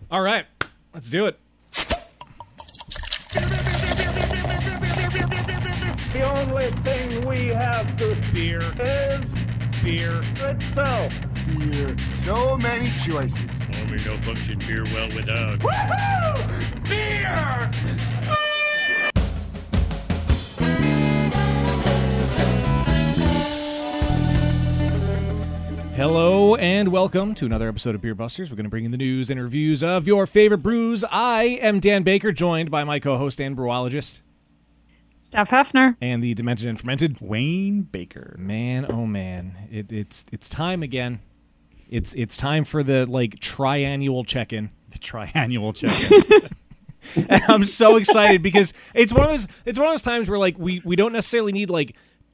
All right, let's do it. The only thing we have to Beer. is Beer. itself. Beer. So many choices. Only no function beer well without. Woohoo! Beer! Hello and welcome to another episode of Beer Busters. We're going to bring you the news and reviews of your favorite brews. I am Dan Baker, joined by my co-host and brewologist, Steph Hefner. and the demented and fermented Wayne Baker. Man, oh man, it's time again. It's time for the triannual check-in. The triannual check-in. And I'm so excited because it's one of those times where we don't necessarily need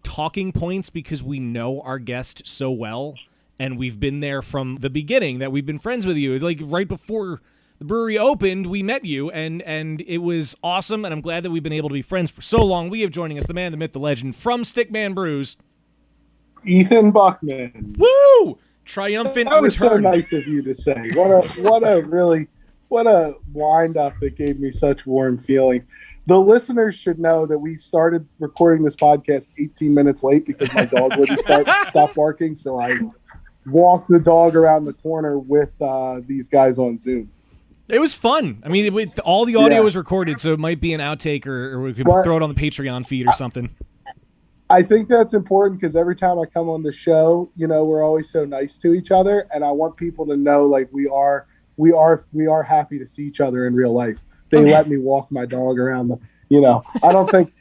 talking points because we know our guest so well and we've been there from the beginning, that we've been friends with you. Right before the brewery opened, we met you and it was awesome, and I'm glad that we've been able to be friends for so long. We have joining us the man, the myth, the legend from Stickman Brews, Ethan Buckman. Woo! Triumphant That was return. so nice of you to say. What a wind up that gave me such warm feelings. The listeners should know that we started recording this podcast 18 minutes late because my dog wouldn't stop barking. So I walked the dog around the corner with these guys on Zoom. It was fun. I mean, all the audio was recorded, so it might be an outtake, or we could throw it on the Patreon feed or something. I think that's important because every time I come on the show, we're always so nice to each other, and I want people to know we are happy to see each other in real life. They let me walk my dog around I don't think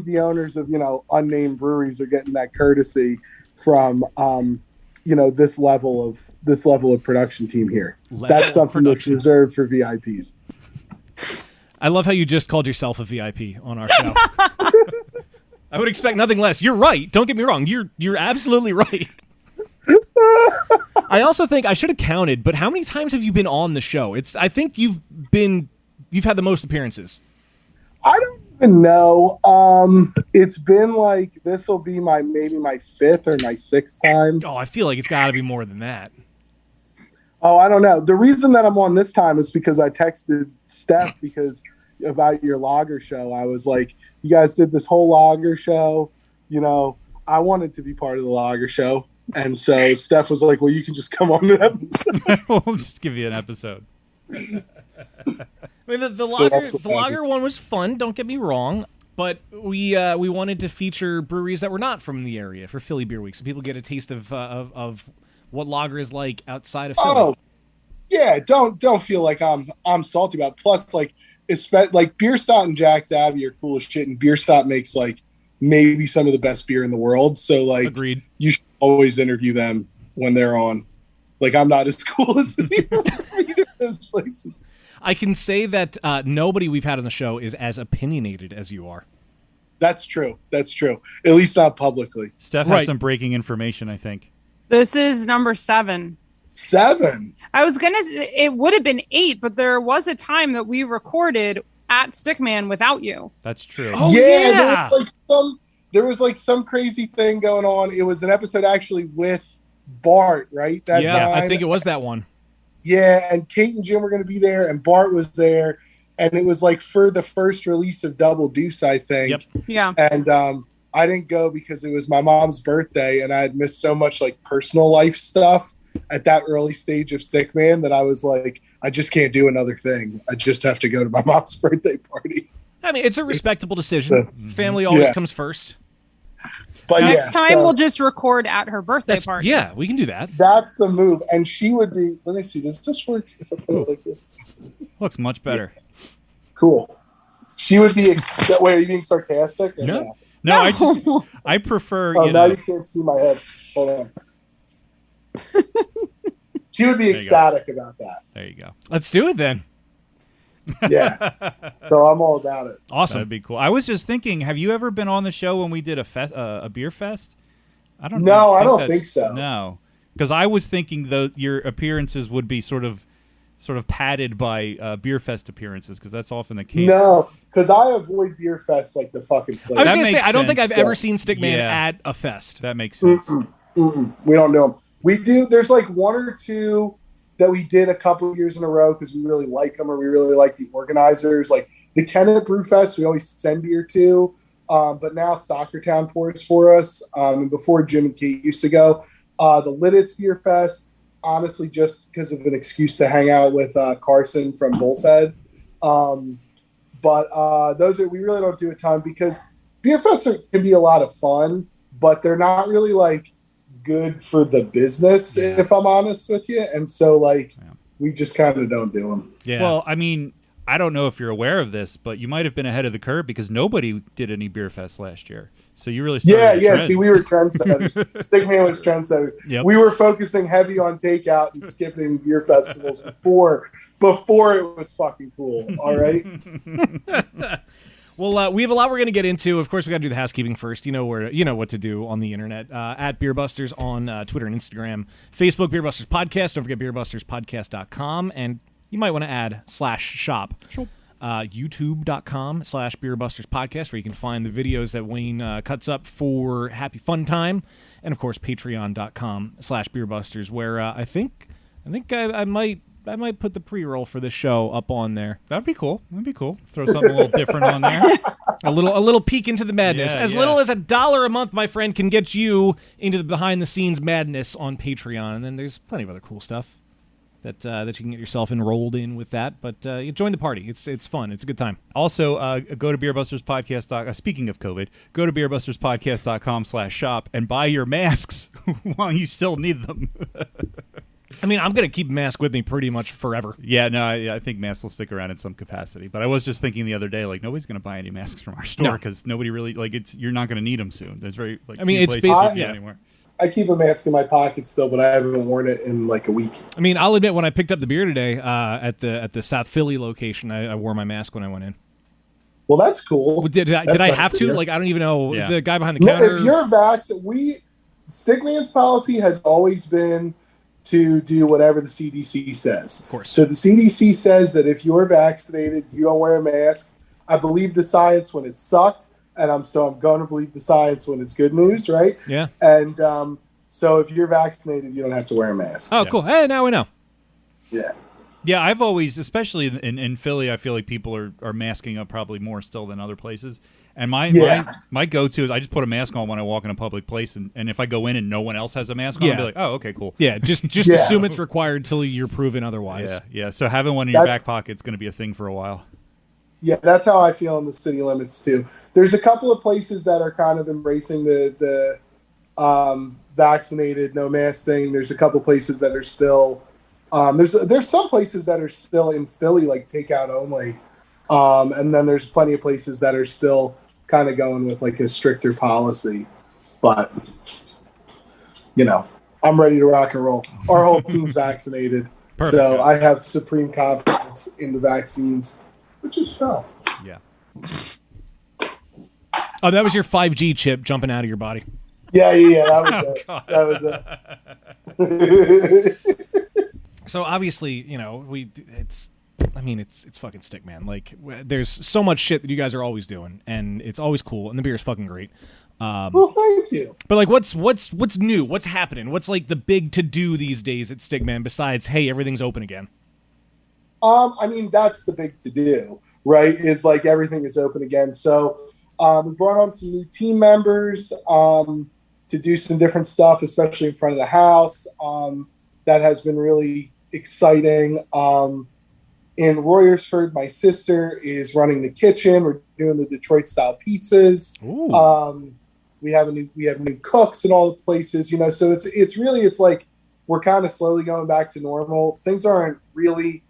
the owners of unnamed breweries are getting that courtesy from this level of production team here. That's something that's reserved for VIPs. I love how you just called yourself a VIP on our show. I would expect nothing less. You're right. Don't get me wrong. You're absolutely right. I also think I should have counted, but how many times have you been on the show? I think you've had the most appearances. I don't even know. It's been this will be maybe my fifth or my sixth time. Oh, I feel like it's got to be more than that. Oh, I don't know. The reason that I'm on this time is because I texted Steph about your lager show. I was like, you guys did this whole lager show. I wanted to be part of the lager show. And so Steph was like, well, you can just come on an episode. We'll just give you an episode. I mean, the lager one was fun. Don't get me wrong, but we wanted to feature breweries that were not from the area for Philly Beer Week, so people get a taste of what lager is like outside of Philly. Oh, yeah. Don't feel like I'm salty about it. Plus, Bierstadt and Jack's Abbey are cool as shit, and Bierstadt makes maybe some of the best beer in the world. So agreed. You should always interview them when they're on. I'm not as cool as the people from either of those places. I can say that nobody we've had on the show is as opinionated as you are. That's true. At least not publicly. Steph has some breaking information, I think. This is number 7. 7? I was it would have been 8, but there was a time that we recorded at Stickman without you. That's true. Oh, yeah. There was some crazy thing going on. It was an episode actually with Bart, right? That time. I think it was that one. Yeah, and Kate and Jim were going to be there, and Bart was there, and it was for the first release of Double Deuce, I think. Yep. Yeah. And I didn't go because it was my mom's birthday, and I had missed so much personal life stuff at that early stage of Stickman that I was like, I just can't do another thing. I just have to go to my mom's birthday party. I mean, it's a respectable decision. Family always comes first. But next time we'll just record at her birthday party. Yeah, we can do that. That's the move. And she would be, let me see, does this work if I put it like this? Looks much better. Yeah. Cool. She would be, wait, are you being sarcastic? No, I prefer, now you can't see my head. Hold on. She would be ecstatic about that. There you go. Let's do it then. Yeah. So I'm all about it. Awesome. That'd be cool. I was just thinking, have you ever been on the show when we did a beer fest? I don't think so. No. Because I was thinking your appearances would be sort of padded by beer fest appearances, because that's often the case. No, because I avoid beer fests like the fucking plague. I was going to say, I don't think I've ever seen Stickman at a fest. That makes sense. We don't know them. We do. There's one or two that we did a couple of years in a row because we really like them or we really like the organizers. Like the Kennett Brew Fest, we always send beer to, but now Stockertown pours for us. And before Jim and Kate used to go, the Lidditz Beer Fest, honestly, just because of an excuse to hang out with Carson from Bull's Head. But those we really don't do a ton because beer fests can be a lot of fun, but they're not really like good for the business, if I'm honest with you. And so we just kind of don't do them. Yeah. Well, I mean, I don't know if you're aware of this, but you might have been ahead of the curve because nobody did any beer fest last year. So you really started Yeah. See, we were trendsetters. Stickman was trendsetters. Yep. We were focusing heavy on takeout and skipping beer festivals before it was fucking cool. All right. Well, we have a lot we're going to get into. Of course, we got to do the housekeeping first. You know what to do on the internet. At Beerbusters on Twitter and Instagram. Facebook, Beerbusters Podcast. Don't forget beerbusterspodcast.com. And you might want to add /shop. Sure. YouTube.com/Beerbusters Podcast, where you can find the videos that Wayne cuts up for Happy Fun Time. And, of course, Patreon.com/Beerbusters, where I think I might put the pre-roll for this show up on there. That'd be cool. Throw something a little different on there. A little peek into the madness. As little as $1 a month, my friend, can get you into the behind-the-scenes madness on Patreon. And then there's plenty of other cool stuff that you can get yourself enrolled in with that. But you join the party. It's fun. It's a good time. Also, go to beerbusterspodcast. Speaking of COVID, go to beerbusterspodcast.com/shop and buy your masks while you still need them. I mean, I'm going to keep mask with me pretty much forever. Yeah, no, I think masks will stick around in some capacity. But I was just thinking the other day, nobody's going to buy any masks from our store because nobody really you're not going to need them soon. There's very it's basically anymore. I keep a mask in my pocket still, but I haven't worn it in a week. I mean, I'll admit when I picked up the beer today at the South Philly location, I wore my mask when I went in. Well, that's cool. Did I nice have to? I don't even know. Yeah. The guy behind the counter. If you're vaccinated, Stickman's policy has always been to do whatever the CDC says. Of course. So the CDC says that if you're vaccinated, you don't wear a mask. I believe the science when it sucked, and I'm going to believe the science when it's good news, right? Yeah. And so if you're vaccinated, you don't have to wear a mask. Oh, cool. Hey, now we know. Yeah. Yeah, I've always, especially in Philly, I feel like people are masking up probably more still than other places. And my go-to is I just put a mask on when I walk in a public place, and if I go in and no one else has a mask on, I'll be like, oh, okay, cool. Yeah, just assume it's required till you're proven otherwise. Yeah. So having one in your back pocket is going to be a thing for a while. Yeah, that's how I feel in the city limits too. There's a couple of places that are kind of embracing the vaccinated no mask thing. There's a couple places that are still there's some places that are still in Philly like takeout only, and then there's plenty of places that are still kind of going with a stricter policy. But I'm ready to rock and roll. Our whole team's vaccinated. Perfect. So I have supreme confidence in the vaccines, which is fun. Yeah. Oh, that was your 5G chip jumping out of your body. Yeah. That was it. God. That was it. So obviously, it's fucking Stickman. There's so much shit that you guys are always doing, and it's always cool, and the beer is fucking great. Well, thank you. But what's new? What's happening? What's the big to do these days at Stickman besides hey, everything's open again? I mean, that's the big to do, right? Is everything is open again. So we brought on some new team members to do some different stuff, especially in front of the house. That has been really exciting. In Royersford, my sister is running the kitchen. We're doing the Detroit style pizzas. Ooh. We have new cooks in all the places, so it's we're kind of slowly going back to normal. Things aren't really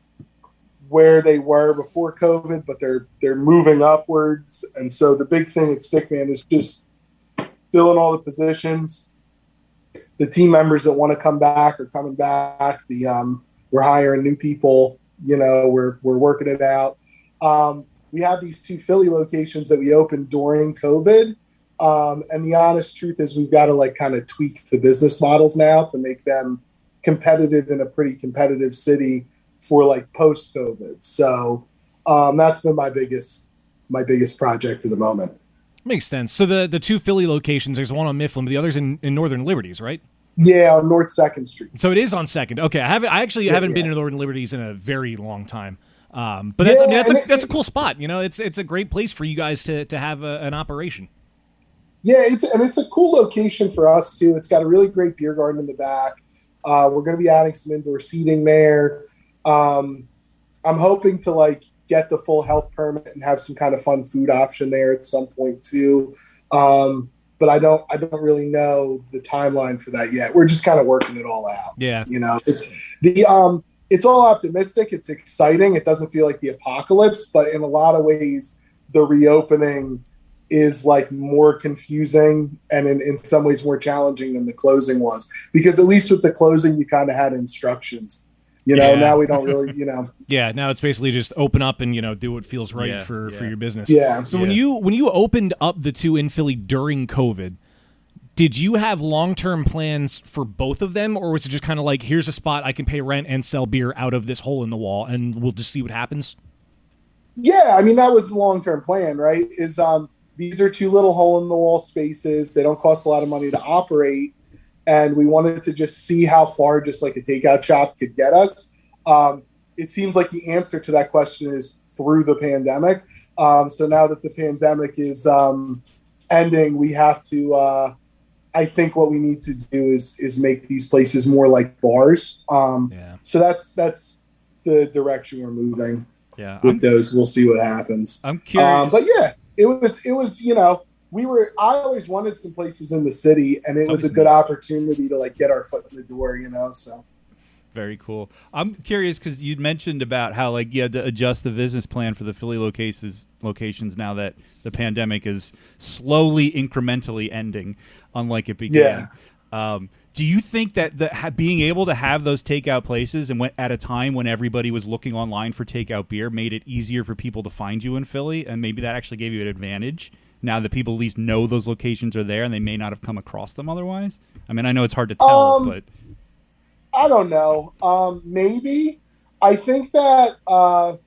where they were before COVID, but they're moving upwards. And so the big thing at Stickman is just filling all the positions. The team members that want to come back are coming back. We're hiring new people. We're working it out. We have these 2 Philly locations that we opened during COVID. And the honest truth is we've got to kind of tweak the business models now to make them competitive in a pretty competitive city for post COVID. So that's been my biggest project at the moment. Makes sense. So the 2 Philly locations, there's one on Mifflin, but the other's in Northern Liberties, right? Yeah, on North 2nd Street. So it is on Second. Okay, I actually haven't been to Northern Liberties in a very long time. But that's a cool spot. You know, it's a great place for you guys to have an operation. Yeah, it's a cool location for us too. It's got a really great beer garden in the back. We're going to be adding some indoor seating there. I'm hoping to like get the full health permit and have some kind of fun food option there at some point too. But I don't really know the timeline for that yet. We're just kind of working it all out. Yeah, you know, it's all optimistic. It's exciting. It doesn't feel like the apocalypse, but in a lot of ways, the reopening is like more confusing and in some ways more challenging than the closing was, because at least with the closing you kind of had instructions, you know. Now we don't really, you know. Yeah, now it's basically just open up and, you know, do what feels right for your business. Yeah. So when you opened up the two in Philly during COVID, did you have long-term plans for both of them, or was it just kind of like, here's a spot I can pay rent and sell beer out of this hole in the wall and we'll just see what happens? Yeah, I mean, that was the long-term plan, right? These are two little hole-in-the-wall spaces. They don't cost a lot of money to operate, and we wanted to just see how far just like a takeout shop could get us. It seems like the answer to that question is through the pandemic. So now that the pandemic is ending, we have to I think what we need to do is make these places more like bars. So that's the direction we're moving. Yeah, with those. We'll see what happens. I'm curious. But yeah, it was, you know, I always wanted some places in the city, and it was a good opportunity to like get our foot in the door, you know, so. Very cool. I'm curious because you'd mentioned about how like you had to adjust the business plan for the Philly locations now that the pandemic is slowly, incrementally ending, unlike it began. Yeah. Do you think that being able to have those takeout places and at a time when everybody was looking online for takeout beer made it easier for people to find you in Philly, and maybe that actually gave you an advantage now that people at least know those locations are there and they may not have come across them otherwise? I mean, I know it's hard to tell, but I don't know. Maybe. I think that I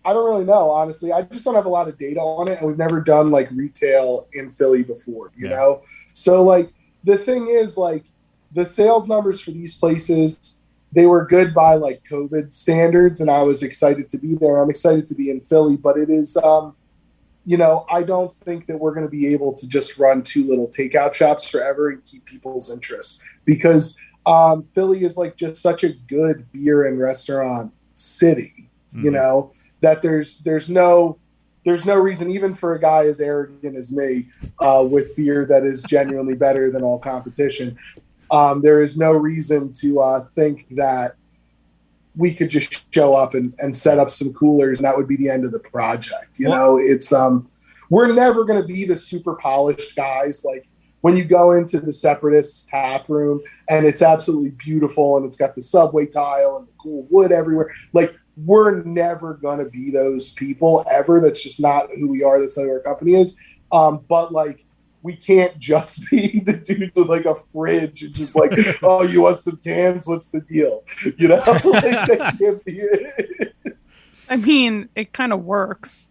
don't really know, honestly. I just don't have a lot of data on it, and we've never done like retail in Philly before, you know? So like, the thing is, like, the sales numbers for these places, they were good by like COVID standards, and I was excited to be there. I'm excited to be in Philly, but it is, you know, I don't think that we're going to be able to just run two little takeout shops forever and keep people's interest, because Philly is like just such a good beer and restaurant city, you know, that there's no reason, even for a guy as arrogant as me, with beer that is genuinely better than all competition. There is no reason to think that we could just show up and set up some coolers and that would be the end of the project. You know, it's we're never going to be the super polished guys. Like when you go into the Separatist tap room and it's absolutely beautiful and it's got the subway tile and the cool wood everywhere, like, we're never going to be those people ever. That's just not who we are. That's not who our company is. But like, we can't just be the dude with like a fridge and just like, oh, you want some cans? What's the deal? You know, like, that can't be it. I mean, it kind of works.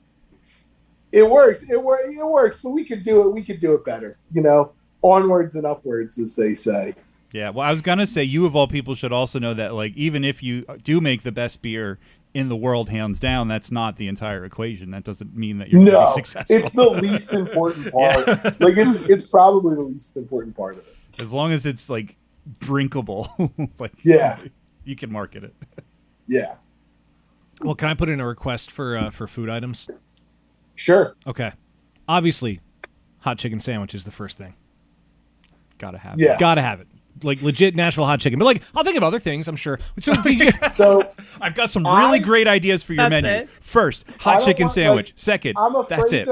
It works. It works, but we could do it. We could do it better, you know, onwards and upwards, as they say. Yeah. Well, I was going to say, you of all people should also know that, like, even if you do make the best beer in the world, hands down, that's not the entire equation. That doesn't mean that you're going to be successful. It's the least important part. Like, it's probably the least important part of it. As long as it's like drinkable, like, you can market it. Yeah. Well, can I put in a request for food items? Sure. Okay. Obviously, hot chicken sandwich is the first thing. Gotta have it. Gotta have it. Like legit Nashville hot chicken. But like, I'll think of other things, I'm sure. So I've got some really great ideas for your menu. First, hot chicken sandwich. Second, that's it.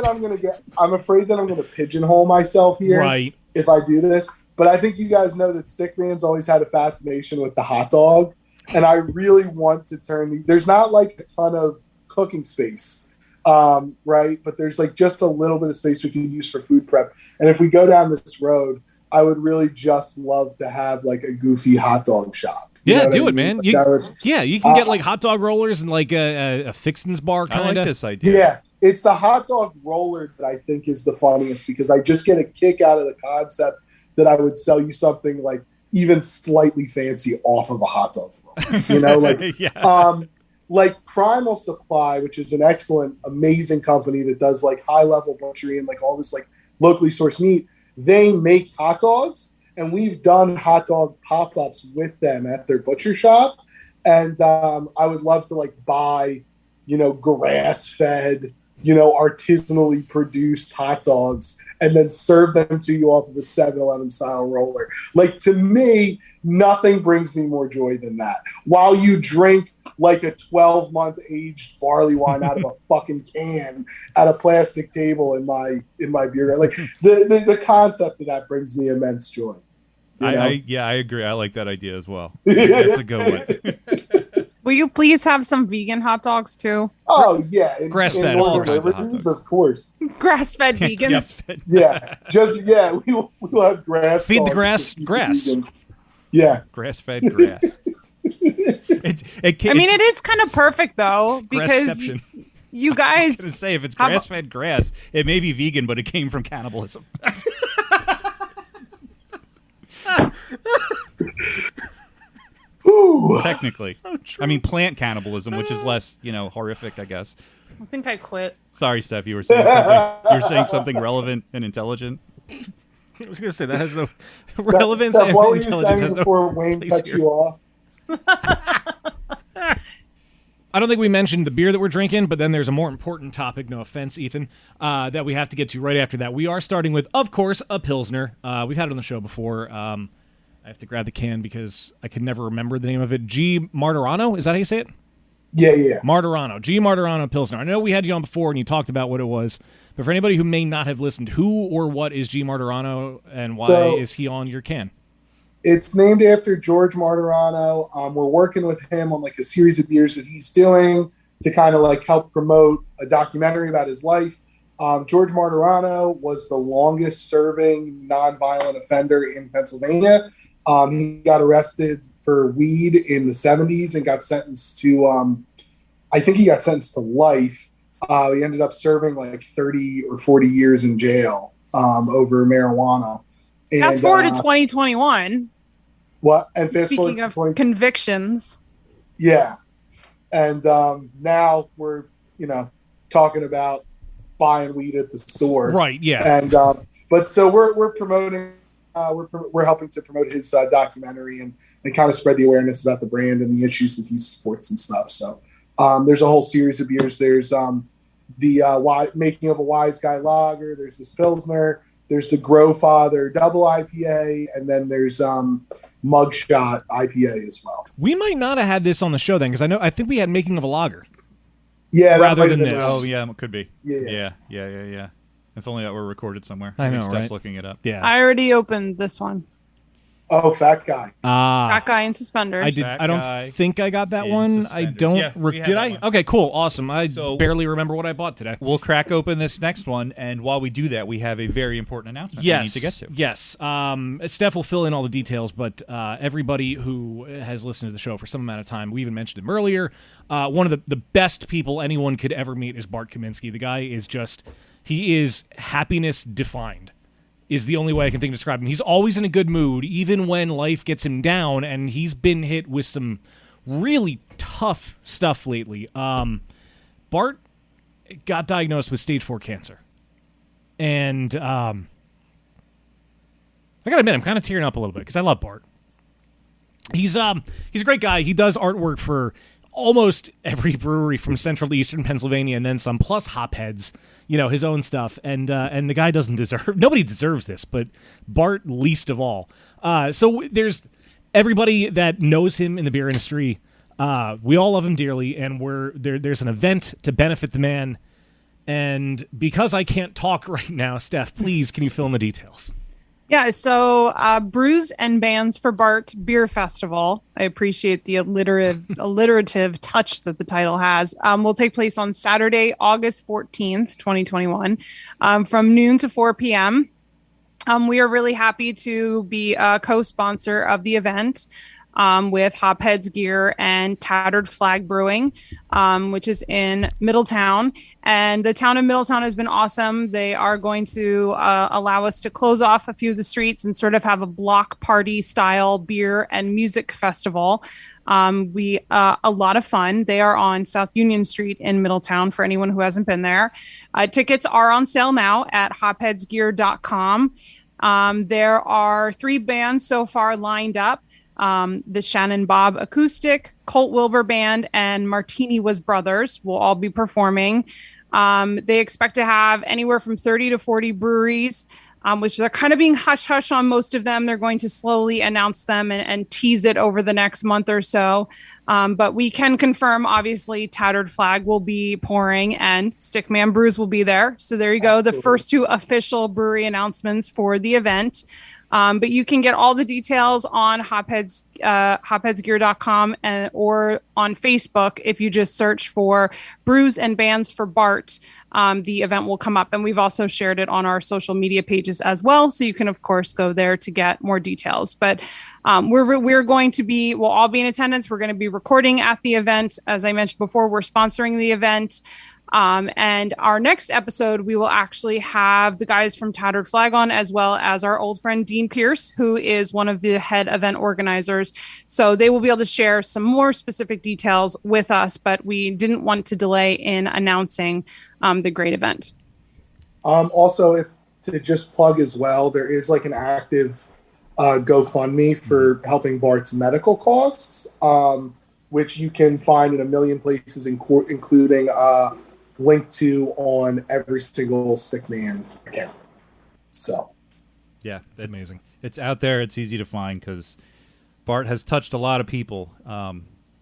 I'm afraid that I'm gonna pigeonhole myself here, right, if I do this. But I think you guys know that Stickman's always had a fascination with the hot dog, and I really want to turn. There's not like a ton of cooking space, right? But there's like just a little bit of space we can use for food prep. And if we go down this road, I would really just love to have like a goofy hot dog shop. Yeah, do it, man. Like you can get like hot dog rollers and like a Fixins bar kind of. I like this idea. Yeah, it's the hot dog roller that I think is the funniest, because I just get a kick out of the concept that I would sell you something like even slightly fancy off of a hot dog roll. You know, like Yeah. like Primal Supply, which is an excellent, amazing company that does like high level butchery and like all this like locally sourced meat. They make hot dogs, and we've done hot dog pop-ups with them at their butcher shop. And I would love to like buy, you know, grass-fed, you know, artisanally produced hot dogs and then serve them to you off of a 7-Eleven style roller. Like, to me, nothing brings me more joy than that. While you drink like a 12-month aged barley wine out of a fucking can at a plastic table in my beer garden. Like, the concept of that brings me immense joy. You know? I agree. I like that idea as well. That's a good one. Will you please have some vegan hot dogs too? Oh yeah, Grass-fed, in Northern of course. Liberties, of course. Grass-fed vegans. We'll have grass. Feed the dogs grass to feed the grass. vegans. Yeah, Grass-fed grass. It is kind of perfect though, because Grassception. you I was guys gonna say, if it's have- grass-fed grass, it may be vegan, but it came from cannibalism. Technically, I mean plant cannibalism, which is less, horrific, I guess. I think I quit. Sorry, Steph, you were saying something. You were saying something relevant and intelligtent. I was going to say that has no relevance Steph, and what were you intelligence. saying Has no before Wayne place cut here. you off? I don't think we mentioned the beer that we're drinking, but then there's a more important topic, no offense, Ethan, that we have to get to right after that. We are starting with, of course, a Pilsner. We've had it on the show before. I have to grab the can because I can never remember the name of it. G. Martorano, is that how you say it? Yeah. Martorano. G. Martorano Pilsner. I know we had you on before and you talked about what it was, but for anybody who may not have listened, who or what is G. Martorano and why is he on your can? It's named after George Martorano. We're working with him on like a series of beers that he's doing to kind of like help promote a documentary about his life. George Martorano was the longest serving nonviolent offender in Pennsylvania. He got arrested for weed in the 70s and got sentenced to, I think he got sentenced to life. He ended up serving like 30 or 40 years in jail over marijuana. And, Fast forward to 2021. What? And fast forward Speaking to of convictions. Yeah. And now we're, talking about buying weed at the store. Right, yeah. And but so we're promoting we're helping to promote his documentary and kind of spread the awareness about the brand and the issues that he supports and stuff. So there's a whole series of beers. There's the Making of a Wise Guy Lager. There's this Pilsner. There's the Grow Father Double IPA, and then there's Mugshot IPA as well. We might not have had this on the show then, because I think we had Making of a Lager. Yeah, rather that than might have this. been Oh, yeah, it could be. Yeah. If only that were recorded somewhere. I know, Steph's right? looking it up. Yeah. I already opened this one. Oh, Fat Guy. Fat guy in suspenders. I did. Fat I don't guy think I got that in one. I suspenders. don't. Yeah, we had Did that I? one. Okay, cool, awesome. I So- barely remember what I bought today. We'll crack open this next one, and while we do that, we have a very important announcement we need to get to. Yes. Steph will fill in all the details, but everybody who has listened to the show for some amount of time, we even mentioned him earlier. One of the best people anyone could ever meet is Bart Kaminsky. The guy is he is happiness defined, is the only way I can think to describe him. He's always in a good mood, even when life gets him down, and he's been hit with some really tough stuff lately. Bart got diagnosed with stage 4 cancer. And I gotta admit, I'm kind of tearing up a little bit because I love Bart. He's a great guy. He does artwork for almost every brewery from central to eastern Pennsylvania and then some, plus Hopheads, his own stuff. And the guy nobody deserves this, but Bart least of all. So there's everybody that knows him in the beer industry. We all love him dearly, and there's an event to benefit the man. And because I can't talk right now, Steph, please, can you fill in the details? Yeah, so Brews and Bands for Bart Beer Festival. I appreciate the alliterative touch that the title has. Will take place on Saturday, August 14th, 2021, from noon to 4 p.m. We are really happy to be a co-sponsor of the event. with Hopheads Gear and Tattered Flag Brewing, which is in Middletown. And the town of Middletown has been awesome. They are going to allow us to close off a few of the streets and sort of have a block party style beer and music festival. A lot of fun. They are on South Union Street in Middletown for anyone who hasn't been there. Tickets are on sale now at hopheadsgear.com. There are 3 bands so far lined up. The Shannon Bob Acoustic, Colt Wilbur Band, and Martini Was Brothers will all be performing. They expect to have anywhere from 30 to 40 breweries, which they're kind of being hush-hush on most of them. They're going to slowly announce them and tease it over the next month or so. But we can confirm, obviously, Tattered Flag will be pouring and Stickman Brews will be there. So there you go, the first 2 official brewery announcements for the event. But you can get all the details on hopheadsgear.com or on Facebook. If you just search for Brews and Bands for Bart, the event will come up. And we've also shared it on our social media pages as well. So you can, of course, go there to get more details. But we'll all be in attendance. We're going to be recording at the event. As I mentioned before, we're sponsoring the event. And our next episode, we will actually have the guys from Tattered Flag on, as well as our old friend Dean Pierce, who is one of the head event organizers. So they will be able to share some more specific details with us, but we didn't want to delay in announcing the great event. Also, if to just plug as well, there is like an active GoFundMe for helping Bart's medical costs, which you can find in a million places, including linked to on every single Stickman account. So, yeah, it's amazing. It's out there. It's easy to find because Bart has touched a lot of people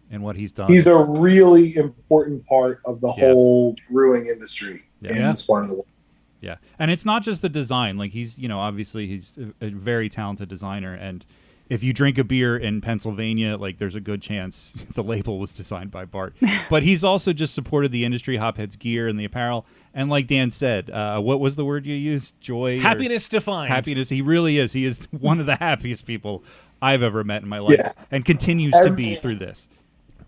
in what he's done. He's a really important part of the whole brewing industry in this part of the world. Yeah, and it's not just the design. Like he's, obviously he's a very talented designer, and if you drink a beer in Pennsylvania, like there's a good chance the label was designed by Bart. But he's also just supported the industry, Hopheads Gear and the apparel. And like Dan said, what was the word you used? Joy? Happiness defined. Happiness. He really is. He is one of the happiest people I've ever met in my life, and continues to be through this.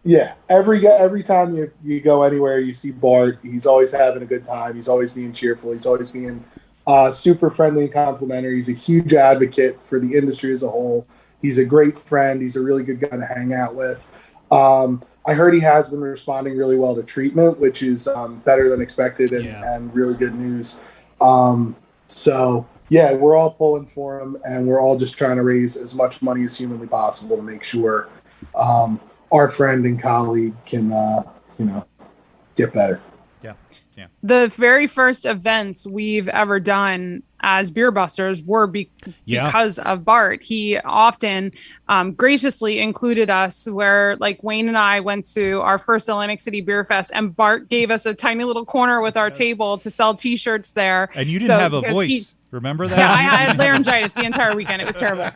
Yeah, every time you go anywhere, you see Bart. He's always having a good time. He's always being cheerful. He's always being super friendly and complimentary. He's a huge advocate for the industry as a whole. He's a great friend. He's a really good guy to hang out with. I heard he has been responding really well to treatment, which is better than expected and really good news. So, yeah, we're all pulling for him, and we're all just trying to raise as much money as humanly possible to make sure our friend and colleague can, get better. Yeah. The very first events we've ever done as Beer Busters were because of Bart. He often graciously included us, where like Wayne and I went to our first Atlantic City Beer Fest, and Bart gave us a tiny little corner with our table to sell T-shirts there. And you didn't have a voice. Remember that? Yeah, I had laryngitis the entire weekend. It was terrible.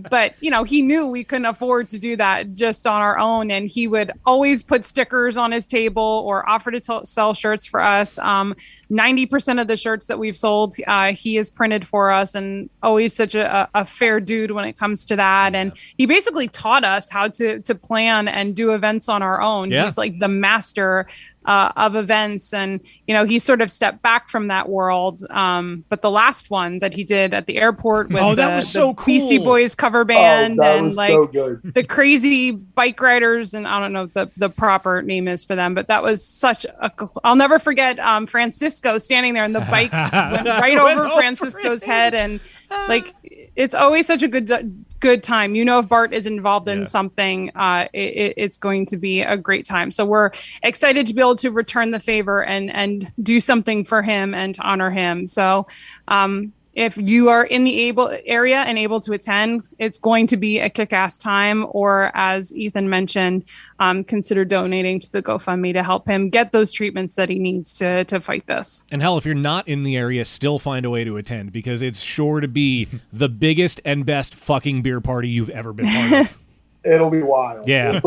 But, he knew we couldn't afford to do that just on our own. And he would always put stickers on his table or offer to sell shirts for us. 90% of the shirts that we've sold, he has printed for us, and always such a fair dude when it comes to that. And he basically taught us how to plan and do events on our own. He's like the master of events, and he sort of stepped back from that world. But the last one that he did at the airport with that was so cool. Beastie Boys cover band and like so good. The crazy bike riders, and I don't know the proper name is for them, but that was such I'll never forget Francisco standing there, and the bike went right over Francisco's head, and like it's always such a good time. If Bart is involved in something, it's going to be a great time. So we're excited to be able to return the favor and do something for him and to honor him. So if you are in the area and able to attend, it's going to be a kick-ass time. Or as Ethan mentioned, consider donating to the GoFundMe to help him get those treatments that he needs to fight this. And hell, if you're not in the area, still find a way to attend, because it's sure to be the biggest and best fucking beer party you've ever been part of. It'll be wild. Yeah.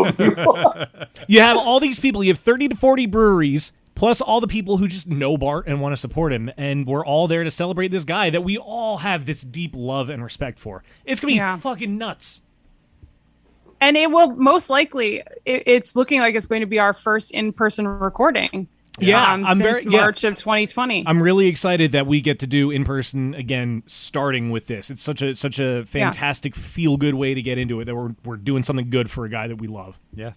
You have all these people. You have 30 to 40 breweries, plus all the people who just know Bart and want to support him. And we're all there to celebrate this guy that we all have this deep love and respect for. It's going to be fucking nuts. And it will most likely, it's looking like it's going to be our first in-person recording. Yeah, since March of 2020. I'm really excited that we get to do in person again, starting with this. It's such a fantastic feel good way to get into it. That we're doing something good for a guy that we love. Yeah.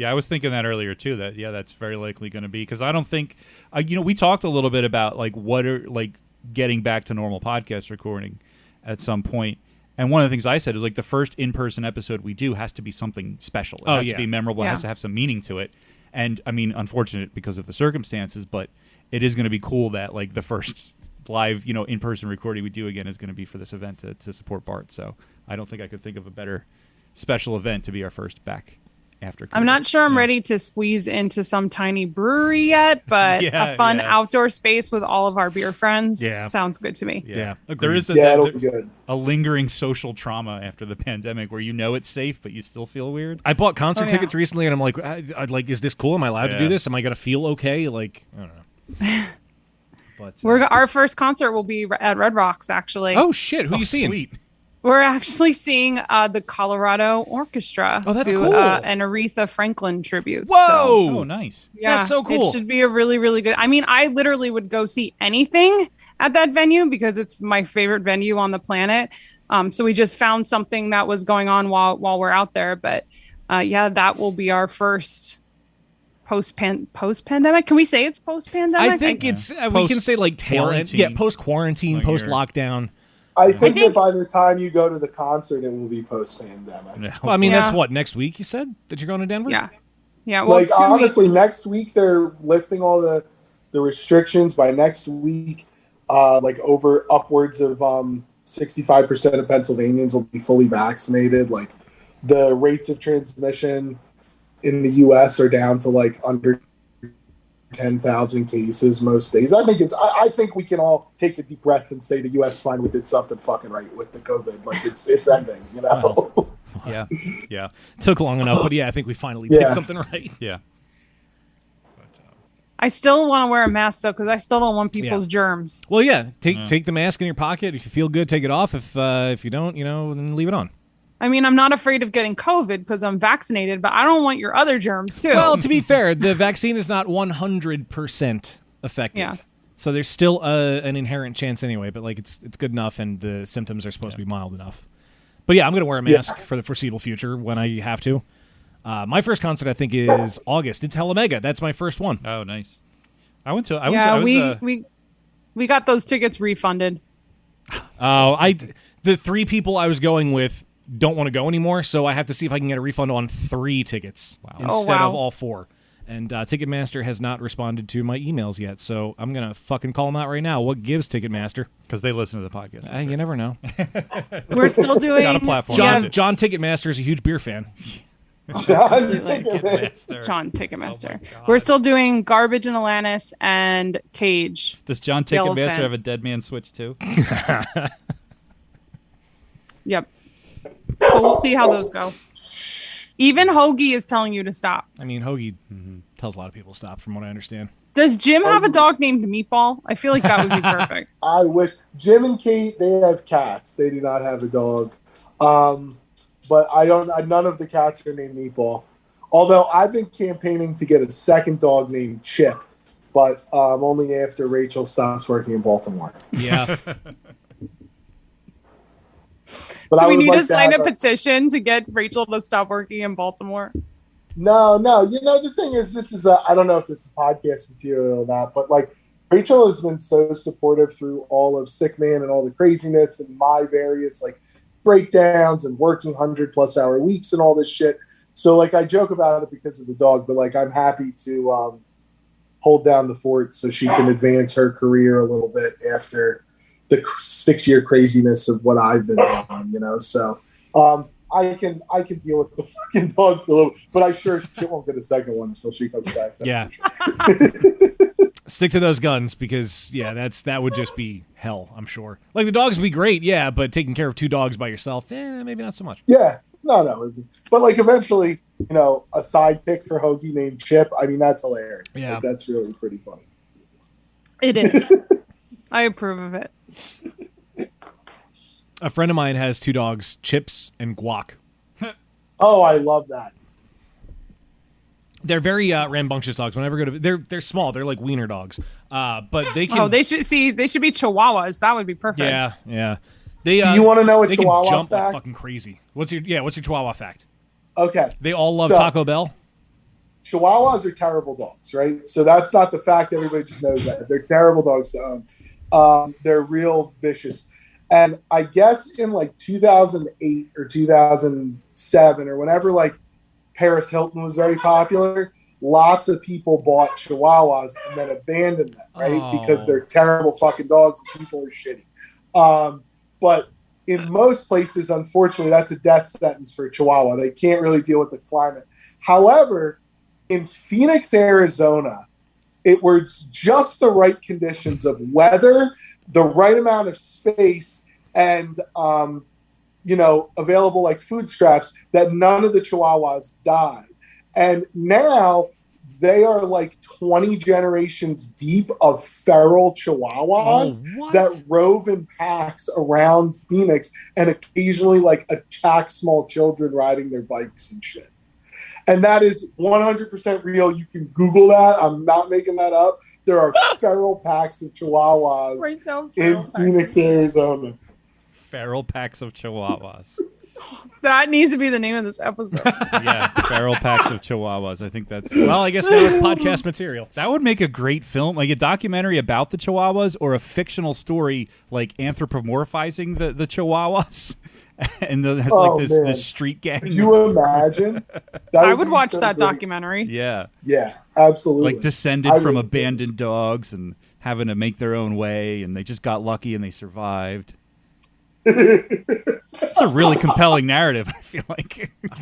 I was thinking that earlier too. That's very likely going to be, because I don't think, we talked a little bit about like what are like getting back to normal podcast recording at some point. And one of the things I said is like the first in person episode we do has to be something special. It has to be memorable. It has to have some meaning to it. And I mean, unfortunate because of the circumstances, but it is going to be cool that like the first live, in-person recording we do again is going to be for this event to support Bart. So I don't think I could think of a better special event to be our first back after COVID. I'm not sure I'm ready to squeeze into some tiny brewery yet, but a fun outdoor space with all of our beer friends sounds good to me. Yeah. There is it'll be good. A lingering social trauma after the pandemic where it's safe, but you still feel weird. I bought concert tickets recently, and I'm like, I'd like, is this cool? Am I allowed to do this? Am I going to feel okay? Like, I don't know. But our first concert will be at Red Rocks, actually. Oh, shit. Who are you seeing? Sweet. We're actually seeing the Colorado Orchestra do cool. An Aretha Franklin tribute. Whoa! So, oh, nice. Yeah, that's so cool. It should be a really, really good. I mean, I literally would go see anything at that venue because it's my favorite venue on the planet. So we just found something that was going on while we're out there. But that will be our first post-pandemic. Can we say it's post-pandemic? I think it's we can say like tail end. Yeah, post-quarantine, like post-lockdown. I think that by the time you go to the concert, it will be post-pandemic. Yeah. Well, I mean, that's what, next week you said that you're going to Denver? Yeah. Yeah. Well, like, honestly, next week they're lifting all the restrictions. By next week, over upwards of 65% of Pennsylvanians will be fully vaccinated. Like, the rates of transmission in the U.S. are down to like under 10,000 cases most days. I think we can all take a deep breath and say the U.S. finally did something fucking right with the COVID. Like, it's ending, Well, yeah. Took long enough, but I think we finally did something right. Yeah. I still want to wear a mask though, because I still don't want people's germs. Well, take the mask in your pocket. If you feel good, take it off. If you don't, then leave it on. I mean, I'm not afraid of getting COVID because I'm vaccinated, but I don't want your other germs too. Well, to be fair, the vaccine is not 100% effective. Yeah. So there's still an inherent chance anyway, but like it's good enough, and the symptoms are supposed to be mild enough. But I'm going to wear a mask for the foreseeable future when I have to. My first concert, I think, is August. It's Hella Mega. That's my first one. Oh, nice. We got those tickets refunded. The 3 people I was going with don't want to go anymore, so I have to see if I can get a refund on 3 tickets instead of all 4. And Ticketmaster has not responded to my emails yet, so I'm going to fucking call them out right now. What gives Ticketmaster? Because they listen to the podcast. You never know. We're still doing... Not a platform. John Ticketmaster is a huge beer fan. John Ticketmaster. John Ticketmaster. We're still doing Garbage in Atlantis and Cage. Does John Ticketmaster have a Dead Man Switch too? Yep. So we'll see how those go. Even Hoagie is telling you to stop. I mean, Hoagie tells a lot of people to stop, from what I understand. Does Jim have a dog named Meatball? I feel like that would be perfect. I wish. Jim and Kate, they have cats. They do not have a dog. But none of the cats are named Meatball. Although I've been campaigning to get a second dog named Chip, but only after Rachel stops working in Baltimore. Yeah. But do we need to sign a petition to get Rachel to stop working in Baltimore? No. The thing is, I don't know if this is podcast material or not, but like, Rachel has been so supportive through all of Stickman and all the craziness and my various like breakdowns and working 100+ hour weeks and all this shit. So like, I joke about it because of the dog, but like, I'm happy to hold down the fort so she can advance her career a little bit after the 6-year craziness of what I've been on, So I can deal with the fucking dog for a little, but I sure she won't get a second one until she comes back. That's for sure. Stick to those guns because that would just be hell, I'm sure. Like, the dogs would be great, but taking care of 2 dogs by yourself, maybe not so much. Yeah, no, but like, eventually, a side pick for Hoagie named Chip. I mean, that's hilarious. Yeah, like, that's really pretty funny. It is. I approve of it. A friend of mine has 2 dogs, Chips and Guac. Oh, I love that. They're very rambunctious dogs. Whenever I go to, they're small. They're like wiener dogs. But they can. Oh, they should be Chihuahuas. That would be perfect. Yeah. They. Do you want to know a they Chihuahua can jump fact? like fucking crazy. What's your Chihuahua fact? Okay. They all love So- Taco Bell. Chihuahuas are terrible dogs, right? So that's not the fact. Everybody just knows that. They're terrible dogs to own. They're real vicious. And I guess in like 2008 or 2007 or whenever like Paris Hilton was very popular, lots of people bought Chihuahuas and then abandoned them, right? Oh. Because they're terrible fucking dogs and people are shitty. But in most places, unfortunately, that's a death sentence for a Chihuahua. They can't really deal with the climate. However, in Phoenix, Arizona, it was just the right conditions of weather, the right amount of space, and available like food scraps that none of the Chihuahuas died. And now they are like 20 generations deep of feral Chihuahuas that rove in packs around Phoenix and occasionally like attack small children riding their bikes and shit. And that is 100% real. You can Google that. I'm not making that up. There are feral packs of Chihuahuas Right now, in Phoenix, Arizona. Feral packs of Chihuahuas. That needs to be the name of this episode. Yeah, feral packs of Chihuahuas. I think that's. Well, I guess now it's podcast material. That would make a great film, like a documentary about the Chihuahuas, or a fictional story like anthropomorphizing the Chihuahuas, and has like this street gang. Could you imagine? I would be watch so that great. documentary. Yeah, Yeah, absolutely. like descended I from would- abandoned dogs and having to make their own way, and they just got lucky and they survived. It's a really compelling narrative. I feel like I'm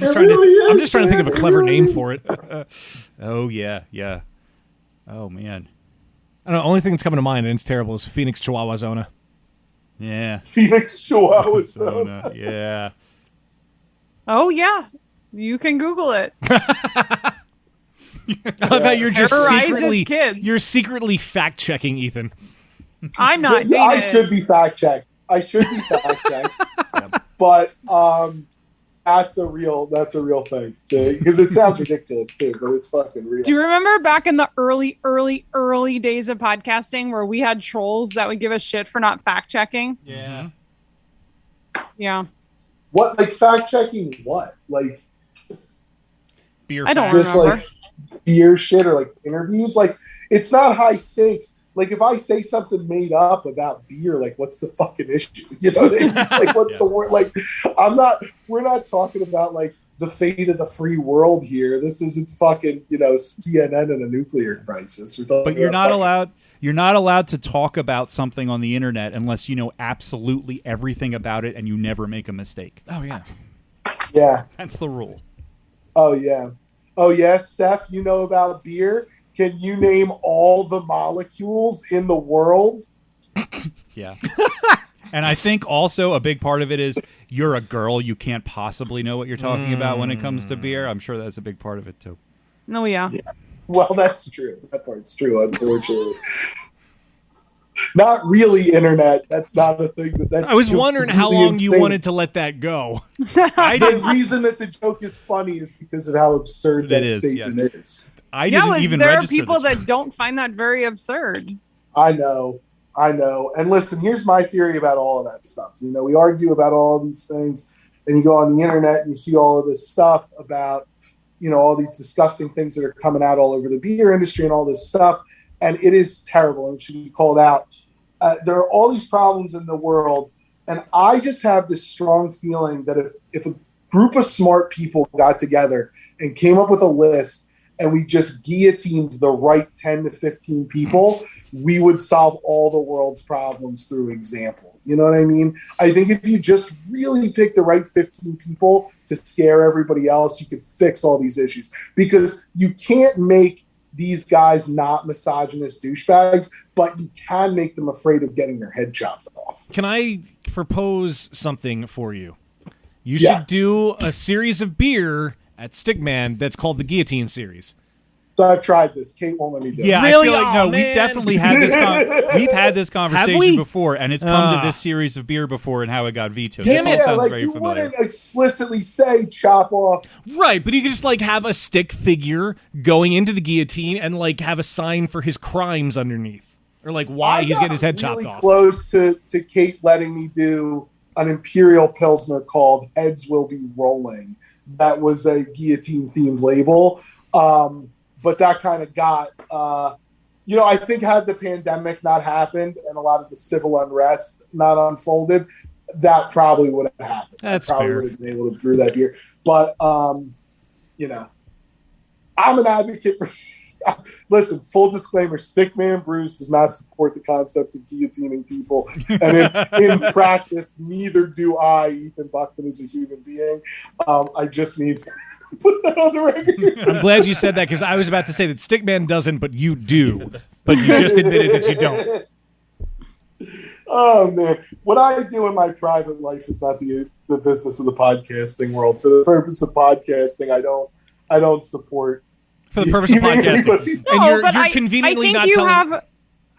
just trying to think of a clever name for it. Oh yeah. Oh man. I don't know. Only thing that's coming to mind, and it's terrible, is Phoenix Chihuahua Zona. Yeah. Phoenix Chihuahua. Arizona, yeah. Oh yeah, you can Google it. I love how you're just Terrorizes kids. secretly fact checking Ethan. I'm not. Yeah, I David. should be fact checked. But that's a real thing because it sounds ridiculous too, but it's fucking real. Do you remember back in the early days of podcasting where we had trolls that would give us shit for not fact checking? Yeah. Yeah. What, like fact checking? What, like Beer I don't fact. just remember. like beer shit or like interviews? Like it's not high stakes. Like if I say something made up about beer, like what's the fucking issue? You know what I mean? Like what's the word? Like we're not talking about like the fate of the free world here. This isn't fucking, CNN and a nuclear crisis. But you're not allowed to talk about something on the internet unless you know absolutely everything about it and you never make a mistake. Oh yeah. Yeah. That's the rule. Oh yeah, Steph, you know about beer? Can you name all the molecules in the world? Yeah. And I think also a big part of it is you're a girl. You can't possibly know what you're talking about when it comes to beer. I'm sure that's a big part of it too. No, yeah. Well, that's true. That part's true, unfortunately. Not really internet. That's not a thing. I was wondering how completely long you insane. wanted to let that go. The reason that the joke is funny is because of how absurd that is, statement is. I didn't Yeah, even there are register people the that don't find that very absurd. I know. And listen, here's my theory about all of that stuff. We argue about all these things, and you go on the internet and you see all of this stuff about, all these disgusting things that are coming out all over the beer industry and all this stuff. And it is terrible and it should be called out. There are all these problems in the world. And I just have this strong feeling that if a group of smart people got together and came up with a list and we just guillotined the right 10 to 15 people, we would solve all the world's problems through example. You know what I mean? I think if you just really pick the right 15 people to scare everybody else, you could fix all these issues. Because you can't make these guys not misogynist douchebags, but you can make them afraid of getting their head chopped off. Can I propose something for you? You should do a series of beer at Stickman that's called the Guillotine series. So I've tried this. Kate won't let me do Yeah, it. Really? I feel like Oh, we've man. definitely had this. We've had this conversation we? before, and it's come to this series of beer before and how it got vetoed. Damn This it. all sounds like very you familiar. wouldn't explicitly say chop off. Right, but you could just like have a stick figure going into the guillotine and like have a sign for his crimes underneath, or like why he's getting his head chopped really off. Close to Kate letting me do an Imperial Pilsner called Heads Will Be Rolling. That was a guillotine themed label. But that kind of got, I think had the pandemic not happened and a lot of the civil unrest not unfolded, that probably would have happened. That's I probably fair. would have been able to brew that beer. But, I'm an advocate for. Listen, full disclaimer: Stickman Brews does not support the concept of guillotining people, and in practice, neither do I. Ethan Buckman is a human being. I just need to put that on the record. I'm glad you said that because I was about to say that Stickman doesn't, but you do. But you just admitted that you don't. Oh man, what I do in my private life is not the business of the podcasting world. For the purpose of podcasting, I don't support. For the purpose of podcasting. And you're I conveniently think not you telling...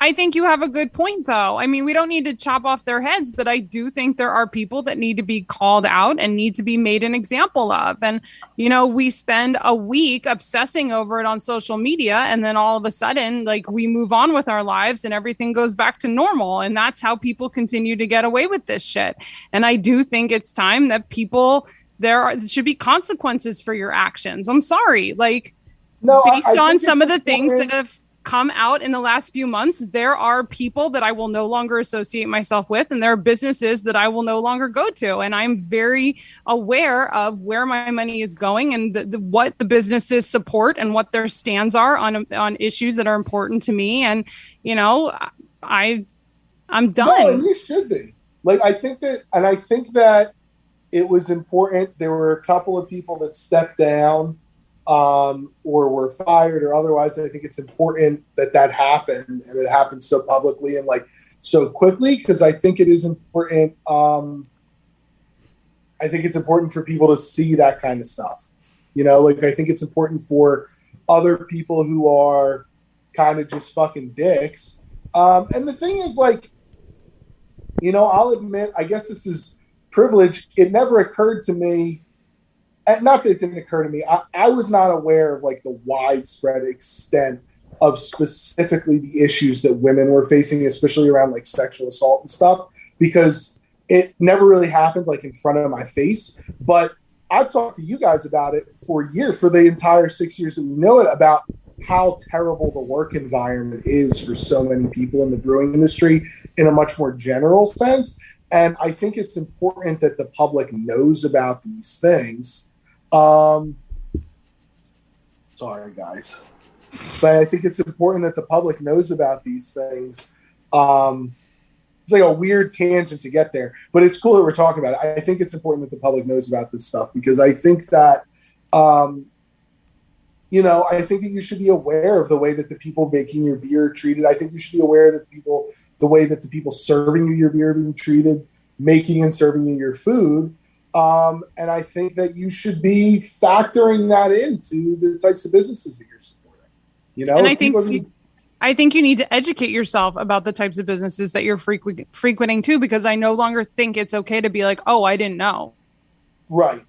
I think you have a good point, though. I mean, we don't need to chop off their heads, but I do think there are people that need to be called out and need to be made an example of. And, we spend a week obsessing over it on social media, and then all of a sudden, like, we move on with our lives and everything goes back to normal. And that's how people continue to get away with this shit. And I do think it's time that there should be consequences for your actions. I'm sorry. Like, based on some of the things that have come out in the last few months, there are people that I will no longer associate myself with, and there are businesses that I will no longer go to. And I'm very aware of where my money is going and what the businesses support and what their stands are on issues that are important to me. And, I'm done. No, and you should be. Like, I think that it was important. There were a couple of people that stepped down or were fired or otherwise. I think it's important that happened, and it happened so publicly and like so quickly, because I think it is important. I think it's important for people to see that kind of stuff. I think it's important for other people who are kind of just fucking dicks. And the thing is, like, I'll admit, I guess this is privilege. It never occurred to me. Not that it didn't occur to me. I was not aware of like the widespread extent of specifically the issues that women were facing, especially around like sexual assault and stuff, because it never really happened like in front of my face. But I've talked to you guys about it for years, for the entire 6 years that we know it, about how terrible the work environment is for so many people in the brewing industry in a much more general sense. And I think it's important that the public knows about these things. Sorry, guys. But I think it's important that the public knows about these things. It's like a weird tangent to get there, but it's cool that we're talking about it. I think it's important that the public knows about this stuff, because I think that, I think that you should be aware of the way that the people making your beer are treated. I think you should be aware that the way that the people serving you your beer are being treated, making and serving you your food. And I think that you should be factoring that into the types of businesses that you're supporting. And I think you need to educate yourself about the types of businesses that you're frequenting too, because I no longer think it's okay to be like, oh, I didn't know. Right.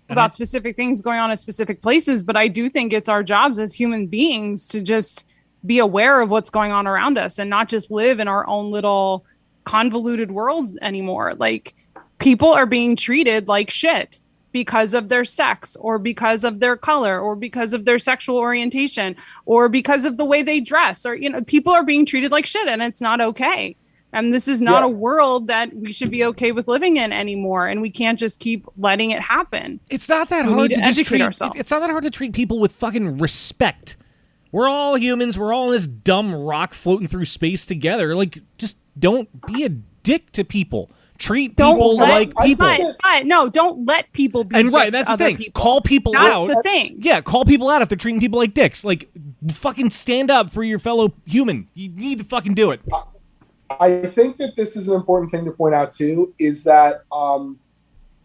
About specific things going on at specific places. But I do think it's our jobs as human beings to just be aware of what's going on around us and not just live in our own little convoluted worlds anymore. Like, people are being treated like shit because of their sex or because of their color or because of their sexual orientation or because of the way they dress, or, people are being treated like shit, and it's not okay. And this is not a world that we should be okay with living in anymore. And we can't just keep letting it happen. It's not that hard to just treat ourselves. It's not that hard to treat people with fucking respect. We're all humans. We're all in this dumb rock floating through space together. Like, just don't be a dick to people. Treat people like people. But no, don't let people be dicks. Right, that's the thing. People. Call people out. That's the thing. Yeah, call people out if they're treating people like dicks. Like, fucking stand up for your fellow human. You need to fucking do it. I think that this is an important thing to point out too, is that,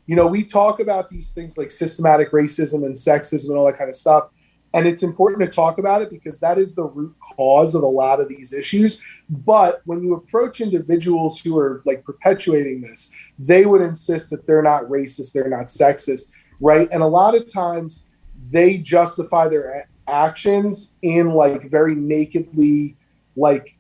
we talk about these things like systematic racism and sexism and all that kind of stuff. And it's important to talk about it because that is the root cause of a lot of these issues. But when you approach individuals who are like perpetuating this, they would insist that they're not racist, they're not sexist, right? And a lot of times they justify their actions in like very nakedly like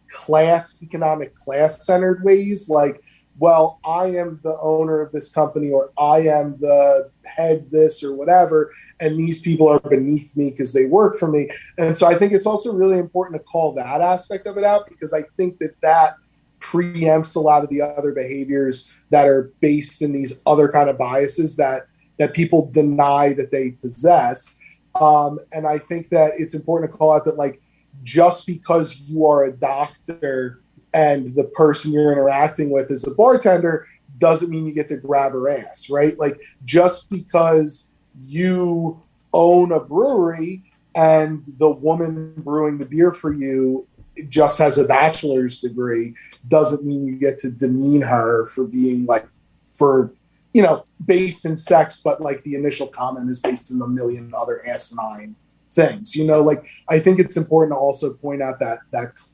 economic class centered ways, like, well, I am the owner of this company, or I am the head this or whatever, and these people are beneath me because they work for me. And so I think it's also really important to call that aspect of it out, because I think that preempts a lot of the other behaviors that are based in these other kind of biases that people deny that they possess. And I think that it's important to call out that, like, just because you are a doctor and the person you're interacting with is a bartender doesn't mean you get to grab her ass, right? Like, just because you own a brewery and the woman brewing the beer for you just has a bachelor's degree doesn't mean you get to demean her for being based in sex, but like the initial comment is based in a million other asinine things. Like, I think it's important to also point out that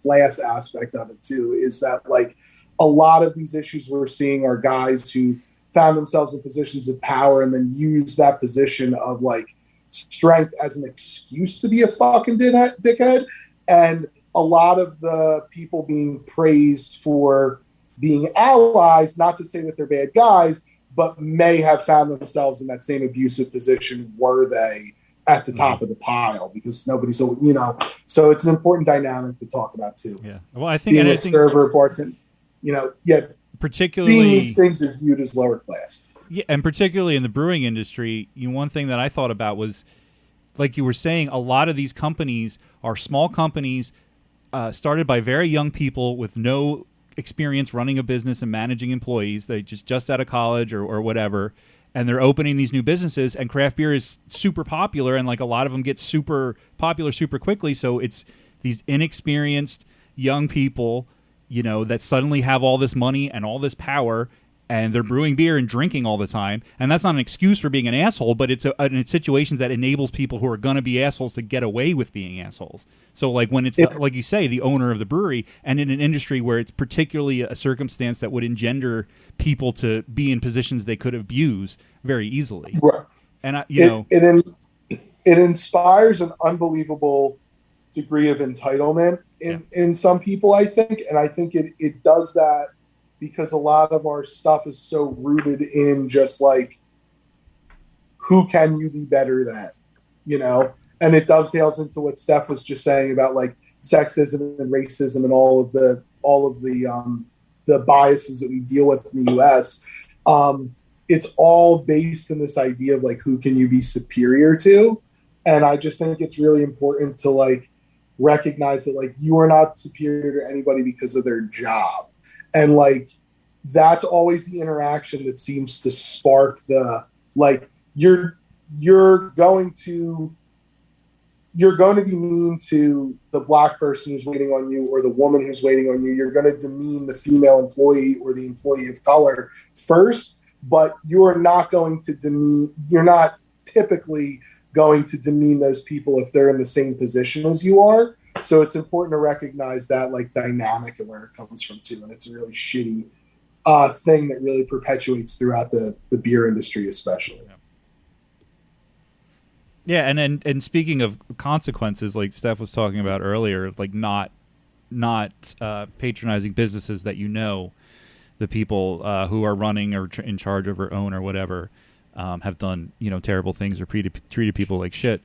class aspect of it too, is that like a lot of these issues we're seeing are guys who found themselves in positions of power and then use that position of like strength as an excuse to be a fucking dickhead. And a lot of the people being praised for being allies, not to say that they're bad guys, but may have found themselves in that same abusive position were they at the top of the pile, because nobody's, so it's an important dynamic to talk about too. Yeah. Well, I think, being a server, bartender, particularly being these things is viewed as lower class. Yeah, and particularly in the brewing industry, one thing that I thought about was, like you were saying, a lot of these companies are small companies started by very young people with no experience running a business and managing employees. They just out of college or whatever. And they're opening these new businesses, and craft beer is super popular, and like a lot of them get super popular super quickly. So it's these inexperienced young people, that suddenly have all this money and all this power, and they're brewing beer and drinking all the time. And that's not an excuse for being an asshole, but it's a situation that enables people who are going to be assholes to get away with being assholes. So like when it's, like you say, the owner of the brewery, and in an industry where it's particularly a circumstance that would engender people to be in positions they could abuse very easily. Right. And, it inspires an unbelievable degree of entitlement in some people, I think. And I think it does that because a lot of our stuff is so rooted in just like, who can you be better than, And it dovetails into what Steph was just saying about like sexism and racism and all of the biases that we deal with in the U.S. It's all based in this idea of like, who can you be superior to? And I just think it's really important to like recognize that like you are not superior to anybody because of their job. And like, that's always the interaction that seems to spark the, like, you're going to be mean to the black person who's waiting on you, or the woman who's waiting on you. You're going to demean the female employee or the employee of color first, but you're not typically going to demean those people if they're in the same position as you are. So it's important to recognize that like dynamic and where it comes from too. And it's a really shitty thing that really perpetuates throughout the beer industry, especially. Yeah, and speaking of consequences, like Steph was talking about earlier, like not patronizing businesses that the people who are running or in charge of or own or whatever have done terrible things or treated people like shit,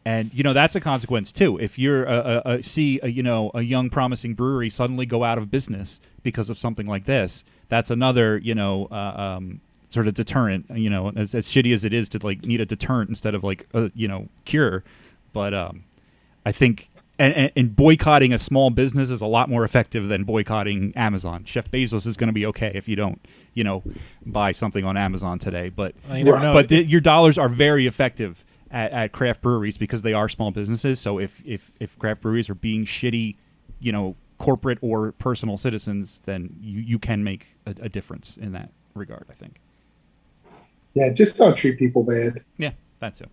and that's a consequence too. If you're a young promising brewery suddenly go out of business because of something like this, that's another sort of deterrent, as shitty as it is to like need a deterrent instead of like a cure. But I think and boycotting a small business is a lot more effective than boycotting Amazon. Jeff Bezos is going to be okay if you don't buy something on Amazon today, but your dollars are very effective at craft breweries because they are small businesses. So if craft breweries are being shitty corporate or personal citizens, then you can make a difference in that regard, I think. Yeah, just don't treat people bad. Yeah, that's it.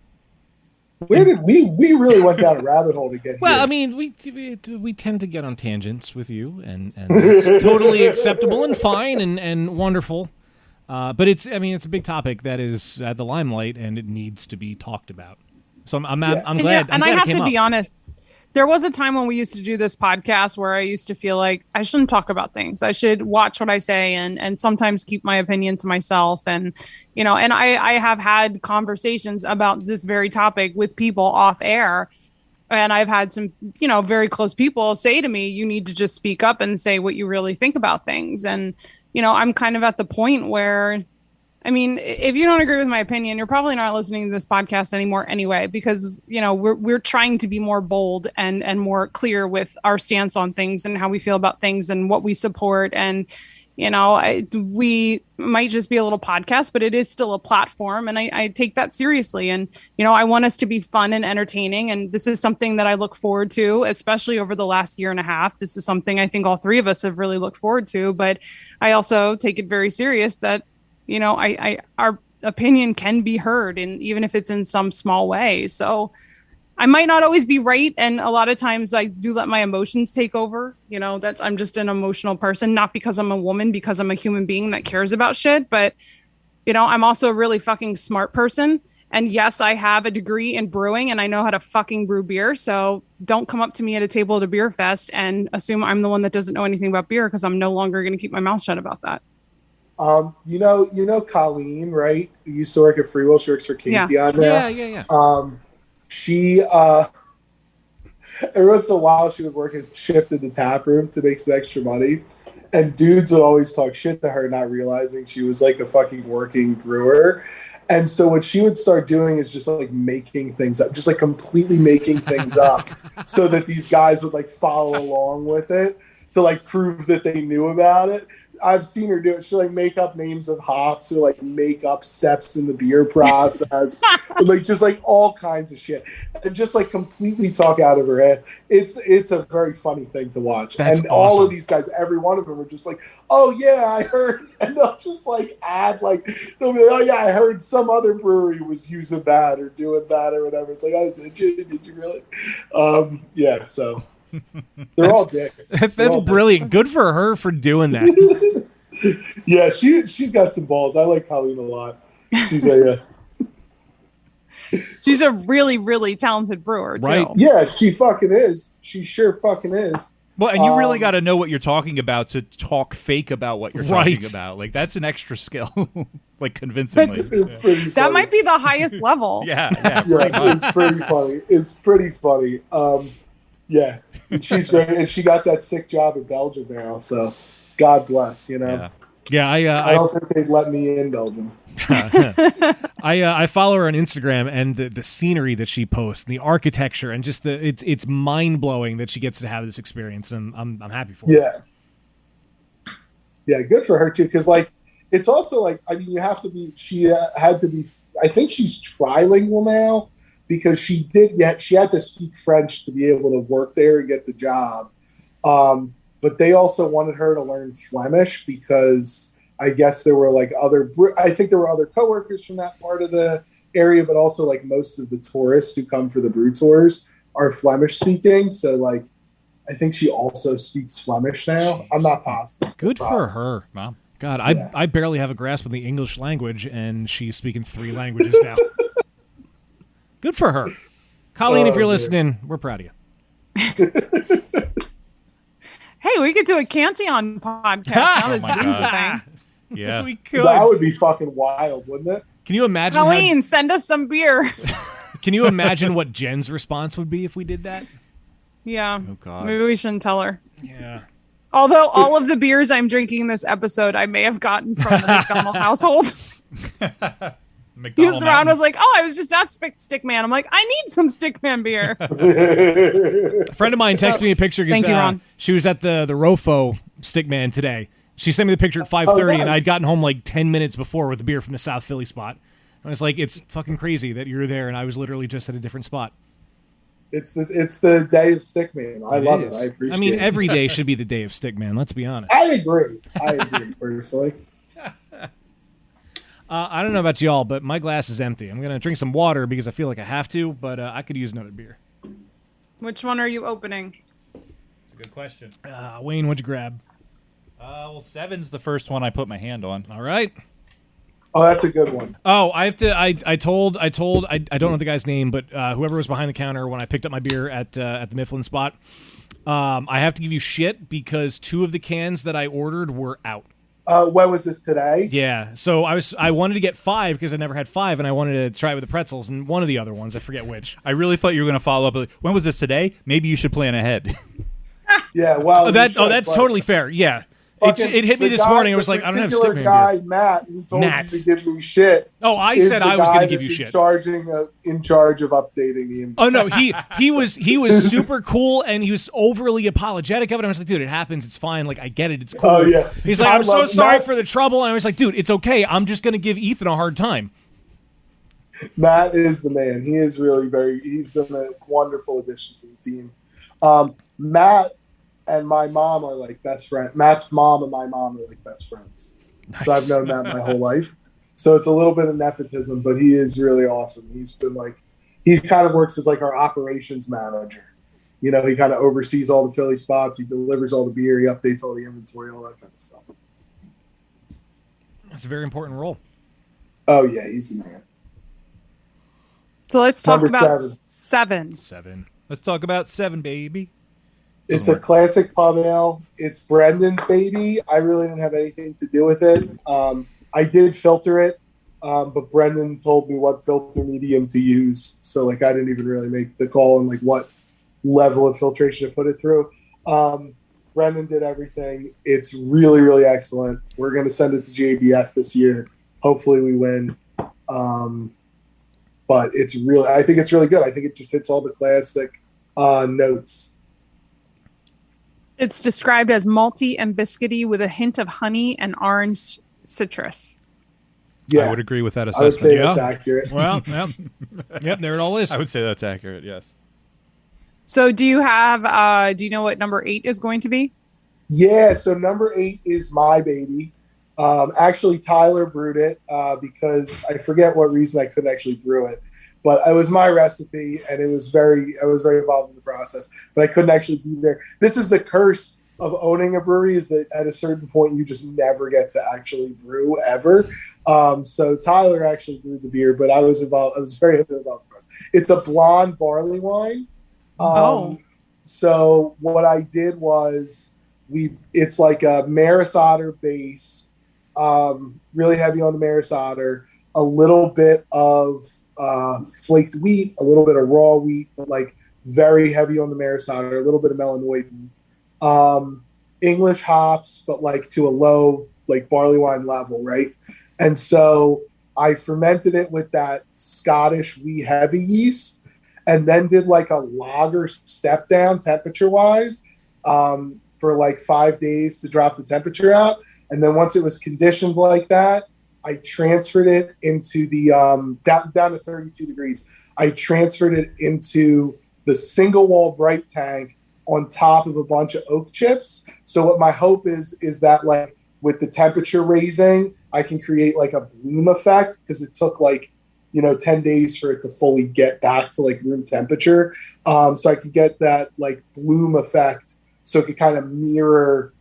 Where did we really went down a rabbit hole to get Well, here. I mean, we tend to get on tangents with you, and it's totally acceptable and fine and wonderful. But it's a big topic that is at the limelight, and it needs to be talked about. So I'm glad. And I have to be honest. There was a time when we used to do this podcast where I used to feel like I shouldn't talk about things. I should watch what I say and sometimes keep my opinion to myself. And, and I have had conversations about this very topic with people off air. And I've had some, very close people say to me, you need to just speak up and say what you really think about things. And, I'm kind of at the point where, if you don't agree with my opinion, you're probably not listening to this podcast anymore anyway, because, we're trying to be more bold and more clear with our stance on things and how we feel about things and what we support. And, we might just be a little podcast, but it is still a platform. And I take that seriously. And, I want us to be fun and entertaining. And this is something that I look forward to, especially over the last year and a half. This is something I think all three of us have really looked forward to. But I also take it very serious that our opinion can be heard, and even if it's in some small way. So I might not always be right. And a lot of times I do let my emotions take over. I'm just an emotional person, not because I'm a woman, because I'm a human being that cares about shit. But, I'm also a really fucking smart person. And yes, I have a degree in brewing and I know how to fucking brew beer. So don't come up to me at a table at a beer fest and assume I'm the one that doesn't know anything about beer, because I'm no longer going to keep my mouth shut about that. Colleen, right? Who used to work at Free Will. She works for Katie on there. Yeah. She every once in a while she would work a shift in the tap room to make some extra money, and dudes would always talk shit to her, not realizing she was like a fucking working brewer. And so what she would start doing is just like making things up, just like completely making things up, so that these guys would like follow along with it to like prove that they knew about it. I've seen her do it. She'll like make up names of hops or like make up steps in the beer process, like just like all kinds of shit, and just like completely talk out of her ass. It's a very funny thing to watch. That's and awesome. All of these guys, every one of them are just like, oh yeah, I heard, and they'll just like add like, they'll be like, oh yeah, I heard some other brewery was using that or doing that or whatever. It's like, oh, did you really? Yeah, so. They're all dicks. That's brilliant. Good for her for doing that. Yeah, she's got some balls. I like Colleen a lot. She's a she's a really, really talented brewer too. Right. yeah, she fucking is. She sure fucking is. Well, and you really got to know what you're talking about to talk fake about what you're Right. talking about. Like, that's an extra skill, like convincingly. It's pretty funny. That might be the highest level. Yeah, Yeah, it's pretty funny. It's pretty funny. Yeah, she's great, and she got that sick job in Belgium now. So, God bless. Yeah. Yeah, I don't think they'd let me in Belgium. I follow her on Instagram, and the scenery that she posts, and the architecture, and just it's mind blowing that she gets to have this experience, and I'm happy for her. Yeah, good for her too. Because like, it's also like, I mean, you have to be. She had to be. I think she's trilingual now, because she had to speak French to be able to work there and get the job. But they also wanted her to learn Flemish, because I guess there were like I think there were other coworkers from that part of the area, but also like most of the tourists who come for the brew tours are Flemish speaking. So like, I think she also speaks Flemish now. I'm not positive. Good for her. Wow. God, Yeah. I barely have a grasp of the English language, and she's speaking 3 languages now. Good for her. Colleen, if you're listening, we're proud of you. Hey, we could do a Cantillon podcast. Now Oh that my Zoom's a God. thing. Yeah. We could. That would be fucking wild, wouldn't it? Can you imagine? Colleen, send us some beer. Can you imagine what Jen's response would be if we did that? Yeah. Oh, God. Maybe we shouldn't tell her. Yeah. Although all of the beers I'm drinking this episode, I may have gotten from the McDonald household. He was around, was like, oh, I was just at Stickman. I'm like, I need some Stickman beer. A friend of mine texted me a picture because Thank you, Ron. she was at the Rofo Stickman today. She sent me the picture at 5:30, and nice. I'd gotten home like 10 minutes before with a beer from the South Philly spot. I was like, it's fucking crazy that you're there, and I was literally just at a different spot. It's the day of Stickman. I love it. is. I appreciate I mean, it. every day should be the day of Stickman. Let's be honest. I agree personally. I don't know about y'all, but my glass is empty. I'm gonna drink some water because I feel like I have to, but I could use another beer. Which one are you opening? It's a good question. Wayne, what'd you grab? Well, 7's the first one I put my hand on. All right. Oh, that's a good one. Oh, I have to. I told. I don't know the guy's name, but whoever was behind the counter when I picked up my beer at the Mifflin spot, I have to give you shit because 2 of the cans that I ordered were out. When was this today? Yeah, so I wanted to get 5 because I never had 5, and I wanted to try it with the pretzels and one of the other ones. I forget which. I really thought you were going to follow up with, when was this today? Maybe you should plan ahead. Yeah, well, that's totally fair. Yeah. It hit me this morning. I was like, I don't have particular Stickman guy, beer. Matt, who told Matt. you to give me shit. Oh, I is said the I was guy going to give you that's shit. in charge of updating the inventory. Oh no, he was super cool and he was overly apologetic of it. I was like, dude, it happens. It's fine. Like I get it. It's cool. Oh, yeah. He's like, I'm so sorry Matt's- for the trouble. And I was like, dude, it's okay. I'm just going to give Ethan a hard time. Matt is the man. He is really he's been a wonderful addition to the team. Matt and my mom are like best friends. Matt's mom and my mom are like best friends. Nice. So I've known Matt my whole life. So it's a little bit of nepotism, but he is really awesome. He's been like, he kind of works as like our operations manager. You know, he kind of oversees all the Philly spots. He delivers all the beer. He updates all the inventory, all that kind of stuff. That's a very important role. Oh yeah, he's the man. So let's talk Number about 7. 7. Let's talk about 7, baby. It's a classic pub ale. It's Brendan's baby. I really didn't have anything to do with it. I did filter it, but Brendan told me what filter medium to use. So like I didn't even really make the call on like what level of filtration to put it through. Brendan did everything. It's really, really excellent. We're going to send it to JBF this year. Hopefully we win. But I think it's really good. I think it just hits all the classic notes. It's described as malty and biscuity with a hint of honey and orange citrus. Yeah, I would agree with that I would assessment. say that's accurate. Well, yep, there it all is. I would say that's accurate, yes. So do you have, do you know what number 8 is going to be? Yeah, so number 8 is my baby. Actually, Tyler brewed it because I forget what reason I couldn't actually brew it, but it was my recipe, and I was very involved in the process, but I couldn't actually be there. This is the curse of owning a brewery, is that at a certain point you just never get to actually brew ever. So Tyler actually brewed the beer, but I was involved. I was very heavily involved in the process. It's a blonde barley wine. So what I did was it's like a Maris Otter base, really heavy on the Maris Otter, a little bit of flaked wheat, a little bit of raw wheat, but like very heavy on the Maris Otter, a little bit of Melanoidin, English hops, but like to a low like barley wine level, right? And so I fermented it with that Scottish wee heavy yeast, and then did like a lager step down temperature wise for like 5 days to drop the temperature out. And then once it was conditioned like that, I transferred it into the down to 32 degrees. I transferred it into the single wall bright tank on top of a bunch of oak chips. So what my hope is that like with the temperature raising, I can create like a bloom effect, because it took like 10 days for it to fully get back to like room temperature. So I could get that like bloom effect, so it could kind of mirror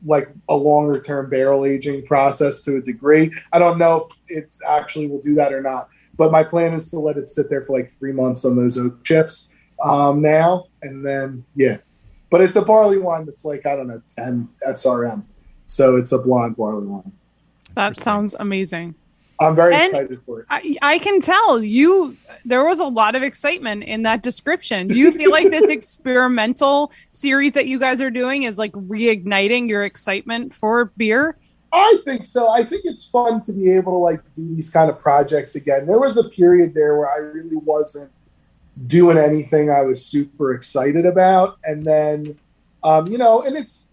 like a longer term barrel aging process to a degree. I don't know if it actually will do that or not, but my plan is to let it sit there for like 3 months on those oak chips now. And then, yeah, but it's a barley wine that's like, I don't know, 10 SRM. So it's a blonde barley wine. That sounds amazing. I'm very excited for it. I can tell there was a lot of excitement in that description. Do you feel like this experimental series that you guys are doing is like reigniting your excitement for beer? I think so. I think it's fun to be able to like do these kind of projects again. There was a period there where I really wasn't doing anything I was super excited about. And then, and it's,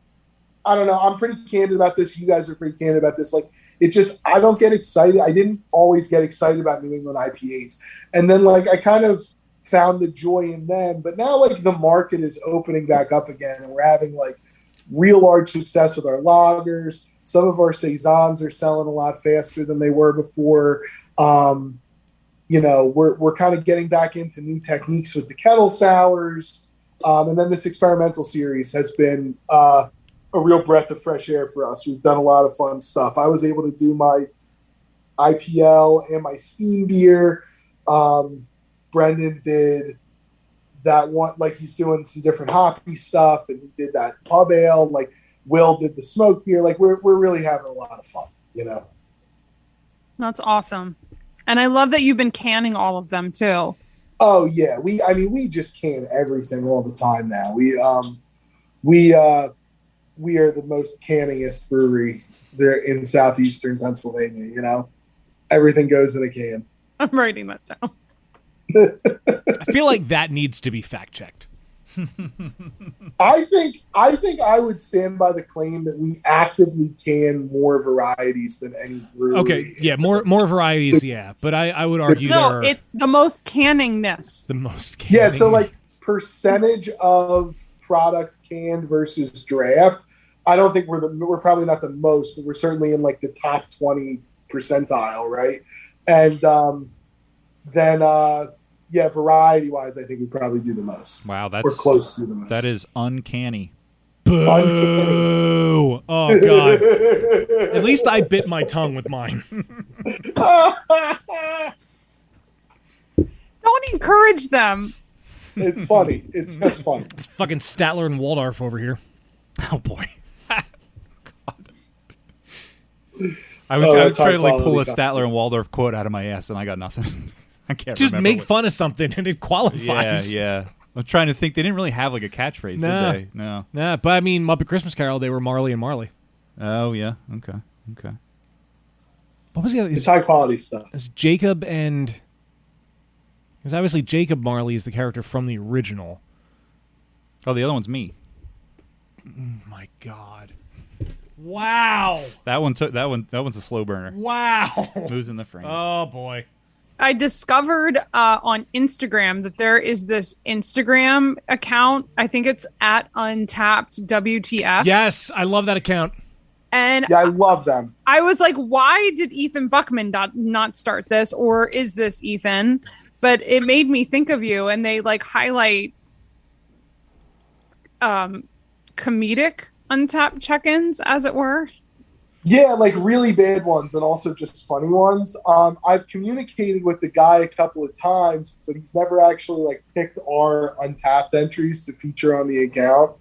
I don't know, I'm pretty candid about this. You guys are pretty candid about this. Like, it just, I don't get excited. I didn't always get excited about New England IPAs. And then like, I kind of found the joy in them, but now like the market is opening back up again, and we're having like real large success with our lagers, Some of our saisons are selling a lot faster than they were before. We're kind of getting back into new techniques with the kettle sours. And then this experimental series has been a real breath of fresh air for us. We've done a lot of fun stuff. I was able to do my IPL and my steam beer. Brendan did that one, like he's doing some different hoppy stuff, and he did that pub ale. Like Will did the smoked beer. Like we're really having a lot of fun, That's awesome. And I love that you've been canning all of them too. Oh yeah. We just can everything all the time now. We are the most canningest brewery there in southeastern Pennsylvania, Everything goes in a can. I'm writing that down. I feel like that needs to be fact checked. I think I would stand by the claim that we actively can more varieties than any brewery. Okay, yeah, more varieties, yeah. But I would argue the most canningness. The most canning. Yeah, so like percentage of product canned versus draft, I don't think we're probably not the most, but we're certainly in like the top 20 percentile, right? And then variety wise, I think we probably do the most. Wow, we're close to the most. That is uncanny. Boo! Uncanny. Oh god! At least I bit my tongue with mine. Don't encourage them. It's funny. It's just funny. It's fucking Statler and Waldorf over here. Oh boy. I was trying to pull a Statler and Waldorf quote out of my ass, and I got nothing. I can't just make fun of something and it qualifies. Yeah. I'm trying to think. They didn't really have like a catchphrase, did they? No. Nah, but I mean, Muppet Christmas Carol, they were Marley and Marley. Oh yeah. Okay. What was the other? It's high quality stuff. It's Jacob and. Because obviously Jacob Marley is the character from the original. Oh, the other one's me. My God. Wow. That one's a slow burner. Wow. Who's in the frame? Oh boy. I discovered on Instagram that there is this Instagram account. I think it's at Untapped WTF. Yes, I love that account. And yeah, I love them. I was like, why did Ethan Buckman not start this? Or is this Ethan? But it made me think of you, and they like highlight comedic Untapped check-ins, as it were. Yeah, like really bad ones and also just funny ones. I've communicated with the guy a couple of times, but he's never actually like picked our Untapped entries to feature on the account.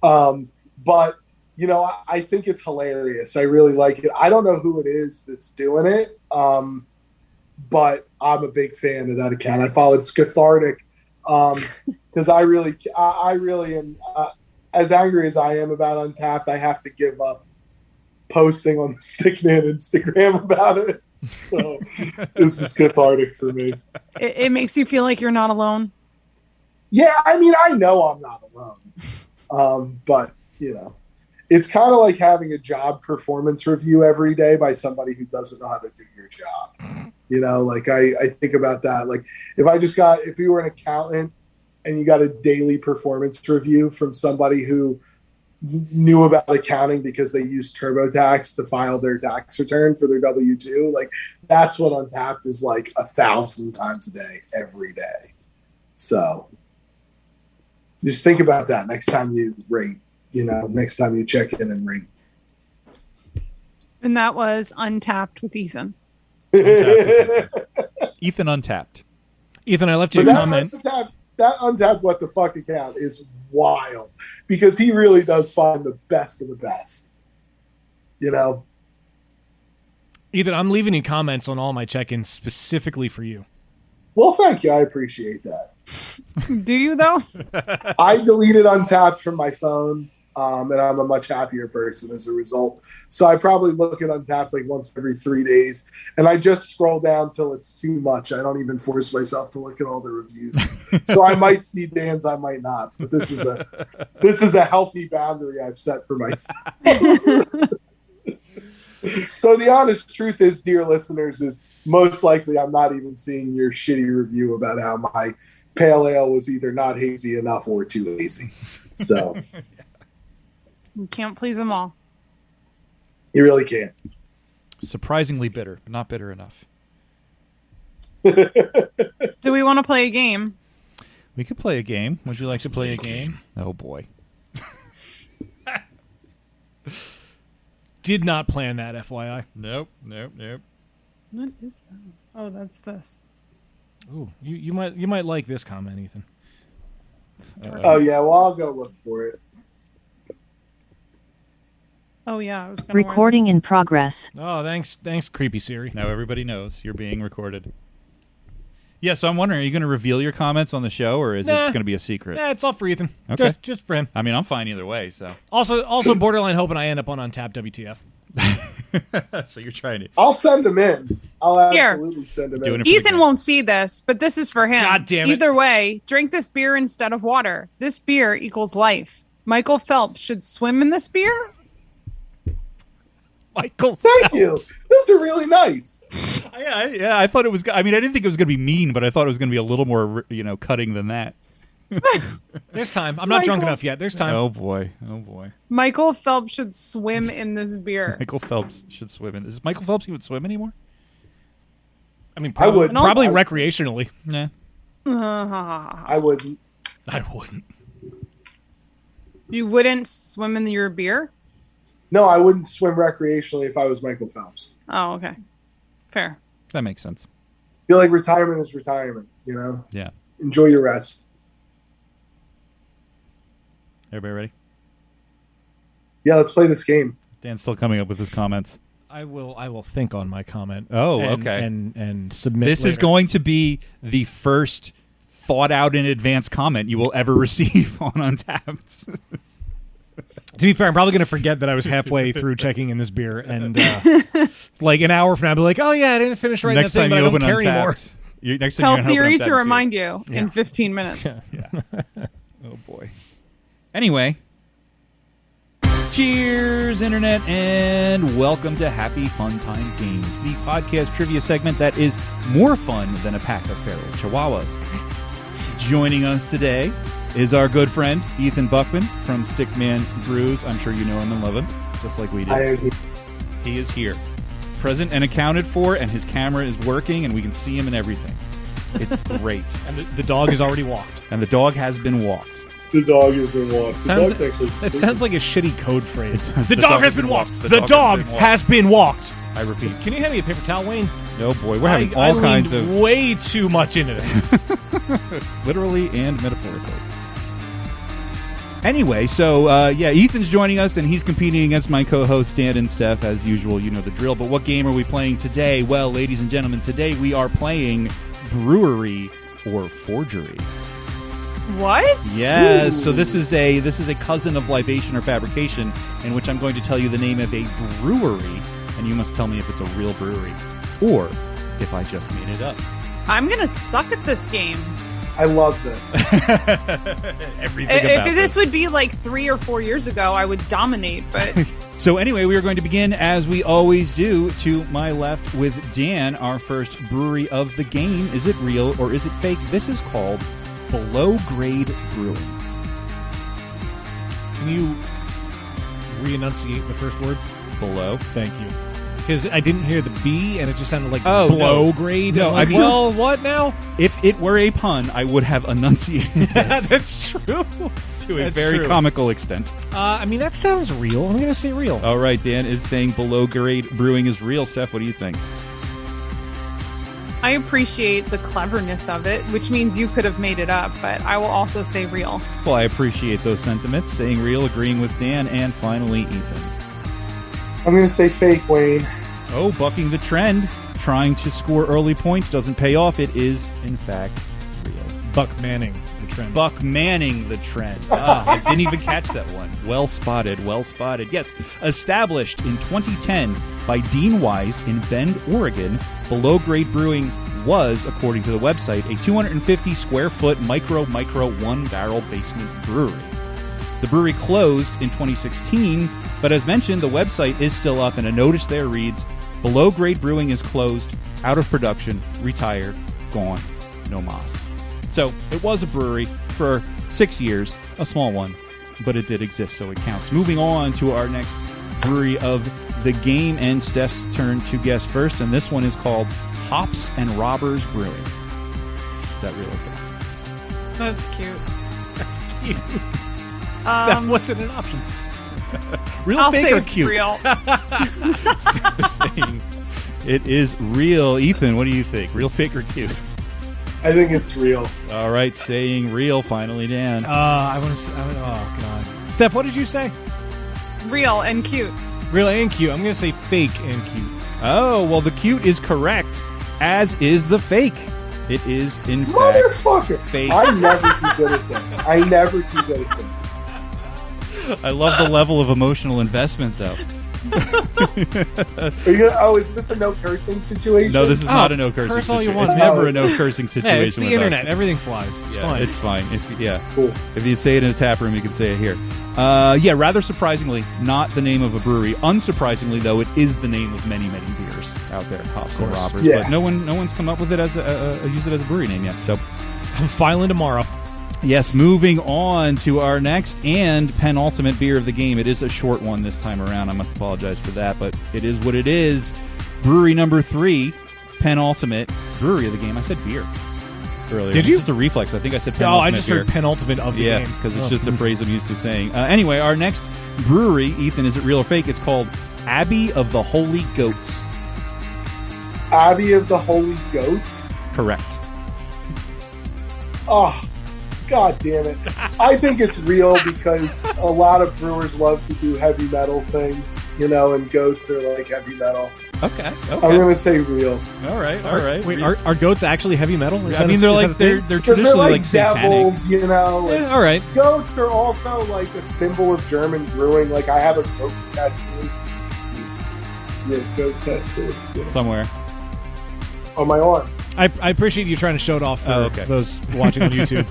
But I think it's hilarious. I really like it. I don't know who it is that's doing it, but I'm a big fan of that account. I follow it's cathartic because I really am. As angry as I am about Untapped, I have to give up posting on the Stickman Instagram about it. So this is cathartic for me. It makes you feel like you're not alone. Yeah, I mean, I know I'm not alone. But, it's kind of like having a job performance review every day by somebody who doesn't know how to do your job. Like I think about that. Like if you were an accountant and you got a daily performance review from somebody who knew about accounting because they used TurboTax to file their tax return for their W-2. Like that's what Untapped is like 1,000 times a day, every day. So just think about that next time you rate, next time you check in and rate. And that was Untapped with Ethan. Ethan Untapped. Ethan, I left you a comment. That Untapped What the Fuck account is wild because he really does find the best of the best. Ethan, I'm leaving you comments on all my check-ins specifically for you. Well, thank you. I appreciate that. Do you, though? I deleted Untapped from my phone, and I'm a much happier person as a result. So I probably look at Untapped like once every 3 days, and I just scroll down till it's too much. I don't even force myself to look at all the reviews. So I might see Dan's, I might not. But this is a healthy boundary I've set for myself. So the honest truth is, dear listeners, is most likely I'm not even seeing your shitty review about how my pale ale was either not hazy enough or too hazy. So you can't please them all. You really can't. Surprisingly bitter, but not bitter enough. Do we want to play a game? We could play a game. Would you like to play a game? Oh, boy. Did not plan that, FYI. Nope. What is that? Oh, that's this. Ooh, you might like this comment, Ethan. Oh yeah, well I'll go look for it. Oh yeah, I was gonna Recording in progress. Oh, thanks, creepy Siri. Now everybody knows you're being recorded. Yeah, so I'm wondering, are you going to reveal your comments on the show, or is this going to be a secret? Yeah, it's all for Ethan. Okay. Just for him. I mean, I'm fine either way, so. Also, borderline hoping I end up on Untapped WTF. So you're trying to. I'll send them in. I'll Here. absolutely send them Doing in. it for the Ethan game. won't see this, but this is for him. God damn it. Either way, drink this beer instead of water. This beer equals life. Michael Phelps should swim in this beer? Michael. Thank you. Those are really nice. Yeah, I thought it was. I mean, I didn't think it was going to be mean, but I thought it was going to be a little more, cutting than that. There's time. I'm not drunk enough yet. There's time. Oh boy. Michael Phelps should swim in this beer. Michael Phelps should swim in. Does Michael Phelps even swim anymore? I mean, I would. probably I would. recreationally. Nah. I wouldn't. I wouldn't. You wouldn't swim in your beer? No, I wouldn't swim recreationally if I was Michael Phelps. Oh, okay. Fair. That makes sense. I feel like retirement is retirement, Yeah. Enjoy your rest. Everybody ready? Yeah, let's play this game. Dan's still coming up with his comments. I will think on my comment. Oh, and, okay. And submit. This is later. going to be the first thought out in advance comment you will ever receive on Untapped. To be fair, I'm probably going to forget that I was halfway through checking in this beer, and like an hour from now, I'll be like, "Oh yeah, I didn't finish writing Next that thing, time but you I don't open care anymore." Untapped, next time Tell you're gonna open Siri Untapped, to see remind you Yeah. in 15 minutes. Yeah. Oh boy. Anyway. Cheers, Internet, and welcome to Happy Fun Time Games, the podcast trivia segment that is more fun than a pack of feral chihuahuas. Joining us today is our good friend, Ethan Buckman from Stickman Brews. I'm sure you know him and love him, just like we do. I am here. He is here, present and accounted for, and his camera is working, and we can see him and everything. It's great. And the dog has already walked. And the dog has been walked. The dog has been walked. The Sounds- dog's actually That sleeping. sounds like a shitty code phrase. The dog has been walked. The dog has been walked. I repeat. Can you hand me a paper towel, Wayne? Oh boy, we're having I all kinds leaned of way too much into that. literally and metaphorically. Anyway, so Ethan's joining us, and he's competing against my co-host Dan and Steph, as usual. You know the drill. But what game are we playing today? Well, ladies and gentlemen, today we are playing Brewery or Forgery. What? Yes. Ooh. So this is a cousin of libation or fabrication, in which I'm going to tell you the name of a brewery, and you must tell me if it's a real brewery or if I just made it up. I'm going to suck at this game. I love this. Everything If about this would be like 3 or 4 years ago, I would dominate, but So anyway, we are going to begin, as we always do, to my left with Dan, our first brewery of the game. Is it real or is it fake? This is called Below Grade Brewing. Can you re-enunciate the first word? Below. Thank you. Because I didn't hear the B, and it just sounded like Oh, below no. grade. No, I'm like, I mean- well, what now? If it were a pun, I would have enunciated this That's true. to a That's very true. comical extent. I mean, that sounds real. I'm going to say real. All right, Dan is saying Below Grade Brewing is real. Steph, what do you think? I appreciate the cleverness of it, which means you could have made it up, but I will also say real. Well, I appreciate those sentiments. Saying real, agreeing with Dan, and finally Ethan. I'm going to say fake, Wayne. Oh, bucking the trend. Trying to score early points doesn't pay off. It is, in fact, real. Buck Manning, the trend. Buck Manning the trend. I didn't even catch that one. Well spotted, well spotted. Yes, established in 2010 by Dean Wise in Bend, Oregon, Below Grade Brewing was, according to the website, a 250 square foot micro one-barrel basement brewery. The brewery closed in 2016, but as mentioned, the website is still up, and a notice there reads, Below Grade Brewing is closed, out of production, retired, gone, no mas. So it was a brewery for 6 years, a small one, but it did exist, so it counts. Moving on to our next brewery of the game, and Steph's turn to guess first, and this one is called Hops and Robbers Brewing. Is that real or fake? That's cute. That wasn't an option. Real, I'll fake, say or it's cute? real. Saying it is real. Ethan, what do you think? Real, fake, or cute? I think it's real. All right, saying real. Finally, Dan. I want to. Oh God, Steph, what did you say? Real and cute. Real and cute. I'm gonna say fake and cute. Oh, well, the cute is correct, as is the fake. It is, in fact, Motherfucker! fake. I never do good at this. I never do good at this. I love the level of emotional investment, though. Is this a no cursing situation? No, this is not a no cursing curse all you situation. want, It's man. never a no cursing situation. Hey, it's the with internet. us. Everything flies. It's Yeah, fine. it's fine. Cool. If you say it in a tap room, you can say it here. Yeah, rather surprisingly, not the name of a brewery. Unsurprisingly, though, it is the name of many, many beers out there, Hops and Robbers. Yeah. But no one's come up with it as use it as a brewery name yet. So, I'm filing tomorrow. yes, moving on to our next and penultimate beer of the game. It is a short one this time around. I must apologize for that, but it is what it is. Brewery number 3, penultimate brewery of the game. I said beer earlier. Did you? It's just a reflex. I think I said Oh, penultimate I just beer. heard penultimate of the Yeah, game. because it's Oh. just a phrase I'm used to saying. Anyway, our next brewery, Ethan, is it real or fake? It's called Abbey of the Holy Goats. Abbey of the Holy Goats. Correct. Oh, God damn it. I think it's real because a lot of brewers love to do heavy metal things, and goats are like heavy metal. Okay. I'm going to say real. All right. All right. Wait, are goats actually heavy metal? Is I that mean, a- they're is like that a thing? they're Because they're traditionally like satanic. devils, like, Yeah, all right. goats are also like a symbol of German brewing. Like I have a goat tattoo. Yeah, goat tattoo. Yeah. Somewhere. On my arm. I appreciate you trying to show it off for okay. those watching on YouTube.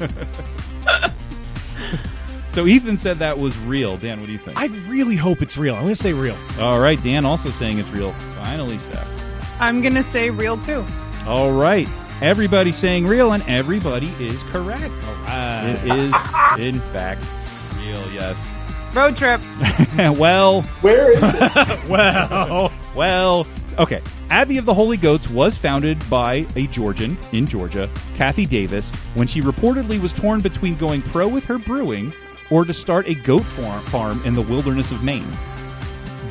So Ethan said that was real. Dan, what do you think? I really hope it's real. I'm going to say real. All right. Dan also saying it's real. Finally, Steph. I'm gonna say real too. All right. Everybody saying real, and everybody is correct. It is, in fact, real, yes. Road trip. Well, Where is it? well, okay. Abbey of the Holy Goats was founded by a Georgian in Georgia, Kathy Davis, when she reportedly was torn between going pro with her brewing or to start a goat farm in the wilderness of Maine.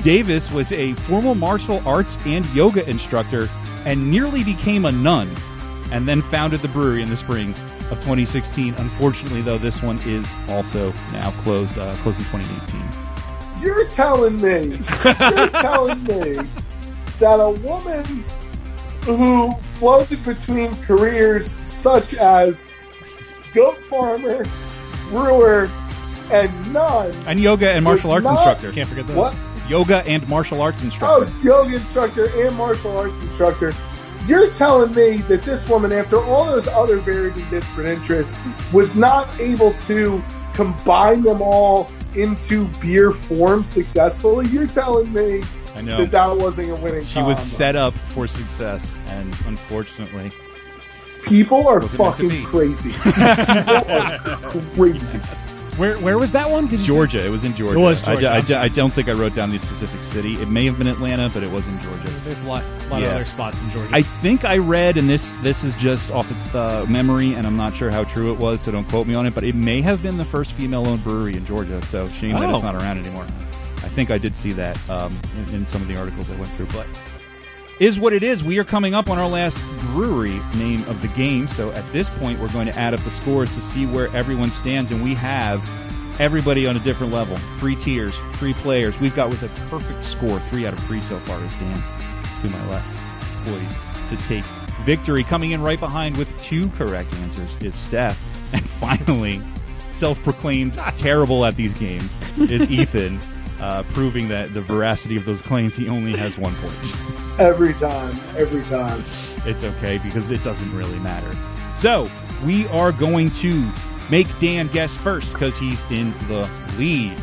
Davis was a formal martial arts and yoga instructor and nearly became a nun, and then founded the brewery in the spring of 2016. Unfortunately, though, this one is also now closed in 2018. You're telling me that a woman who floated between careers such as goat farmer, brewer, and nun. And yoga and martial arts not- instructor. Can't forget those. What? Yoga and martial arts Oh, instructor. yoga instructor and martial arts instructor. You're telling me that this woman, after all those other varied and disparate interests, was not able to combine them all into beer form successfully? You're telling me I know. that wasn't a winning She was combo. set up for success, and unfortunately, People are Wasn't meant to fucking be. crazy. People are crazy. Where was that one? Did you say? Georgia. It was in Georgia. It was Georgia. I don't think I wrote down the specific city. It may have been Atlanta, but it was in Georgia. There's a lot of Yeah. other spots in Georgia. I think I read, and this is just off its memory, and I'm not sure how true it was, so don't quote me on it, but it may have been the first female-owned brewery in Georgia, so shame that it's Oh. not around anymore. I think I did see that in some of the articles I went through, but is what it is. We are coming up on our last brewery name of the game, so at this point we're going to add up the scores to see where everyone stands, and we have everybody on a different level. 3 tiers, 3 players. We've got with a perfect score, 3 out of 3 so far is Dan, to my left, poised to take victory. Coming in right behind with 2 correct answers is Steph. And finally, self-proclaimed terrible at these games is Ethan, proving that the veracity of those claims, he only has 1 point. Every time. It's okay, because it doesn't really matter. So, we are going to make Dan guess first, because he's in the lead.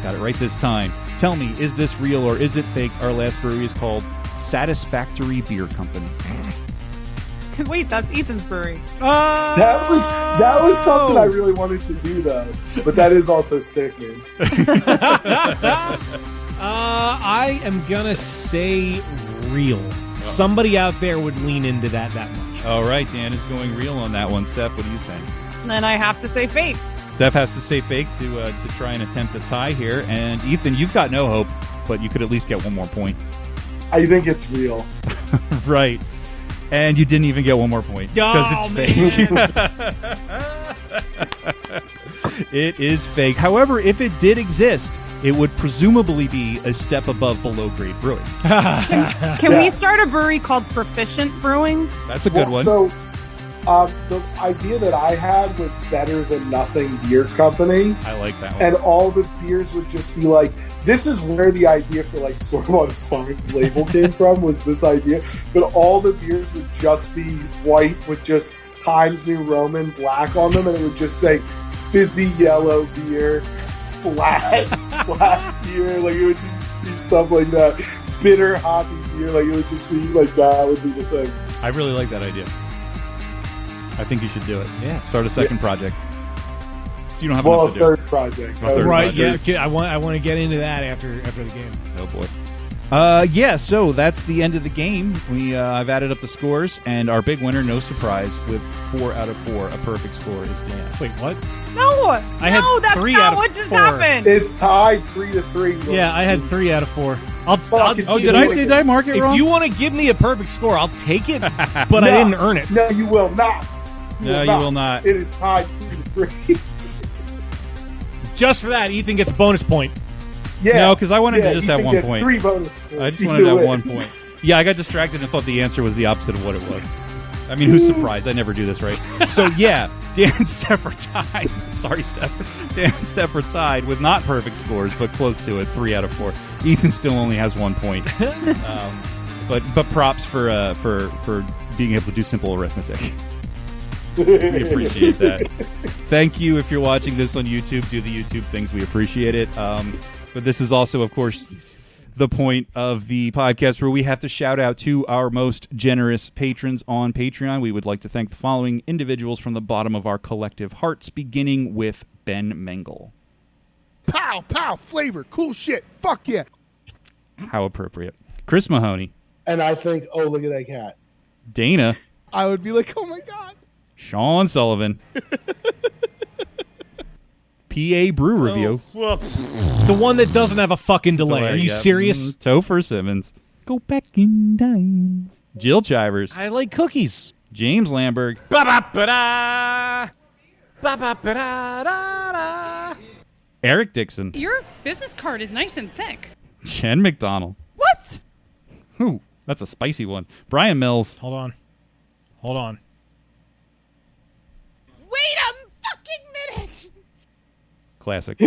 Got it right this time. Tell me, is this real or is it fake? Our last brewery is called Satisfactory Beer Company. Wait, that's Ethan's brewery. That was something I really wanted to do, though. But that is also Stickman. I am gonna say real. Somebody out there would lean into that much. All right, Dan is going real on that one. Steph, what do you think? Then I have to say fake. Steph has to say fake to try and attempt a tie here. And Ethan, you've got no hope, but you could at least get one more point. I think it's real. Right. And you didn't even get one more point because it's fake. It is fake. However, if it did exist, it would presumably be a step above below grade brewing. Can we start a brewery called Proficient Brewing? That's a good one. So, the idea that I had was Better Than Nothing Beer Company. I like that one. And all the beers would just be like, this is where the idea for like Storm on Spine's label came from, was this idea. But all the beers would just be white with just Times New Roman black on them, and it would just say fizzy yellow beer, flat beer. Like, it would just be stuff like that. Bitter hoppy beer. Like, it would just be like, that would be the thing. I really like that idea. I think you should do it. Yeah. Start a second project. So you don't have Well, a enough to do. third project. A third Right, project. yeah. I want to get into that after the game. Oh boy. Yeah, so that's the end of the game. I've added up the scores, and our big winner, no surprise, with 4 out of 4, a perfect score, is Dan. Wait, what? No, had that's 3 not out of what just 4. happened. It's tied 3-3. Yeah, I had 3 out of 4. Did I mark it If wrong? you want to give me a perfect score, I'll take it, but I didn't earn it. No, you will not. No, you will not. It is tied 3-3. Just for that, Ethan gets a bonus point. Yeah. No, because I wanted to just have Ethan 1 gets point. 3 bonus points. I just wanted to have 1 point. Yeah, I got distracted and thought the answer was the opposite of what it was. I mean, who's surprised? I never do this, right? So, yeah, Dan and Steph are tied. Sorry, Steph. Dan and Steph are tied with not perfect scores, but close to it, 3 out of 4. Ethan still only has 1 point. But props for being able to do simple arithmetic. We appreciate that. Thank you if you're watching this on YouTube. Do the YouTube things. We appreciate it. But this is also, of course, the point of the podcast where we have to shout out to our most generous patrons on Patreon. We would like to thank the following individuals from the bottom of our collective hearts, beginning with Ben Mengel. Pow, pow, flavor, cool shit. Fuck yeah. How appropriate. Chris Mahoney. And I think, oh, look at that cat. Dana. I would be like, oh my God. Sean Sullivan. PA Brew Review. The one that doesn't have a fucking delay. Are you Yeah. serious? Topher Simmons. Go back in time. Jill Chivers. I like cookies. James Lamberg. Eric Dixon. Your business card is nice and thick. Jen McDonald. What? Ooh, that's a spicy one. Brian Mills. Hold on. Wait a fucking minute! Classic.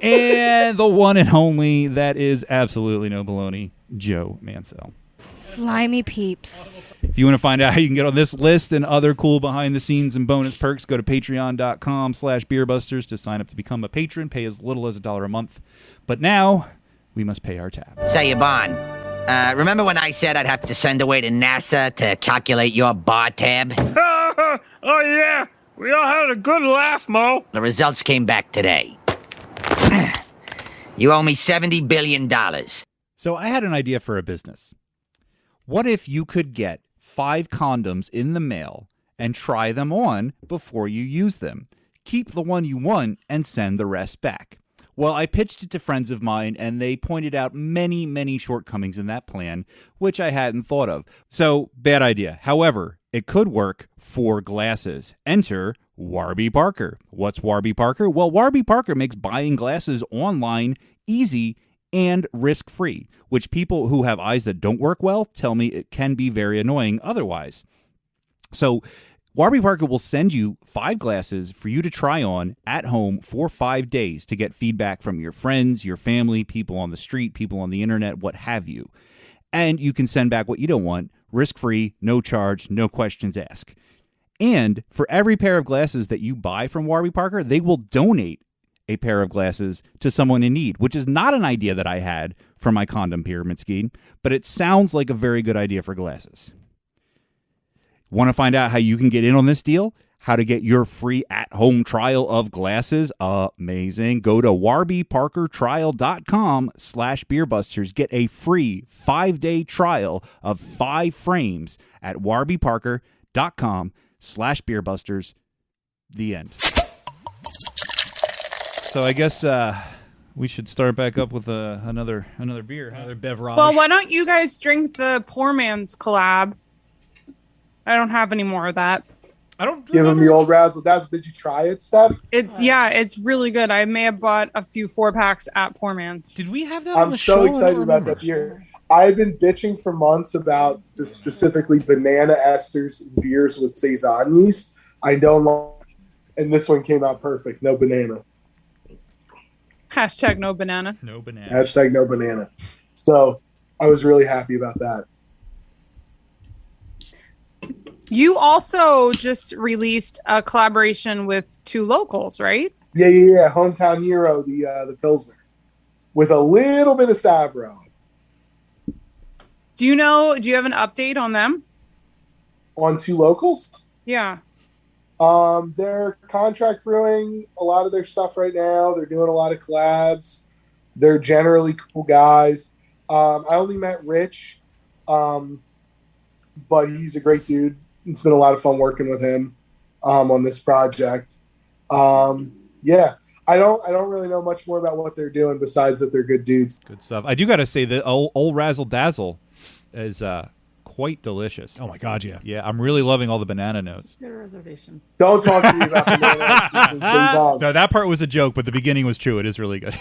And the one and only that is absolutely no baloney, Joe Mansell. Slimy peeps. If you want to find out how you can get on this list and other cool behind the scenes and bonus perks, go to patreon.com/beerbusters to sign up to become a patron. Pay as little as $1 a month. But now we must pay our tab. Say, Yvonne, remember when I said I'd have to send away to NASA to calculate your bar tab? Oh, yeah. We all had a good laugh, Mo. The results came back today. You owe me $70 billion. So I had an idea for a business. What if you could get 5 condoms in the mail and try them on before you use them? Keep the one you want and send the rest back. Well, I pitched it to friends of mine, and they pointed out many, many shortcomings in that plan, which I hadn't thought of. So, bad idea. However, it could work for glasses. Enter Warby Parker. What's Warby Parker? Well, Warby Parker makes buying glasses online easy and risk-free, which people who have eyes that don't work well tell me it can be very annoying otherwise. So Warby Parker will send you 5 glasses for you to try on at home for 5 days to get feedback from your friends, your family, people on the street, people on the internet, what have you. And you can send back what you don't want, risk-free, no charge, no questions asked. And for every pair of glasses that you buy from Warby Parker, they will donate a pair of glasses to someone in need, which is not an idea that I had for my condom pyramid scheme, but it sounds like a very good idea for glasses. Want to find out how you can get in on this deal? how to get your free at-home trial of glasses. Amazing. Go to warbyparkertrial.com/beerbusters. Get a free 5-day trial of 5 frames at warbyparker.com/beerbusters. The end. So I guess we should start back up with another beer. Another beverage. Well, why don't you guys drink the Poor Man's collab? I don't have any more of that. I don't give him the old razzle dazzle. Did you try it, Steph? It's really good. I may have bought a few 4-packs at Poor Man's. Did we have that on I'm the so show? excited about that beer. I've been bitching for months about the specifically banana esters in beers with Saison yeast. I don't like, and this one came out perfect. No banana. Hashtag no banana. No banana. Hashtag no banana. So I was really happy about that. You also just released a collaboration with 2 locals, right? Yeah. Hometown Hero, the Pilsner, with a little bit of Sabro. Do you have an update on them? On 2 locals? Yeah. They're contract brewing a lot of their stuff right now. They're doing a lot of collabs. They're generally cool guys. I only met Rich, but he's a great dude. It's been a lot of fun working with him on this project. Yeah, I don't really know much more about what they're doing besides that they're good dudes. Good stuff. I do got to say that old Razzle Dazzle is quite delicious. Oh my God, yeah. Yeah, I'm really loving all the banana notes. Good reservations. Don't talk to me about banana. No, that part was a joke, but the beginning was true. It is really good.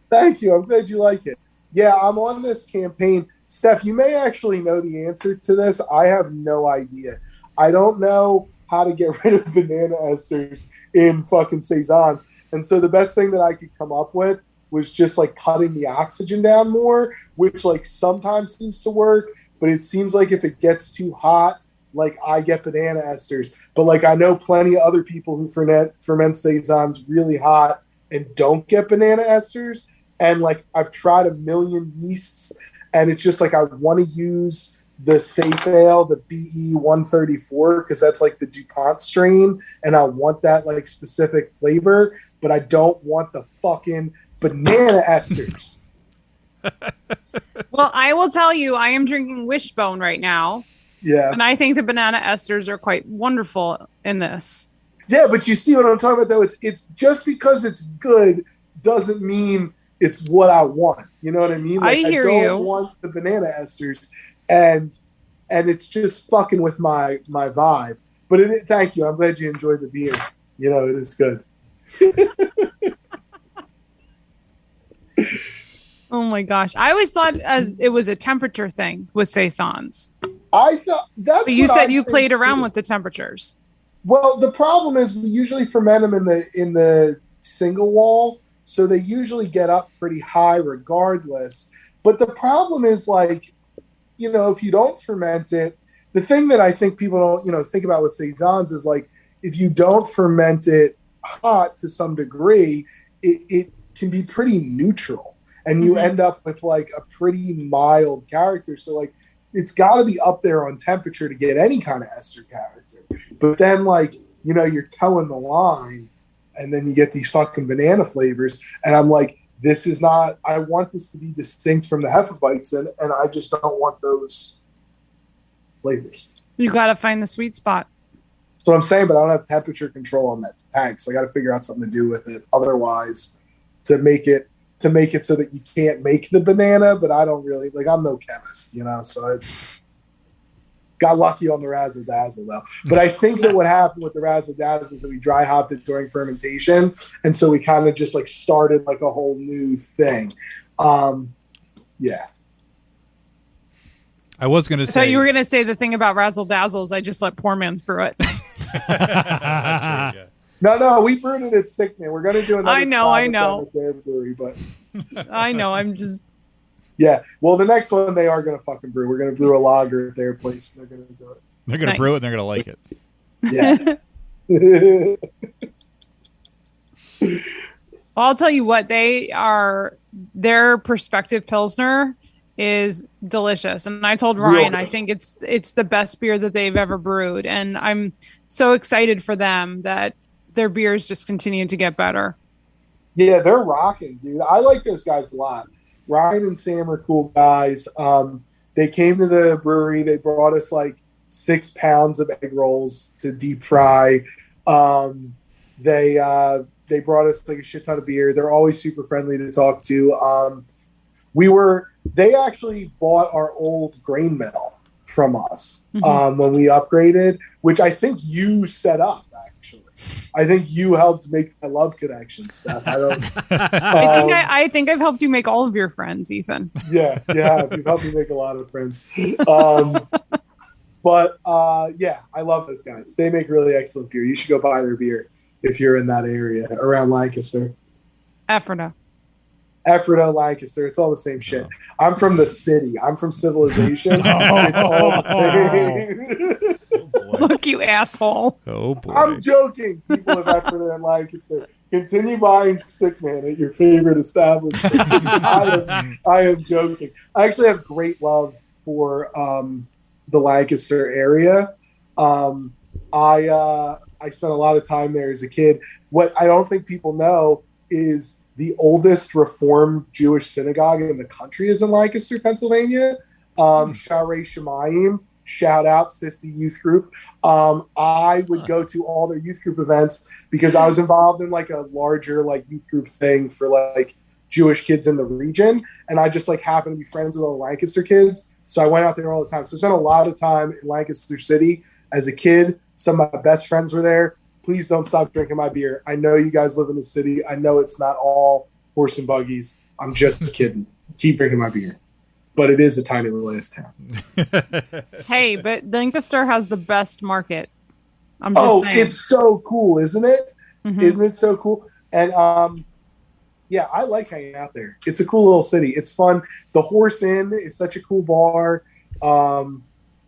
Thank you. I'm glad you like it. Yeah, I'm on this campaign. Steph, you may actually know the answer to this. I have no idea. I don't know how to get rid of banana esters in fucking Saisons. And so the best thing that I could come up with was just like cutting the oxygen down more, which like sometimes seems to work, but it seems like if it gets too hot, like I get banana esters. But like I know plenty of other people who ferment Saisons really hot and don't get banana esters. And like I've tried a million yeasts, and it's just like I want to use the Safe Ale, the BE 134, because that's like the DuPont strain, and I want that like specific flavor, but I don't want the fucking banana esters. Well, I will tell you, I am drinking Wishbone right now. Yeah. And I think the banana esters are quite wonderful in this. Yeah, but you see what I'm talking about, though? It's just because it's good doesn't mean it's what I want. You know what I mean? Like, I hear I you. don't want the banana esters, and it's just fucking with my vibe. But thank you. I'm glad you enjoyed the beer. You know, it is good. Oh my gosh. I always thought it was a temperature thing with Saisons. I thought that's. But you what said I you think played around too. with the temperatures. Well, the problem is we usually ferment them in the single wall, so they usually get up pretty high regardless. But the problem is, like, you know, if you don't ferment it, the thing that I think people don't, you know, think about with Saisons is like, if you don't ferment it hot to some degree, it can be pretty neutral, and you end up with like a pretty mild character. So like, it's got to be up there on temperature to get any kind of ester character. But then, like, you know, you're towing the line, and then you get these fucking banana flavors, and I'm like, this is not. I want this to be distinct from the Hefeweizen, and I just don't want those flavors. You got to find the sweet spot. That's what I'm saying, but I don't have temperature control on that tank, so I got to figure out something to do with it. Otherwise, to make it so that you can't make the banana, but I don't really like. I'm no chemist, you know, so it's. Got lucky on the Razzle Dazzle, though. But I think that what happened with the Razzle Dazzle is that we dry hopped it during fermentation. And so we kind of just like started like a whole new thing. Yeah. I was going to say. I thought you were going to say the thing about Razzle Dazzles. I just let Poor Man's brew it. No, we brewed it at Stickman. We're going to do another. I know. At their brewery, but I know. I'm just. Yeah. Well, the next one they are going to fucking brew. We're going to brew a lager at their place. They're going to do it. They're going to brew it and they're going to like it. Yeah. I'll tell you what, their Perspective Pilsner is delicious. And I told Ryan, I think it's the best beer that they've ever brewed. And I'm so excited for them that their beers just continue to get better. Yeah, they're rocking, dude. I like those guys a lot. Ryan and Sam are cool guys. They came to the brewery. They brought us like 6 pounds of egg rolls to deep fry. They brought us like a shit ton of beer. They're always super friendly to talk to. They actually bought our old grain mill from us when we upgraded, which I think you set up. Actually, I think you helped make the love connection stuff. I don't. I think I've helped you make all of your friends, Ethan. Yeah, you've helped me make a lot of friends. But yeah, I love those guys. They make really excellent beer. You should go buy their beer if you're in that area around Lancaster. Ephrata, Lancaster, it's all the same shit. I'm from the city. I'm from civilization. It's all the same. Look, you asshole. Oh boy. I'm joking, people of Ephrata and Lancaster. Continue buying Stickman at your favorite establishment. I am joking. I actually have great love for the Lancaster area. I spent a lot of time there as a kid. What I don't think people know is the oldest Reformed Jewish synagogue in the country is in Lancaster, Pennsylvania. Sharei Shemayim. Shout out Sisti Youth Group. I would go to all their youth group events because I was involved in like a larger like youth group thing for like Jewish kids in the region, and I just like happened to be friends with all the Lancaster kids, so I went out there all the time. So I spent a lot of time in Lancaster City as a kid. Some of my best friends were there. Please don't stop drinking my beer. I know you guys live in the city. I know it's not all horse and buggies. I'm just kidding. Keep drinking my beer. But it is a tiny little ass town. Hey, but Lancaster has the best market. I'm just saying. It's so cool, isn't it? Mm-hmm. Isn't it so cool? And yeah, I like hanging out there. It's a cool little city. It's fun. The Horse Inn is such a cool bar.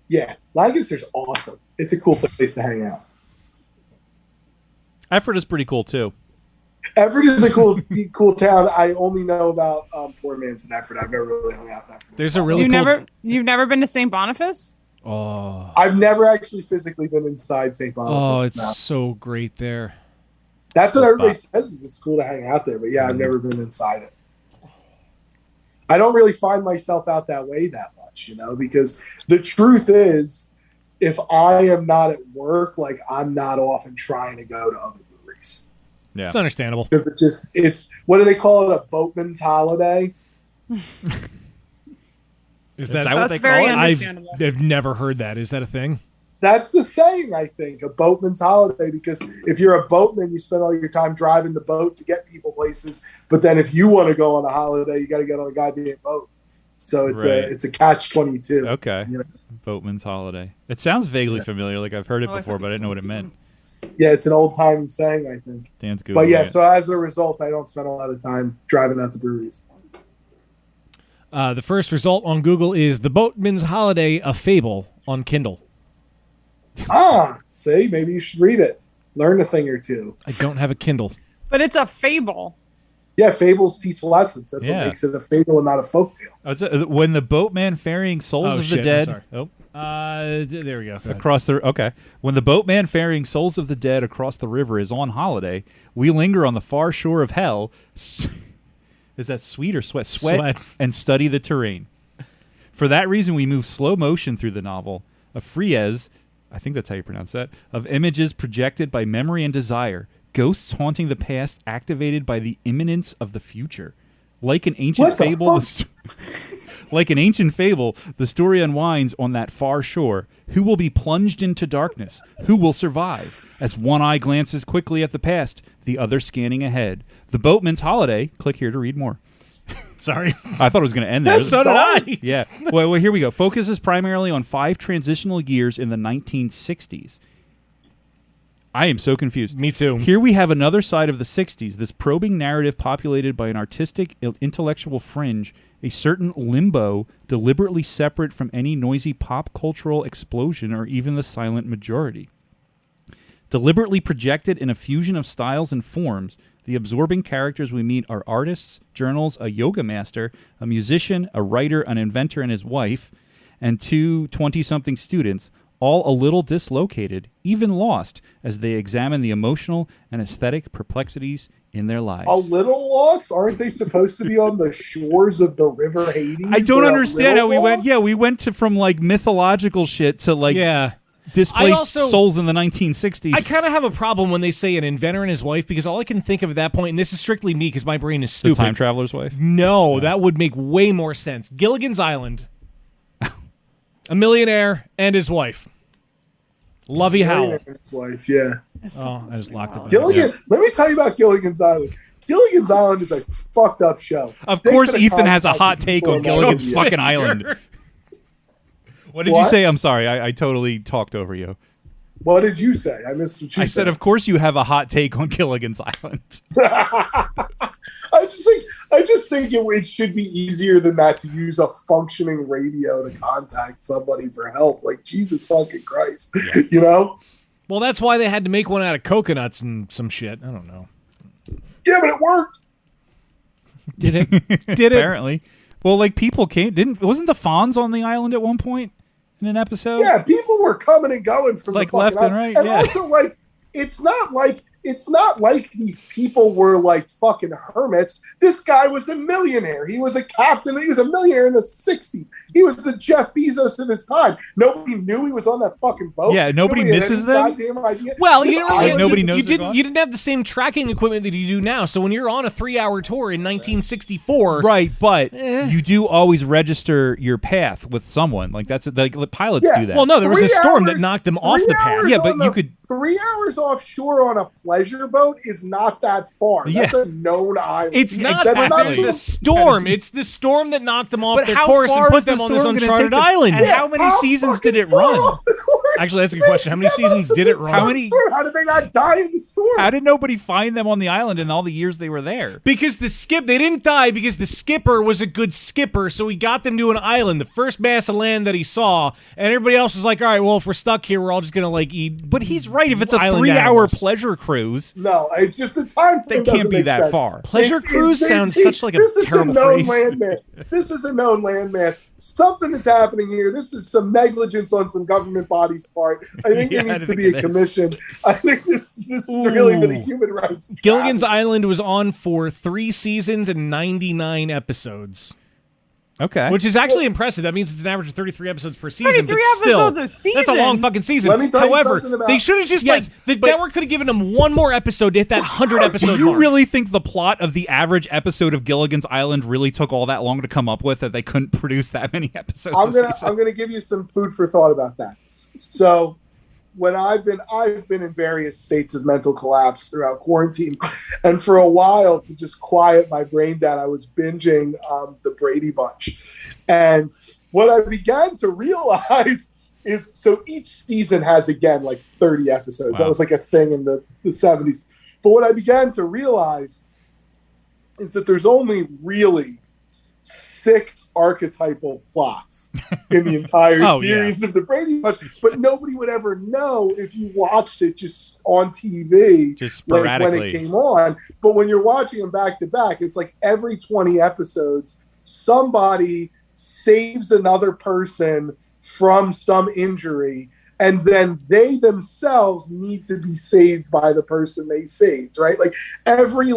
Yeah, Lancaster's awesome. It's a cool place to hang out. Effort is pretty cool too. Effort is a cool town. I only know about Poor Man's in Effort. I've never really hung out in Effort. There's a really You've never been to St. Boniface? Oh, I've never actually physically been inside St. Boniface. Oh, it's so great there. That's what everybody says is it's cool to hang out there. But yeah, I've never been inside it. I don't really find myself out that way that much, because the truth is, if I am not at work, like I'm not often trying to go to other breweries. Yeah, it's understandable. Because it's what do they call it? A boatman's holiday. Is that what they call it? I've never heard that. Is that a thing? That's the saying, I think, a boatman's holiday, because if you're a boatman, you spend all your time driving the boat to get people places. But then if you want to go on a holiday, you got to get on a goddamn boat. So it's a catch-22. Okay. Boatman's holiday. It sounds vaguely familiar. Like I've heard it before, but I didn't know what it meant. Yeah, it's an old-time saying, I think. Dan's good. But yeah, so as a result, I don't spend a lot of time driving out to breweries. The first result on Google is The Boatman's Holiday, a Fable on Kindle. See, maybe you should read it. Learn a thing or two. I don't have a Kindle. But it's a fable. Yeah, fables teach lessons. That's what makes it a fable and not a folktale. When the boatman ferrying souls of the dead. I'm sorry. There we go. When the boatman ferrying souls of the dead across the river is on holiday, we linger on the far shore of hell. Is that sweet or sweat? Sweat and study the terrain. For that reason, we move slow motion through the novel, a frieze, I think that's how you pronounce that, of images projected by memory and desire, ghosts haunting the past activated by the imminence of the future. Like an ancient fable, the story unwinds on that far shore. Who will be plunged into darkness? Who will survive? As one eye glances quickly at the past, the other scanning ahead. The Boatman's Holiday. Click here to read more. Sorry. I thought it was going to end there. So did I. Yeah. Well, here we go. Focuses primarily on 5 transitional years in the 1960s. I am so confused. Me too. Here we have another side of the 60s, this probing narrative populated by an artistic, intellectual fringe, a certain limbo deliberately separate from any noisy pop cultural explosion or even the silent majority. Deliberately projected in a fusion of styles and forms, the absorbing characters we meet are artists, journals, a yoga master, a musician, a writer, an inventor and his wife, and 2 20-something students, all a little dislocated, even lost, as they examine the emotional and aesthetic perplexities in their lives. A little lost? Aren't they supposed to be on the shores of the River Hades? I don't understand how we lost? went. Yeah, we went to from like mythological shit to like displaced souls in the 1960s. I kind of have a problem when they say an inventor and his wife, because all I can think of at that point, and this is strictly me because my brain is stupid. The time traveler's wife? No, that would make way more sense. Gilligan's Island. A millionaire and his wife. Lovey Howell. His wife, yeah. Oh, I just locked it. Gilligan. Let me tell you about Gilligan's Island. Gilligan's Island is a fucked up show. Of course, Ethan has a hot take on Gilligan's fucking Island. What did you say? I'm sorry. I totally talked over you. What did you say? I missed what you said. I said, of course you have a hot take on Gilligan's Island. I just think it should be easier than that to use a functioning radio to contact somebody for help. Like, Jesus fucking Christ. You know? Well, that's why they had to make one out of coconuts and some shit. I don't know. Yeah, but it worked. Did it? Did it? Apparently. Well, like, people wasn't the Fonz on the island at one point in an episode? Yeah, people were coming and going from like the left and right. And yeah. also, like, it's not like these people were like fucking hermits. This guy was a millionaire. He was a captain. He was a millionaire in the 60s. He was the Jeff Bezos of his time. Nobody knew he was on that fucking boat. Yeah, nobody misses them. Well, you know, nobody knows. You didn't have the same tracking equipment that you do now. So when you're on a 3-hour tour in 1964, right? But you do always register your path with someone. Like that's like pilots do that. Well, no, there was a storm that knocked them off the path. Yeah, but you could 3 hours offshore on a pleasure boat is not that far. That's a known island. It's not. There's a storm. It's the storm that knocked them off their course and put them on this uncharted island. And how many seasons did it run? Actually, that's a good question. How many seasons did it run? How did they not die in the storm? How did nobody find them on the island in all the years they were there? Because they didn't die because the skipper was a good skipper, so he got them to an island, the first mass of land that he saw, and everybody else was like, all right, well, if we're stuck here, we're all just going to like eat. But he's right. If it's a 3-hour animals. Pleasure cruise. No, it's just the time frame. They can't be that far. Pleasure cruise sounds such like a terrible phrase. This is a known landmass. Something is happening here. This is some negligence on some government body's part. I think there needs to be a commission. I think this has really been a human rights. Gilligan's Island was on for 3 seasons and 99 episodes. Okay. Which is actually impressive. That means it's an average of 33 episodes per season. 33 but still, episodes a season? That's a long fucking season. Let me tell you However, something about- they should have just the network could have given them one more episode to hit that 100 episode Do you mark. really think the plot of the average episode of Gilligan's Island really took all that long to come up with that they couldn't produce that many episodes? I'm gonna give you some food for thought about that. So when I've been in various states of mental collapse throughout quarantine, and for a while to just quiet my brain down, I was binging the Brady Bunch, and what I began to realize is so each season has again like 30 episodes. Wow. That was like a thing in the 70s. But what I began to realize is that there's only really 6 archetypal plots in the entire series of the Brady Bunch, but nobody would ever know if you watched it just on TV, just sporadically, like when it came on. But when you're watching them back to back, it's like every 20 episodes, somebody saves another person from some injury, and then they themselves need to be saved by the person they saved, right? Like every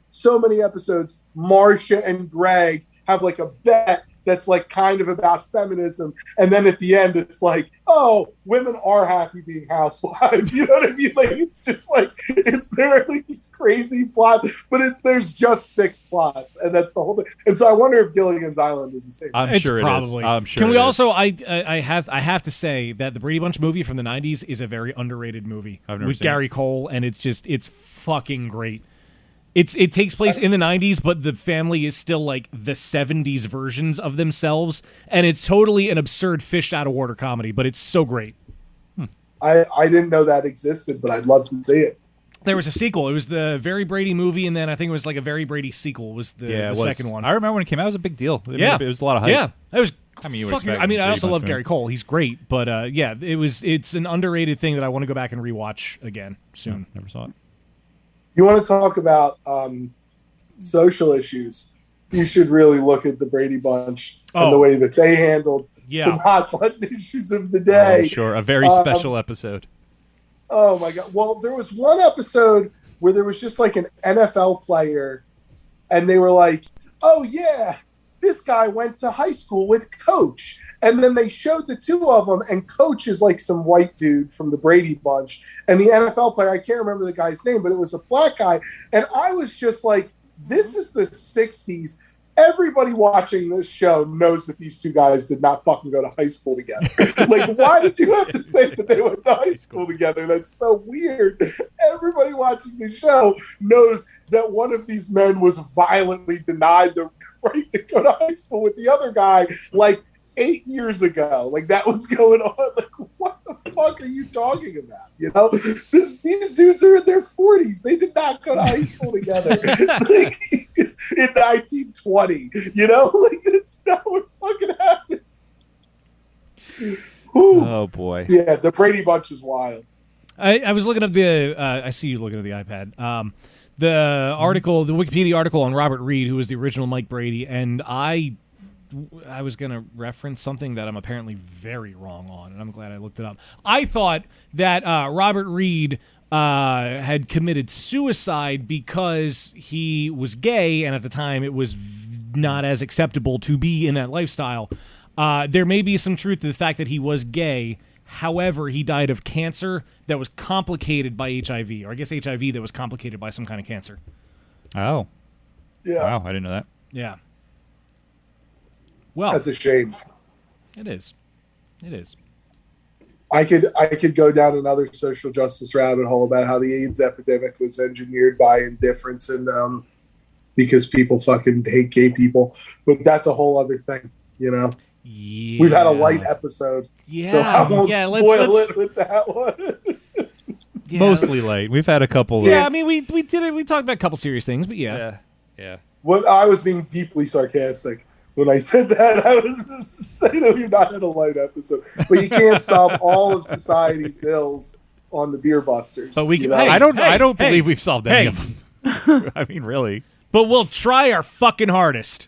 so many episodes, Marcia and Greg have like a bet that's like kind of about feminism, and then at the end it's like, oh, women are happy being housewives. You know what I mean? Like it's just like there are like these crazy plots, but there's just 6 plots, and that's the whole thing. And so I wonder if Gilligan's Island is the same. I'm sure it probably. Is. I'm sure. Can we it also? I have to say that the Brady Bunch movie from the 90s is a very underrated movie with Gary Cole, and it's fucking great. It takes place in the 90s, but the family is still like the 70s versions of themselves, and it's totally an absurd fish out of water comedy, but it's so great. I didn't know that existed, but I'd love to see it. There was a sequel. It was the Very Brady movie, and then I think it was like a Very Brady sequel was the second one. I remember when it came out, it was a big deal. It was a lot of hype. Yeah, it was. I mean, I also love Gary Cole. He's great, but it's an underrated thing that I want to go back and rewatch again soon. Never saw it. You want to talk about social issues? You should really look at the Brady Bunch and the way that they handled some hot button issues of the day. Oh, sure. A very special episode. Oh, my God. Well, there was one episode where there was just like an NFL player, and they were like, oh, yeah, this guy went to high school with Coach. And then they showed the two of them, and Coach is like some white dude from the Brady Bunch. And the NFL player, I can't remember the guy's name, but it was a black guy. And I was just like, this is the 60s. Everybody watching this show knows that these two guys did not fucking go to high school together. Like, why did you have to say that they went to high school together? That's so weird. Everybody watching the show knows that one of these men was violently denied the right to go to high school with the other guy, like, 8 years ago. Like, that was going on. Like, what the fuck are you talking about? You know, these dudes are in their 40s. They did not go to high school together like, in 1920. You know, like, it's not what fucking happened. Whew. Oh boy. Yeah, the Brady Bunch is wild. I was looking up the. I see you looking at the iPad. The article, the Wikipedia article on Robert Reed, who was the original Mike Brady, and I was going to reference something that I'm apparently very wrong on, and I'm glad I looked it up. I thought that Robert Reed had committed suicide because he was gay, and at the time it was not as acceptable to be in that lifestyle. There may be some truth to the fact that he was gay. However, he died of cancer that was complicated by HIV, or I guess HIV that was complicated by some kind of cancer. Oh. Yeah. Wow, I didn't know that. Yeah. Well, that's a shame. It is. It is. I could go down another social justice rabbit hole about how the AIDS epidemic was engineered by indifference and because people fucking hate gay people. But that's a whole other thing, you know? Yeah. We've had a light episode. Yeah. So I won't spoil let's it with that one. Yeah. Mostly late. We've had a couple. Yeah, I mean, we did it. We talked about a couple serious things, but yeah. Well, I was being deeply sarcastic when I said that. I was just saying that we've not had a light episode. But you can't solve all of society's ills on the Beer Busters. But we can. you know? Hey, I don't hey, believe we've solved any hey. of them. I mean, really. But we'll try our fucking hardest.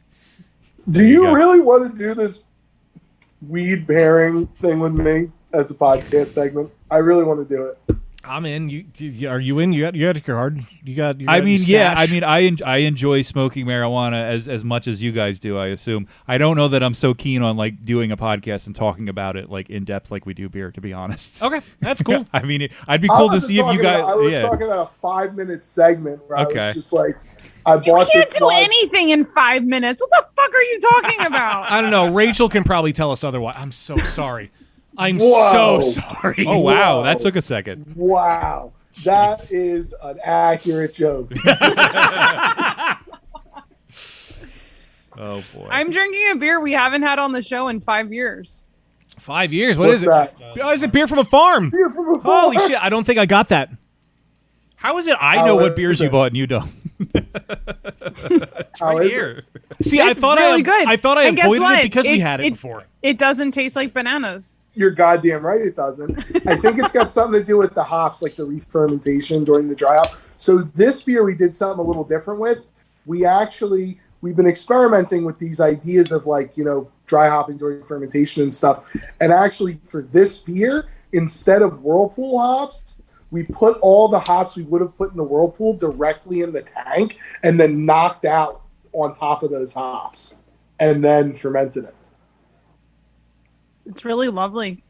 Do you really want to do this weed pairing thing with me as a podcast segment? I really want to do it. I'm in. You are you in? You got your card. You got. I mean, your yeah. stash? I mean, I enjoy smoking marijuana as much as you guys do. I assume. I don't know that I'm so keen on like doing a podcast and talking about it like in depth like we do beer. To be honest. Okay, that's cool. I mean, I'd be cool to see if you guys. I was talking about a 5-minute segment where I Okay. was just like, I You bought can't this do wine- anything in 5 minutes. What the fuck are you talking about? I don't know. Rachel can probably tell us otherwise. I'm so sorry. I'm Whoa. so sorry. Oh wow, Whoa. that took a second. Wow, that is an accurate joke. Oh boy. I'm drinking a beer we haven't had on the show in 5 years. 5 years. What What's is it? that? Oh, is it beer from a farm? Beer from a farm. Holy shit! I don't think I got that. How is it? I know what beers you bought and you don't. How is it? See, It's I thought really good. I thought I And guess avoided what? it because we had it before. It doesn't taste like bananas. You're goddamn right it doesn't. I think it's got something to do with the hops, like the re-fermentation during the dry hop. So this beer we did something a little different with. We've been experimenting with these ideas of like, you know, dry hopping during fermentation and stuff. And actually for this beer, instead of Whirlpool hops, we put all the hops we would have put in the Whirlpool directly in the tank and then knocked out on top of those hops and then fermented it. It's really lovely.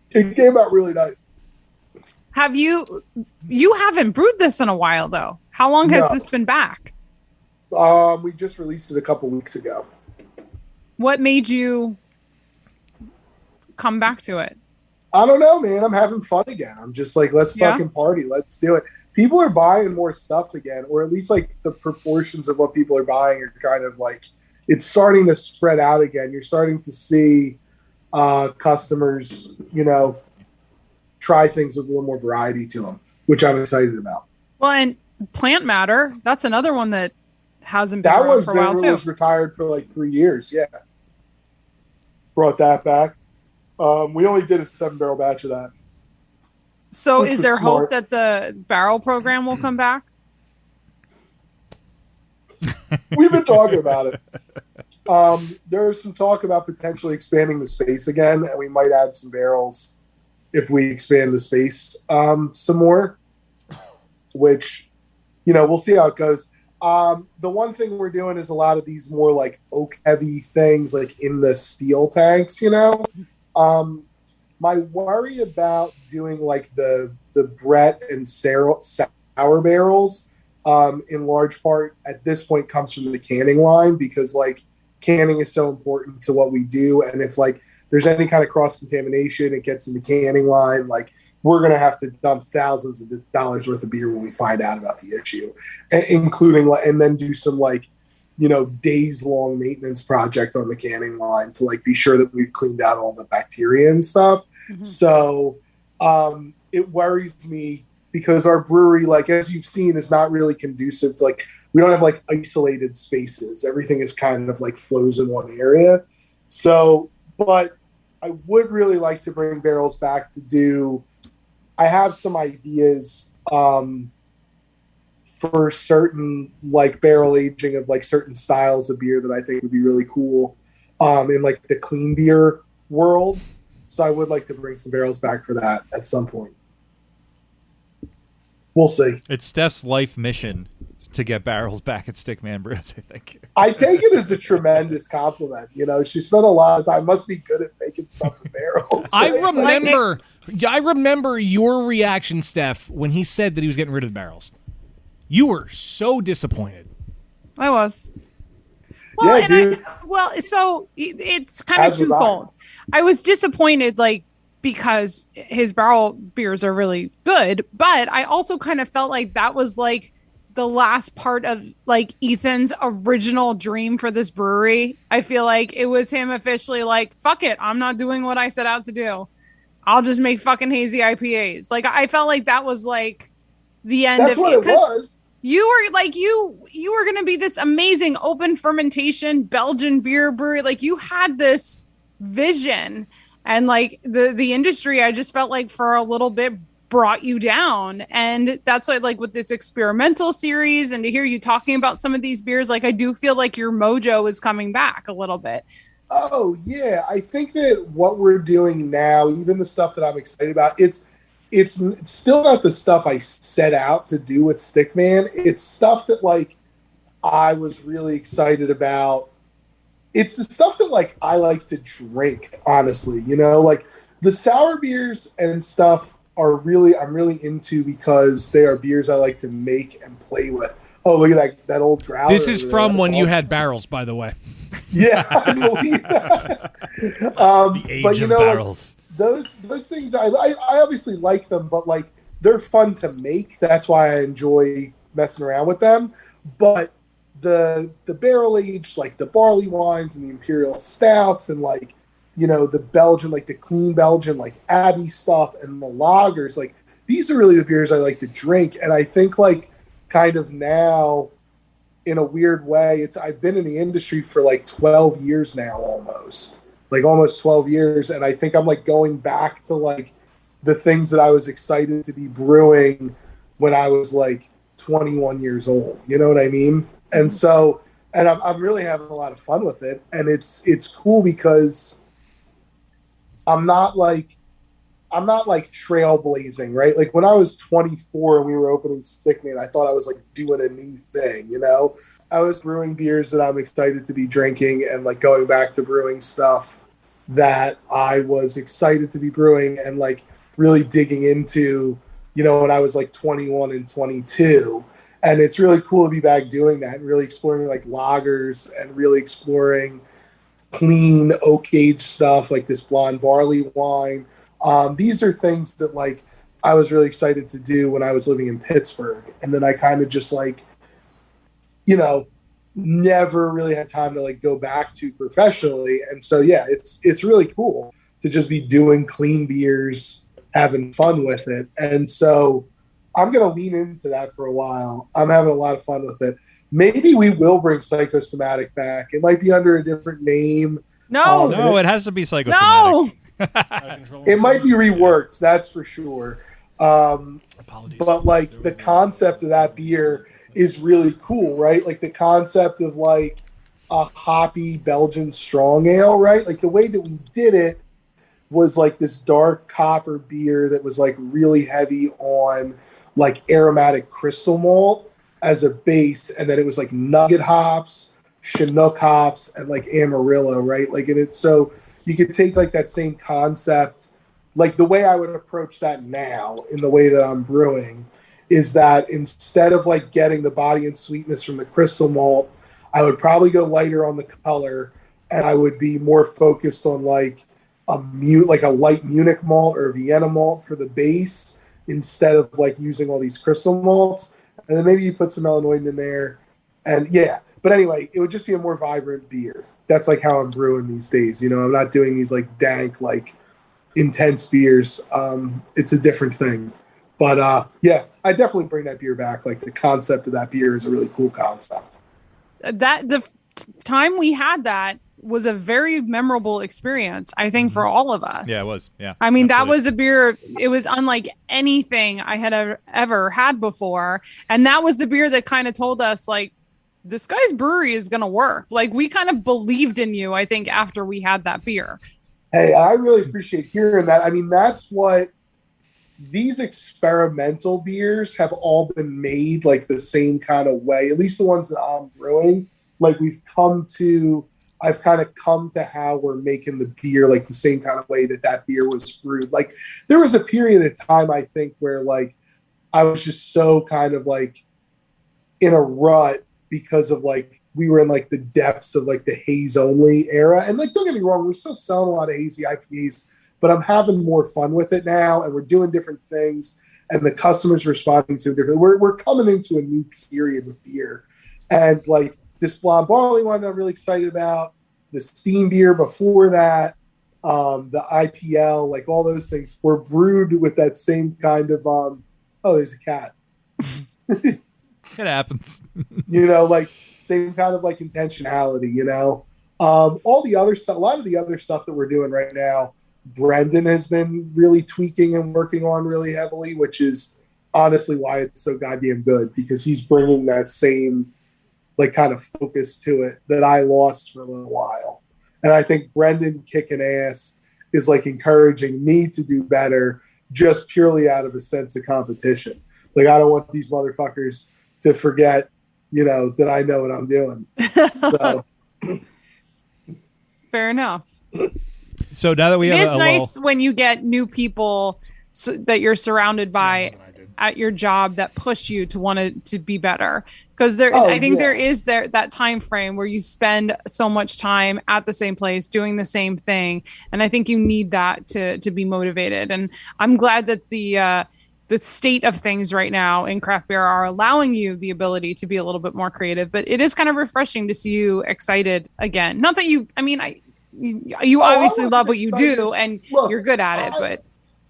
It came out really nice. Have you haven't brewed this in a while though? How long has No. this been back? We just released it a couple weeks ago. What made you come back to it? I don't know, man. I'm having fun again. I'm just like, let's Yeah? fucking party. Let's do it. People are buying more stuff again, or at least like the proportions of what people are buying are kind of like, it's starting to spread out again. You're starting to see customers, you know, try things with a little more variety to them, which I'm excited about. Well, and plant matter, that's another one that hasn't been That around one's for a while been too. was retired for like 3 years. Yeah. Brought that back. We only did a 7-barrel batch of that. So which is was there smart. hope that the barrel program will come back? We've been talking about it. There's some talk about potentially expanding the space again, and we might add some barrels if we expand the space some more, which, we'll see how it goes. The one thing we're doing is a lot of these more like oak heavy things, like in the steel tanks, my worry about doing like the Brett and sour barrels in large part at this point comes from the canning line, because like canning is so important to what we do, and if like there's any kind of cross contamination, it gets in the canning line, like we're going to have to dump thousands of dollars worth of beer when we find out about the issue, including, and then do some like days long maintenance project on the canning line to like be sure that we've cleaned out all the bacteria and stuff. So it worries me because our brewery, like as you've seen, is not really conducive to like, we don't have like isolated spaces. Everything is kind of like flows in one area. So, but I would really like to bring barrels back to do, I have some ideas for certain like barrel aging of like certain styles of beer that I think would be really cool in like the clean beer world. So I would like to bring some barrels back for that at some point. We'll see. It's Steph's life mission to get barrels back at Stickman Brews, I think. I take it as a tremendous compliment. She spent a lot of time, must be good at making stuff with barrels. I remember your reaction, Steph, when he said that he was getting rid of the barrels. You were so disappointed. I was. Well, yeah, dude. So it's kind of twofold. I was disappointed, like, because his barrel beers are really good, but I also kind of felt like that was like the last part of like Ethan's original dream for this brewery. I feel like it was him officially like, fuck it, I'm not doing what I set out to do. I'll just make fucking hazy IPAs. Like, I felt like that was like the end of it. That's what it was. You were like, you were going to be this amazing open fermentation Belgian beer brewery. Like, you had this vision, and like the industry, I just felt like for a little bit brought you down. And that's why, like, with this experimental series and to hear you talking about some of these beers, like, I do feel like your mojo is coming back a little bit. Oh yeah. I think that what we're doing now, even the stuff that I'm excited about, it's still not the stuff I set out to do with Stickman. It's stuff that like I was really excited about. It's the stuff that like I like to drink, honestly. Like the sour beers and stuff I'm really into because they are beers I like to make and play with. Oh, look at that old growler. This is from when you had barrels, by the way. Yeah, I believe that. The age but of barrels. Like, those things I obviously like them, but like they're fun to make. That's why I enjoy messing around with them. But the barrel aged, like the barley wines and the imperial stouts and like the Belgian, like the clean Belgian, like Abbey stuff and the lagers, like these are really the beers I like to drink. And I think like kind of now, in a weird way, I've been in the industry for like 12 years now, almost 12 years. And I think I'm like going back to like the things that I was excited to be brewing when I was like 21 years old. You know what I mean? And so, and I'm really having a lot of fun with it. And it's cool because I'm not like trailblazing, right? Like when I was 24 and we were opening Stickman, I thought I was like doing a new thing, I was brewing beers that I'm excited to be drinking and like going back to brewing stuff that I was excited to be brewing and like really digging into, when I was like 21 and 22. And it's really cool to be back doing that and really exploring like lagers and really exploring clean oak aged stuff like this blonde barley wine. These are things that like I was really excited to do when I was living in Pittsburgh. And then I kind of just like, never really had time to like go back to professionally. And so, yeah, it's really cool to just be doing clean beers, having fun with it. And so I'm going to lean into that for a while. I'm having a lot of fun with it. Maybe we will bring Psychosomatic back. It might be under a different name. No, it has to be Psychosomatic. No. It might be reworked, that's for sure. But like the concept of that beer is really cool, right? Like the concept of like a hoppy Belgian strong ale, right? Like the way that we did it was like this dark copper beer that was like really heavy on like aromatic crystal malt as a base, and then it was like nugget hops, Chinook hops, and like Amarillo, right? Like, and it's so you could take like that same concept, like the way I would approach that now in the way that I'm brewing is that instead of like getting the body and sweetness from the crystal malt, I would probably go lighter on the color, and I would be more focused on like a light Munich malt or Vienna malt for the base instead of like using all these crystal malts. And then maybe you put some Illinois in there, and yeah. But anyway, it would just be a more vibrant beer. That's like how I'm brewing these days. You know, I'm not doing these like dank, like intense beers. It's a different thing. But yeah, I definitely bring that beer back. Like the concept of that beer is a really cool concept. That the time we had that was a very memorable experience, I think, for all of us. Yeah, it was. Yeah. I mean, absolutely. that was a beer. It was unlike anything I had ever had before. And that was the beer that kind of told us, like, this guy's brewery is going to work. Like, we kind of believed in you, I think, after we had that beer. Hey, I really appreciate hearing that. I mean, that's what these experimental beers have all been made like the same kind of way, at least the ones that I'm brewing. Like I've kind of come to how we're making the beer like the same kind of way that beer was brewed. Like there was a period of time, I think, where like I was just so kind of like in a rut because of like we were in like the depths of like the haze only era. And like, don't get me wrong, we're still selling a lot of hazy IPAs, but I'm having more fun with it now, and we're doing different things, and the customers responding to it differently. We're coming into a new period with beer, and like this blonde barley wine that I'm really excited about, the steam beer before that, the IPL, like all those things were brewed with that same kind of oh, there's a cat. It happens. You know, like same kind of like intentionality, you know. All the other stuff, a lot of the other stuff that we're doing right now, Brendan has been really tweaking and working on really heavily, which is honestly why it's so goddamn good, because he's bringing that same like kind of focus to it that I lost for a little while. And I think Brendan kicking ass is like encouraging me to do better just purely out of a sense of competition. Like, I don't want these motherfuckers to forget, you know, that I know what I'm doing. So. Fair enough. So now that we have it is nice when you get new people that you're surrounded by at your job that push you to want to be better, because I think there is that time frame where you spend so much time at the same place doing the same thing, and I think you need that to be motivated. And I'm glad that the state of things right now in craft beer are allowing you the ability to be a little bit more creative. But it is kind of refreshing to see you excited again. Not that you obviously love what you do and you're good at it, but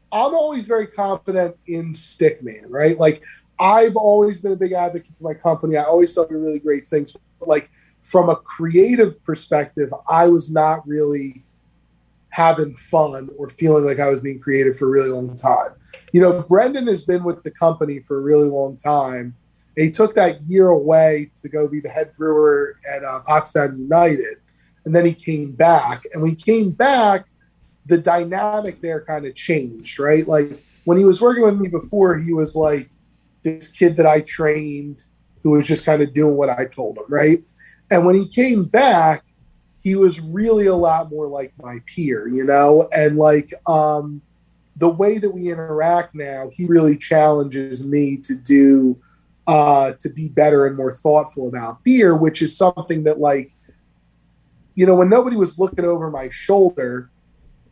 I'm always very confident in Stickman, right? Like, I've always been a big advocate for my company. I always thought we were really great things. But like, from a creative perspective, I was not really having fun or feeling like I was being creative for a really long time. You know, Brendan has been with the company for a really long time. And he took that year away to go be the head brewer at Pottstown United. And then he came back. And when he came back, the dynamic there kind of changed, right? Like, when he was working with me before, he was like this kid that I trained who was just kind of doing what I told him, right? And when he came back, he was really a lot more like my peer, you know? And like the way that we interact now, he really challenges me to do, to be better and more thoughtful about beer, which is something that, like, you know, when nobody was looking over my shoulder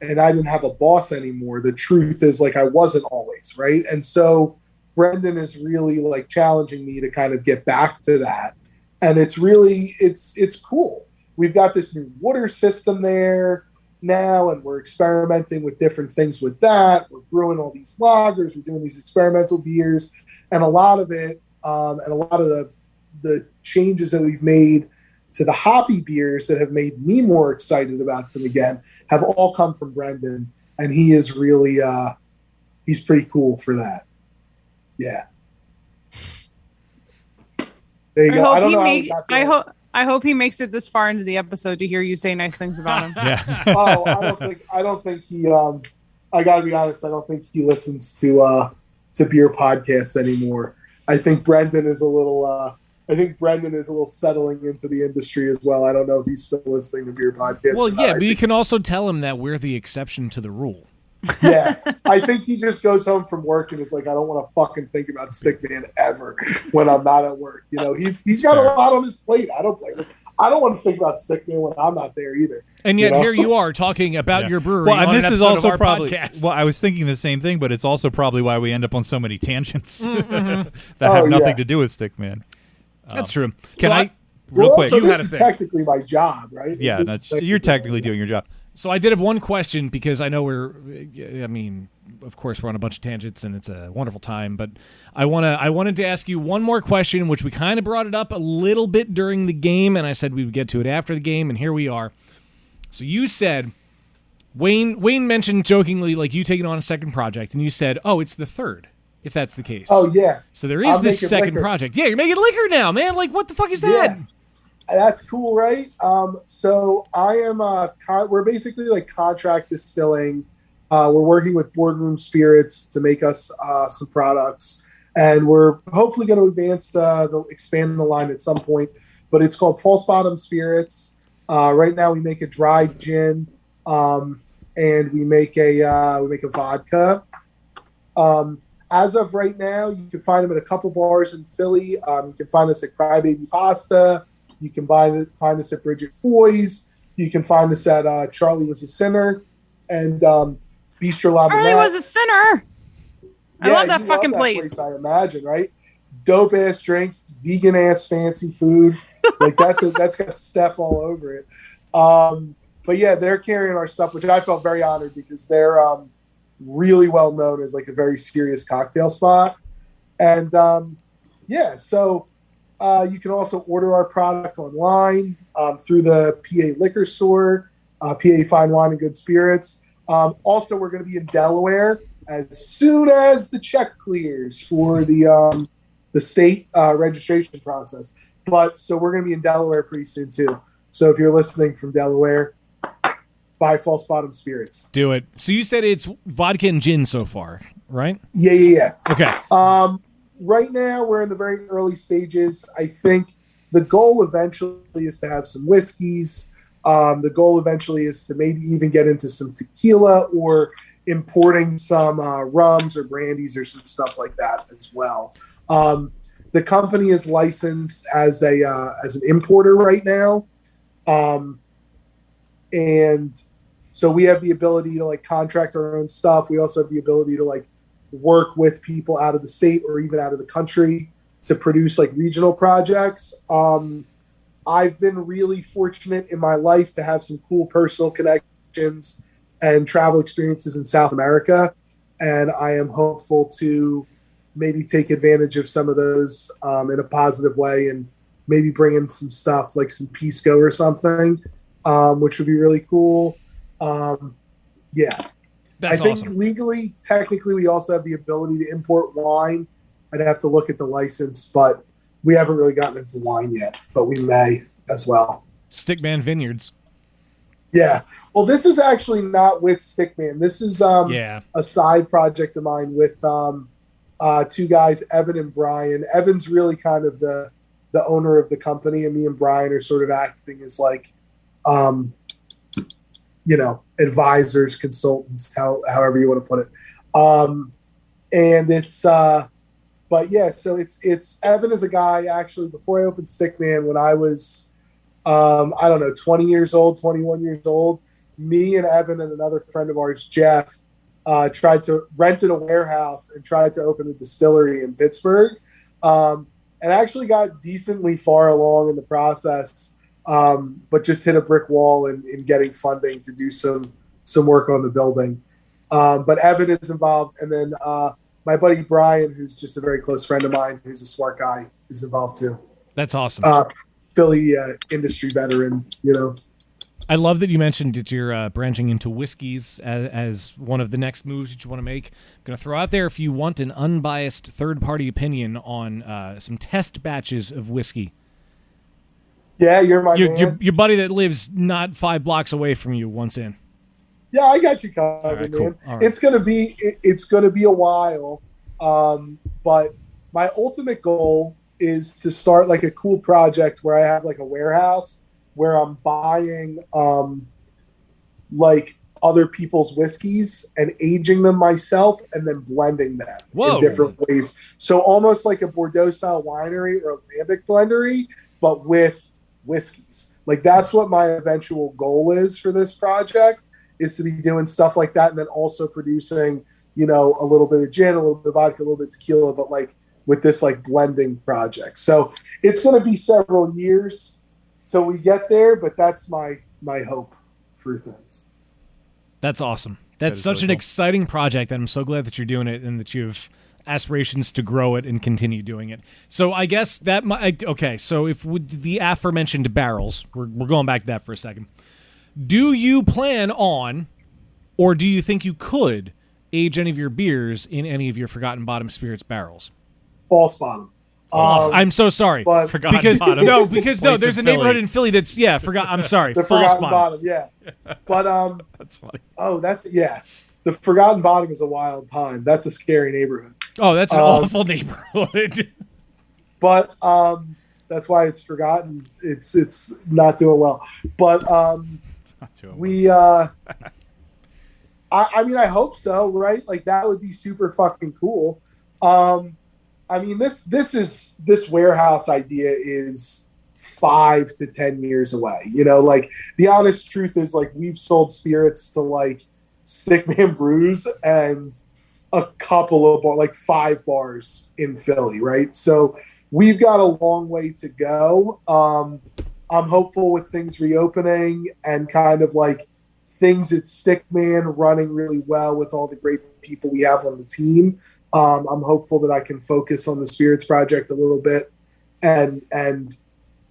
and I didn't have a boss anymore, the truth is, like, I wasn't always, right? And so Brendan is really like challenging me to kind of get back to that. And it's really, it's cool. We've got this new water system there now, and we're experimenting with different things with that. We're brewing all these lagers. We're doing these experimental beers. And a lot of it, and a lot of the changes that we've made to the hoppy beers that have made me more excited about them again have all come from Brendan. And he is really, he's pretty cool for that. Yeah. There you go. I don't know. I hope he makes it this far into the episode to hear you say nice things about him. Yeah. Oh, I don't think he. I got to be honest. I don't think he listens to beer podcasts anymore. I think Brendan is a little. I think Brendan is a little settling into the industry as well. I don't know if he's still listening to beer podcasts. Well, yeah, but you can also tell him that we're the exception to the rule. Yeah, I think he just goes home from work and is like, I don't want to fucking think about Stickman ever when I'm not at work. You know, he's got a lot on his plate. I don't blame him. I don't want to think about Stickman when I'm not there either. And yet here you are talking about your brewery. Well, and on this an is episode also of our probably. podcast. Well, I was thinking the same thing, but it's also probably why we end up on so many tangents Mm-hmm. that have nothing to do with Stickman. That's true. Can So I real quick? So you had this a is thing. technically my job, right? Yeah, you're technically doing your job. So I did have one question because I know of course we're on a bunch of tangents and it's a wonderful time, but I wanted to ask you one more question, which we kind of brought it up a little bit during the game, and I said we would get to it after the game, and here we are. So you said Wayne mentioned jokingly like you taking on a second project, and you said, "Oh, it's the third." If that's the case. Oh yeah. So there is this second liquor. project. Yeah, you're making liquor now, man. Like what the fuck is that? Yeah. That's cool, right? So I am. We're basically like contract distilling. We're working with Boardroom Spirits to make us some products, and we're hopefully going to expand the line at some point. But it's called False Bottom Spirits. Right now, we make a dry gin, and we make a vodka. As of right now, you can find them at a couple bars in Philly. You can find us at Crybaby Pasta. You can find us at Bridget Foy's. You can find us at Charlie Was a Sinner and Bistro La Charlie Manette. Was a Sinner. I love that fucking place. I imagine, right? Dope ass drinks, vegan ass fancy food. Like that's got Steph all over it. But yeah, they're carrying our stuff, which I felt very honored because they're really well known as like a very serious cocktail spot. And so you can also order our product online through the PA Liquor Store, PA Fine Wine and Good Spirits. Also, we're going to be in Delaware as soon as the check clears for the state registration process. So we're going to be in Delaware pretty soon too. So if you're listening from Delaware, buy False Bottom Spirits. Do it. So you said it's vodka and gin so far, right? Yeah. Okay. Right now, we're in the very early stages. I think the goal eventually is to have some whiskeys. The goal eventually is to maybe even get into some tequila or importing some rums or brandies or some stuff like that as well. The company is licensed as an importer right now. And so we have the ability to like contract our own stuff. We also have the ability to like work with people out of the state or even out of the country to produce like regional projects. I've been really fortunate in my life to have some cool personal connections and travel experiences in South America. And I am hopeful to maybe take advantage of some of those in a positive way and maybe bring in some stuff like some pisco or something, which would be really cool. That's I think awesome. legally, technically, we also have the ability to import wine. I'd have to look at the license, but we haven't really gotten into wine yet, but we may as well. Stickman Vineyards. Yeah. Well, this is actually not with Stickman. This is a side project of mine with two guys, Evan and Brian. Evan's really kind of the owner of the company, and me and Brian are sort of acting as like advisors, consultants, however you want to put it. And it's, but yeah, so it's Evan is a guy actually before I opened Stickman when I was, 20 years old, 21 years old, me and Evan and another friend of ours, Jeff, tried to rented a warehouse and tried to open a distillery in Pittsburgh. And actually got decently far along in the process. But just hit a brick wall in getting funding to do some work on the building. But Evan is involved. And then my buddy Brian, who's just a very close friend of mine, who's a smart guy, is involved too. That's awesome. Philly industry veteran, I love that you mentioned that you're branching into whiskeys as one of the next moves that you want to make. I'm going to throw out there if you want an unbiased third-party opinion on some test batches of whiskey. Yeah, you're my man. Your buddy that lives not 5 blocks away from you once in. Yeah, I got you covered, All right, man. cool. All right. It's gonna be a while, but my ultimate goal is to start like a cool project where I have like a warehouse where I'm buying like other people's whiskeys and aging them myself and then blending them in different ways. So almost like a Bordeaux style winery or a lambic blendery, but with whiskeys. Like that's what my eventual goal is for this project, is to be doing stuff like that and then also producing, you know, a little bit of gin, a little bit of vodka, a little bit of tequila, but like with this like blending project. So it's going to be several years till we get there, but that's my hope for things. That's awesome. That's such an exciting project, and I'm so glad that you're doing it and that you have aspirations to grow it and continue doing it. So I guess that okay. So if with the aforementioned barrels, we're going back to that for a second. Do you plan on, or do you think you could age any of your beers in any of your Forgotten Bottom Spirits barrels? False bottom. I'm so sorry. Forgotten Bottom. No, there's a neighborhood in Philly that's I'm sorry. The False Forgotten Bottom, yeah. But that's funny. Oh, the Forgotten Bottom is a wild time. That's a scary neighborhood. Oh, that's an awful neighborhood. But that's why it's forgotten. It's not doing well. But we I mean, I hope so, right? Like that would be super fucking cool. I mean, this warehouse idea is 5 to 10 years away. You know, like the honest truth is like we've sold spirits to like Stickman Brews and a couple of like 5 bars in Philly, right? So we've got a long way to go. I'm hopeful with things reopening and kind of like things at Stickman running really well with all the great people we have on the team. I'm hopeful that I can focus on the Spirits project a little bit and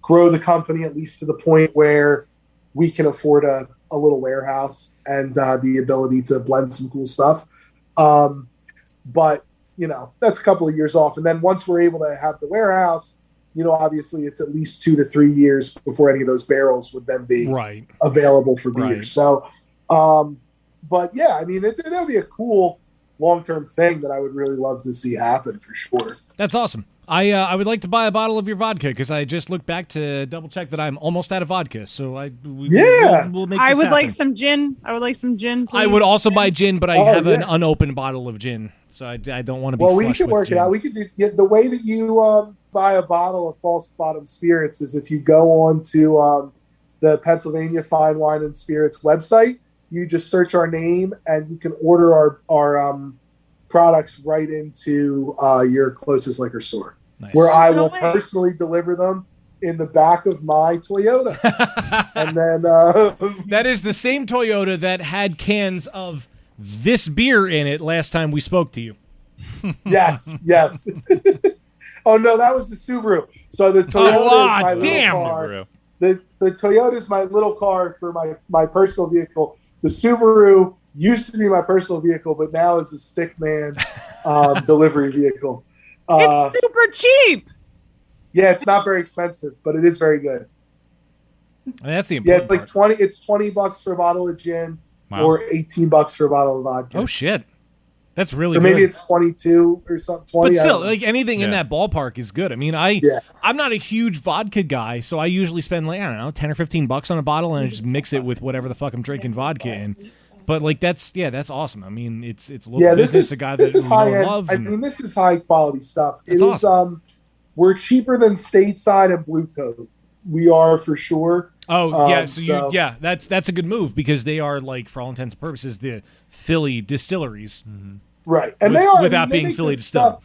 grow the company at least to the point where we can afford a little warehouse and the ability to blend some cool stuff. But, you know, that's a couple of years off. And then once we're able to have the warehouse, you know, obviously it's at least 2 to 3 years before any of those barrels would then be available for beer. Right. So, but yeah, I mean, that would be a cool long-term thing that I would really love to see happen for sure. That's awesome. I would like to buy a bottle of your vodka because I just looked back to double check that I'm almost out of vodka. So we'll make this I would happen. like some gin. Please. I would also buy gin, but I have an unopened bottle of gin, so I don't want to be. Well, we flush can with work gin. it out. We could do the way that you buy a bottle of False Bottom Spirits is if you go on to the Pennsylvania Fine Wine and Spirits website, you just search our name and you can order our products right into your closest liquor store, where I will personally deliver them in the back of my Toyota. And then that is the same Toyota that had cans of this beer in it last time we spoke to you. Yes. Oh no, that was the Subaru. So the Toyota is my little car. The Toyota is my little car for my personal vehicle. The Subaru used to be my personal vehicle, but now is a Stickman delivery vehicle. It's super cheap. Yeah, it's not very expensive, but it is very good. That's the important part. It's $20 for a bottle of gin, or $18 for a bottle of vodka. Oh shit, that's really or maybe good. it's 22 or something. 20, but still, like anything in that ballpark is good. I mean, I'm not a huge vodka guy, so I usually spend like, I don't know, $10 or $15 on a bottle, and I just mix it with whatever the fuck I'm drinking vodka in. But like that's awesome. I mean, it's local business. A guy that this is high end. love. I mean, this is high quality stuff. It's awesome. We're cheaper than Stateside and Blue Coat. We are for sure. Oh yeah, so that's a good move because they are like for all intents and purposes the Philly distilleries, right? And they are without being Philly distilled.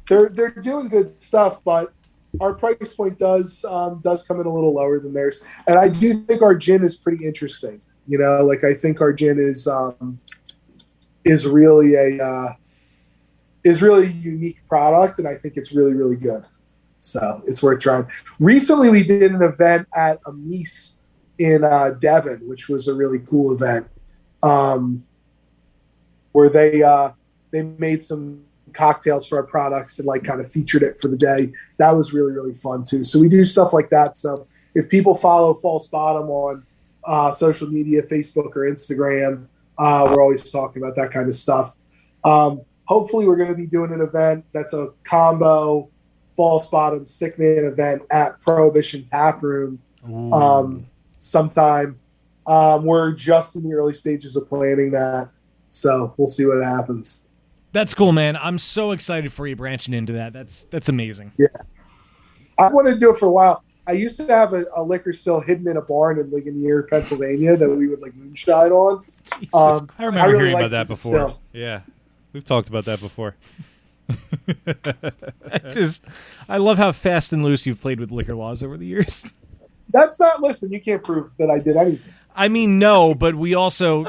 They're doing good stuff, but our price point does come in a little lower than theirs, and I do think our gin is pretty interesting. You know, like I think our gin is really a unique product, and I think it's really, really good. So it's worth trying. Recently, we did an event at a Mies in Devon, which was a really cool event, where they made some cocktails for our products and like kind of featured it for the day. That was really, really fun too. So we do stuff like that. So if people follow False Bottom on social media, Facebook or Instagram, we're always talking about that kind of stuff. Hopefully we're going to be doing an event that's a combo False Bottom Stickman event at Prohibition Tap Room sometime. We're just in the early stages of planning that. So we'll see what happens. That's cool, man. I'm so excited for you branching into that. That's amazing. Yeah. I wanted to do it for a while. I used to have a liquor still hidden in a barn in Ligonier, Pennsylvania that we would like moonshine on. I remember really hearing about liked that it before. still. Yeah. We've talked about that before. I love how fast and loose you've played with liquor laws over the years. That's not, listen, you can't prove that I did anything. I mean, no, but we also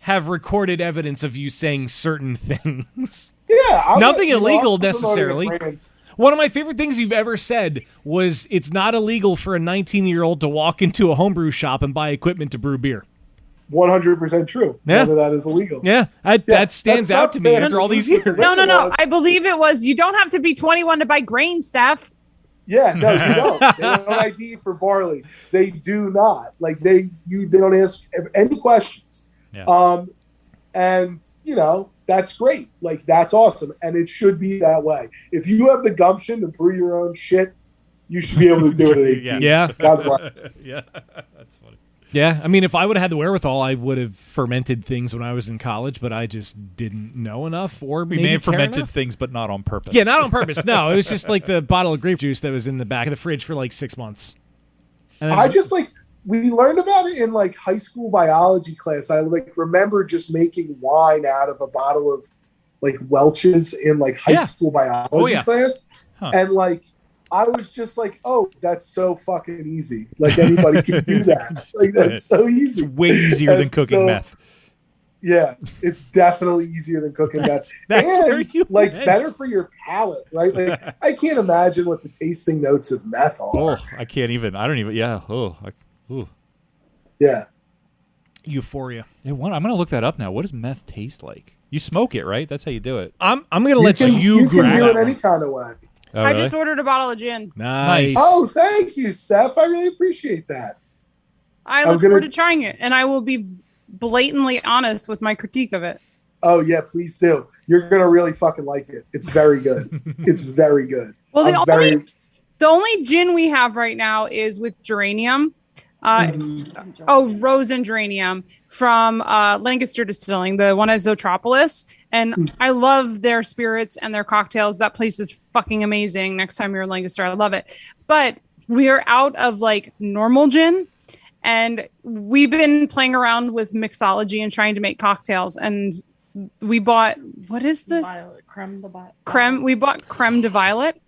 have recorded evidence of you saying certain things. Yeah. Nothing illegal necessarily. One of my favorite things you've ever said was it's not illegal for a 19-year-old to walk into a homebrew shop and buy equipment to brew beer. 100% true. Yeah. None of that is illegal. Yeah, that stands out to me after all these years. No. I believe it was you don't have to be 21 to buy grain, Steph. Yeah, no, you don't. They don't ID for barley. They do not. Like they don't ask any questions. Yeah. And you know, that's great. Like that's awesome. And it should be that way. If you have the gumption to brew your own shit, you should be able to do it at 18. Yeah. God bless. Yeah. That's funny. Yeah, I mean, if I would have had the wherewithal, I would have fermented things when I was in college, but I just didn't know enough, or We maybe may have care fermented enough. things, but not on purpose. Yeah, not on purpose. No, it was just like the bottle of grape juice that was in the back of the fridge for like 6 months. And then I just like we learned about it in like high school biology class. I like remember just making wine out of a bottle of like Welch's in like high school biology class, and like I was just like, oh, that's so fucking easy. Like anybody can do that. Like that's so easy. It's way easier than cooking meth. Yeah, it's definitely easier than cooking meth. That's where And you like went. better for your palate, right? Like I can't imagine what the tasting notes of meth are. Oh, I can't even. I don't even. Yeah. Yeah. Euphoria. Yeah, I'm going to look that up now. What does meth taste like? You smoke it, right? That's how you do it. I'm going to let can, you can grab do it that any one. kind of way. Oh, I really? just ordered a bottle of gin. Nice. Oh, thank you, Steph. I really appreciate that. I look forward to trying it, and I will be blatantly honest with my critique of it. Oh, yeah, please do. You're going to really fucking like it. It's very good. It's very good. Well, I'm the only gin we have right now is with geranium. Rose and geranium from Lancaster Distilling, the one at Zotropolis. And I love their spirits and their cocktails. That place is fucking amazing. Next time you're in Lancaster, I love it. But we are out of like normal gin. And we've been playing around with mixology and trying to make cocktails. And we bought, what is the creme? We bought creme de violet.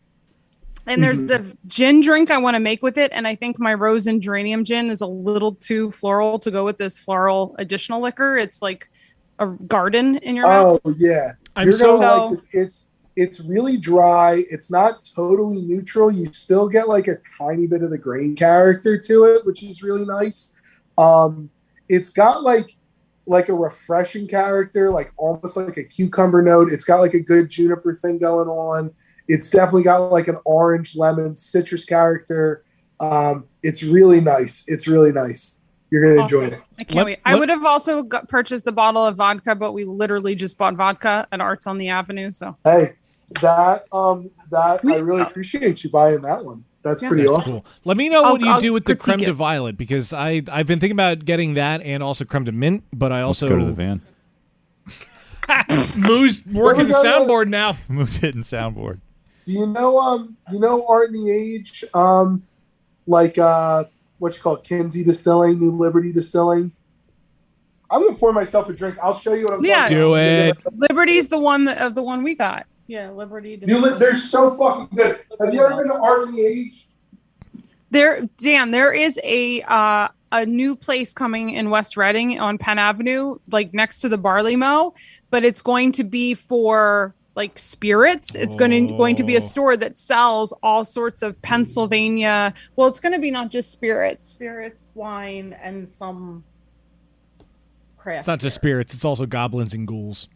And there's the gin drink I want to make with it. And I think my rose and geranium gin is a little too floral to go with this floral additional liquor. It's like a garden in your mouth. Oh, yeah. I'm You're so- going to like this. It's really dry. It's not totally neutral. You still get like a tiny bit of the grain character to it, which is really nice. It's got like a refreshing character, like almost like a cucumber note. It's got like a good juniper thing going on. It's definitely got like an orange, lemon, citrus character. It's really nice. It's really nice. You're going to enjoy it. I can't wait. I would have also purchased the bottle of vodka, but we literally just bought vodka at Arts on the Avenue. So hey, that I really appreciate you buying that one. That's pretty awesome. Cool. Let me know what you I'll do with the critique creme de it. violet, because I've been thinking about getting that and also creme de mint, but I also Let's go to the van. Moo's working the Where we go to- soundboard now. Moose hitting soundboard. Do you know Art in the Age? What you call it, Kinsey Distilling, New Liberty Distilling. I'm gonna pour myself a drink. I'll show you what I'm Yeah. talking Do about. it. Liberty's the one we got. Yeah, Liberty. They're so fucking good. Have you ever been to Art in the Age? There is a new place coming in West Reading on Penn Avenue, like next to the Barley Mow, but it's going to be for like spirits. It's going to be a store that sells all sorts of Pennsylvania. Well, it's going to be not just spirits, wine, and some craft. It's not just spirits; it's also goblins and ghouls.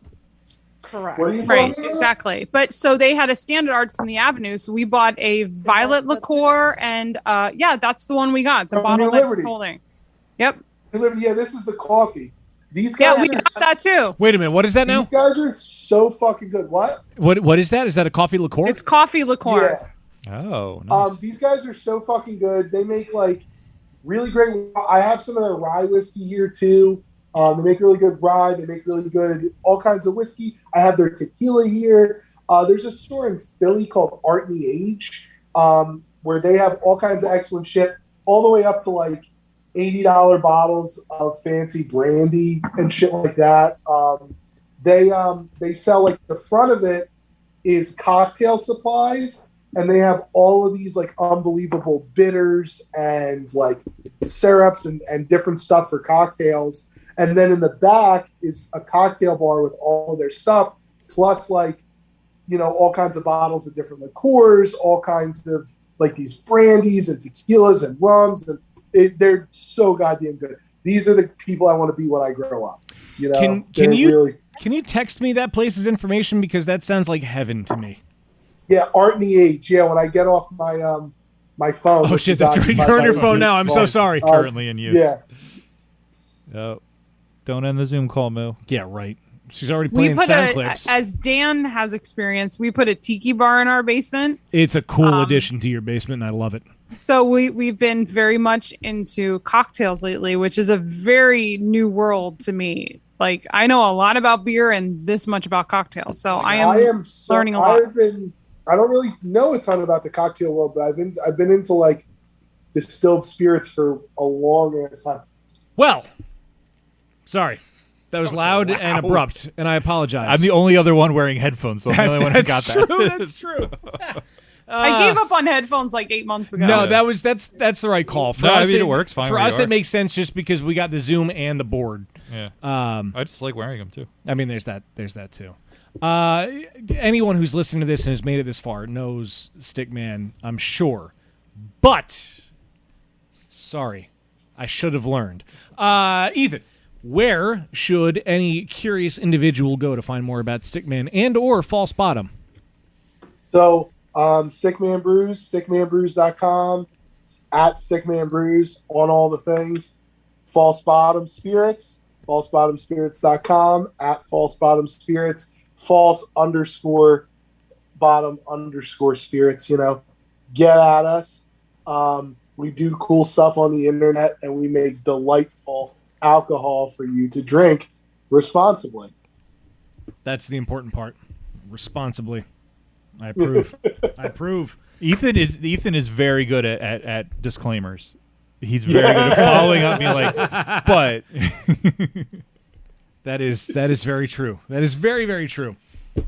Correct. What are you Right, talking about? exactly. But so they had a Standard Arts in the Avenue, so we bought a violet liqueur, and that's the one we got. The From bottle New that Liberty. it's holding. Yep. Yeah, this is the coffee. These Yeah, guys we are got that too. Wait a minute. What is that now? These guys are so fucking good. What? What is that? Is that a coffee liqueur? It's coffee liqueur. Yeah. Oh, nice. These guys are so fucking good. They make like really great. I have some of their rye whiskey here too. They make really good rye. They make really good all kinds of whiskey. I have their tequila here. There's a store in Philly called Art and the Age, where they have all kinds of excellent shit, all the way up to like $80 bottles of fancy brandy and shit like that. They sell like the front of it is cocktail supplies, and they have all of these like unbelievable bitters and like syrups and different stuff for cocktails. And then in the back is a cocktail bar with all of their stuff, plus like, all kinds of bottles of different liqueurs, all kinds of like these brandies and tequilas and rums, and they're so goddamn good. These are the people I want to be when I grow up. Can you text me that place's information, because that sounds like heaven to me? Yeah, Art and the Age. Yeah, when I get off my my phone. Oh shit, that's right. You're on your phone now. I'm so sorry. Currently in use. Yeah. Oh, don't end the Zoom call, Moo. Yeah, right. She's already playing sound clips. As Dan has experience, we put a tiki bar in our basement. It's a cool addition to your basement, and I love it. So we've been very much into cocktails lately, which is a very new world to me. Like, I know a lot about beer and this much about cocktails. So I am learning a lot. I don't really know a ton about the cocktail world, but I've been into like distilled spirits for a long ass time. Well, sorry. That was loud and abrupt, and I apologize. I'm the only other one wearing headphones, so I'm the only one who got that. That's true. I gave up on headphones like 8 months ago. No, that's the right call. For us, it works fine. For us, it makes sense just because we got the Zoom and the board. Yeah. I just like wearing them too. I mean, there's that too. Anyone who's listening to this and has made it this far knows Stickman, I'm sure. But sorry, I should have learned. Ethan, where should any curious individual go to find more about Stickman and or False Bottom? So, Stickman Brews, stickmanbrews.com, at Stickman Brews on all the things. False Bottom Spirits, falsebottomspirits.com, at False Bottom Spirits, false_bottom_spirits, get at us. We do cool stuff on the internet, and we make delightful alcohol for you to drink responsibly. That's the important part. Responsibly. I approve. I approve. Ethan is very good at disclaimers. He's very good at following up, being like, but that is very true. That is very, very true.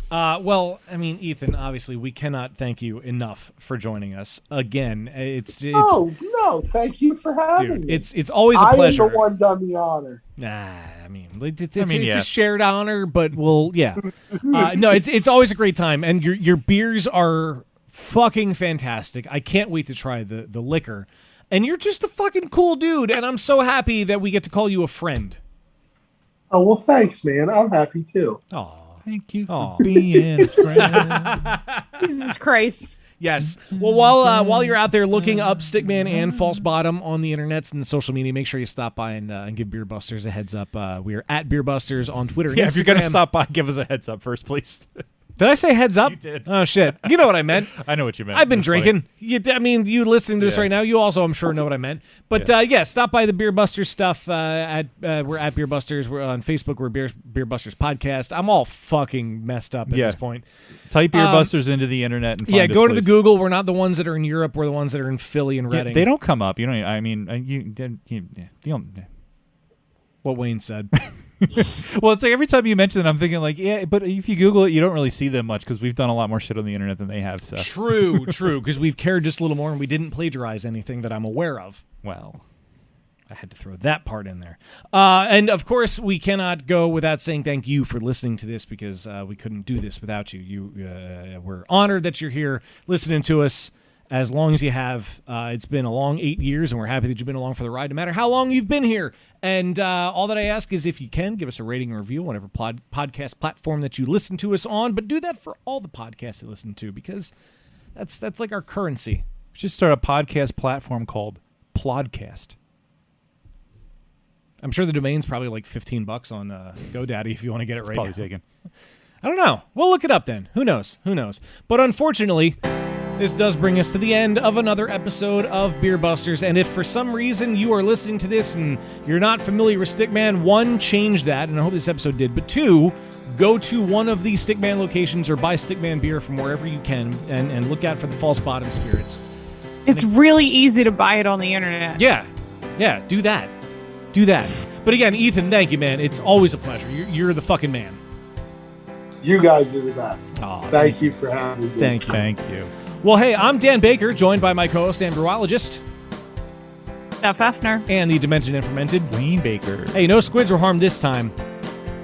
Well, I mean, Ethan, obviously, we cannot thank you enough for joining us again. It's no, thank you for having me. It's always a pleasure. I am the one done the honor. Nah, I mean, it's a shared honor, but no, it's always a great time, and your beers are fucking fantastic. I can't wait to try the liquor, and you're just a fucking cool dude, and I'm so happy that we get to call you a friend. Oh well, thanks, man. I'm happy too. Aw. Thank you for being a friend. Jesus Christ. Yes. Well, while you're out there looking up Stickman and False Bottom on the internets and the social media, make sure you stop by and give Beer Busters a heads up. We are at Beer Busters on Twitter and Instagram. If you're going to stop by, give us a heads up first, please. Did I say heads up? You did. Oh, shit. You know what I meant. I know what you meant. I've been drinking. You listening to this right now, you also, I'm sure, know what I meant. But, stop by the Beer Busters stuff. We're at Beer Busters. We're on Facebook. We're Beer Busters Podcast. I'm all fucking messed up at this point. Type Beer Busters into the internet and find us, go to the please. Google. We're not the ones that are in Europe. We're the ones that are in Philly and Reading. They don't come up. You know. I mean, you don't. What Wayne said. Well, it's like every time you mention it, I'm thinking like, yeah, but if you Google it, you don't really see them much because we've done a lot more shit on the internet than they have. So True, because we've cared just a little more and we didn't plagiarize anything that I'm aware of. Well, I had to throw that part in there. And of course, we cannot go without saying thank you for listening to this because we couldn't do this without you. We're honored that you're here listening to us. as long as you have. It's been a long 8 years, and we're happy that you've been along for the ride, no matter how long you've been here. And all that I ask is if you can, give us a rating and review on whatever podcast platform that you listen to us on, but do that for all the podcasts you listen to, because that's like our currency. We should start a podcast platform called Plodcast. I'm sure the domain's probably like $15 on GoDaddy if you want to get it right. Probably now. taken. I don't know. We'll look it up then. Who knows? But unfortunately, this does bring us to the end of another episode of Beer Busters. And if for some reason you are listening to this and you're not familiar with Stickman, 1, change that, and I hope this episode did. But 2, go to one of the Stickman locations or buy Stickman beer from wherever you can and look out for the false bottom spirits. It's really easy to buy it on the internet. Yeah, do that. But again, Ethan, thank you, man. It's always a pleasure. You're the fucking man. You guys are the best. Aw, thank you for having me. Thank you. Thank you. Well, hey, I'm Dan Baker, joined by my co-host and brewerologist, Steph Effner. and the Dimension and Fermented, Wayne Baker. Hey, no squids were harmed this time.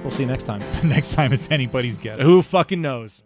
We'll see you next time. Next time it's anybody's guess. Who fucking knows?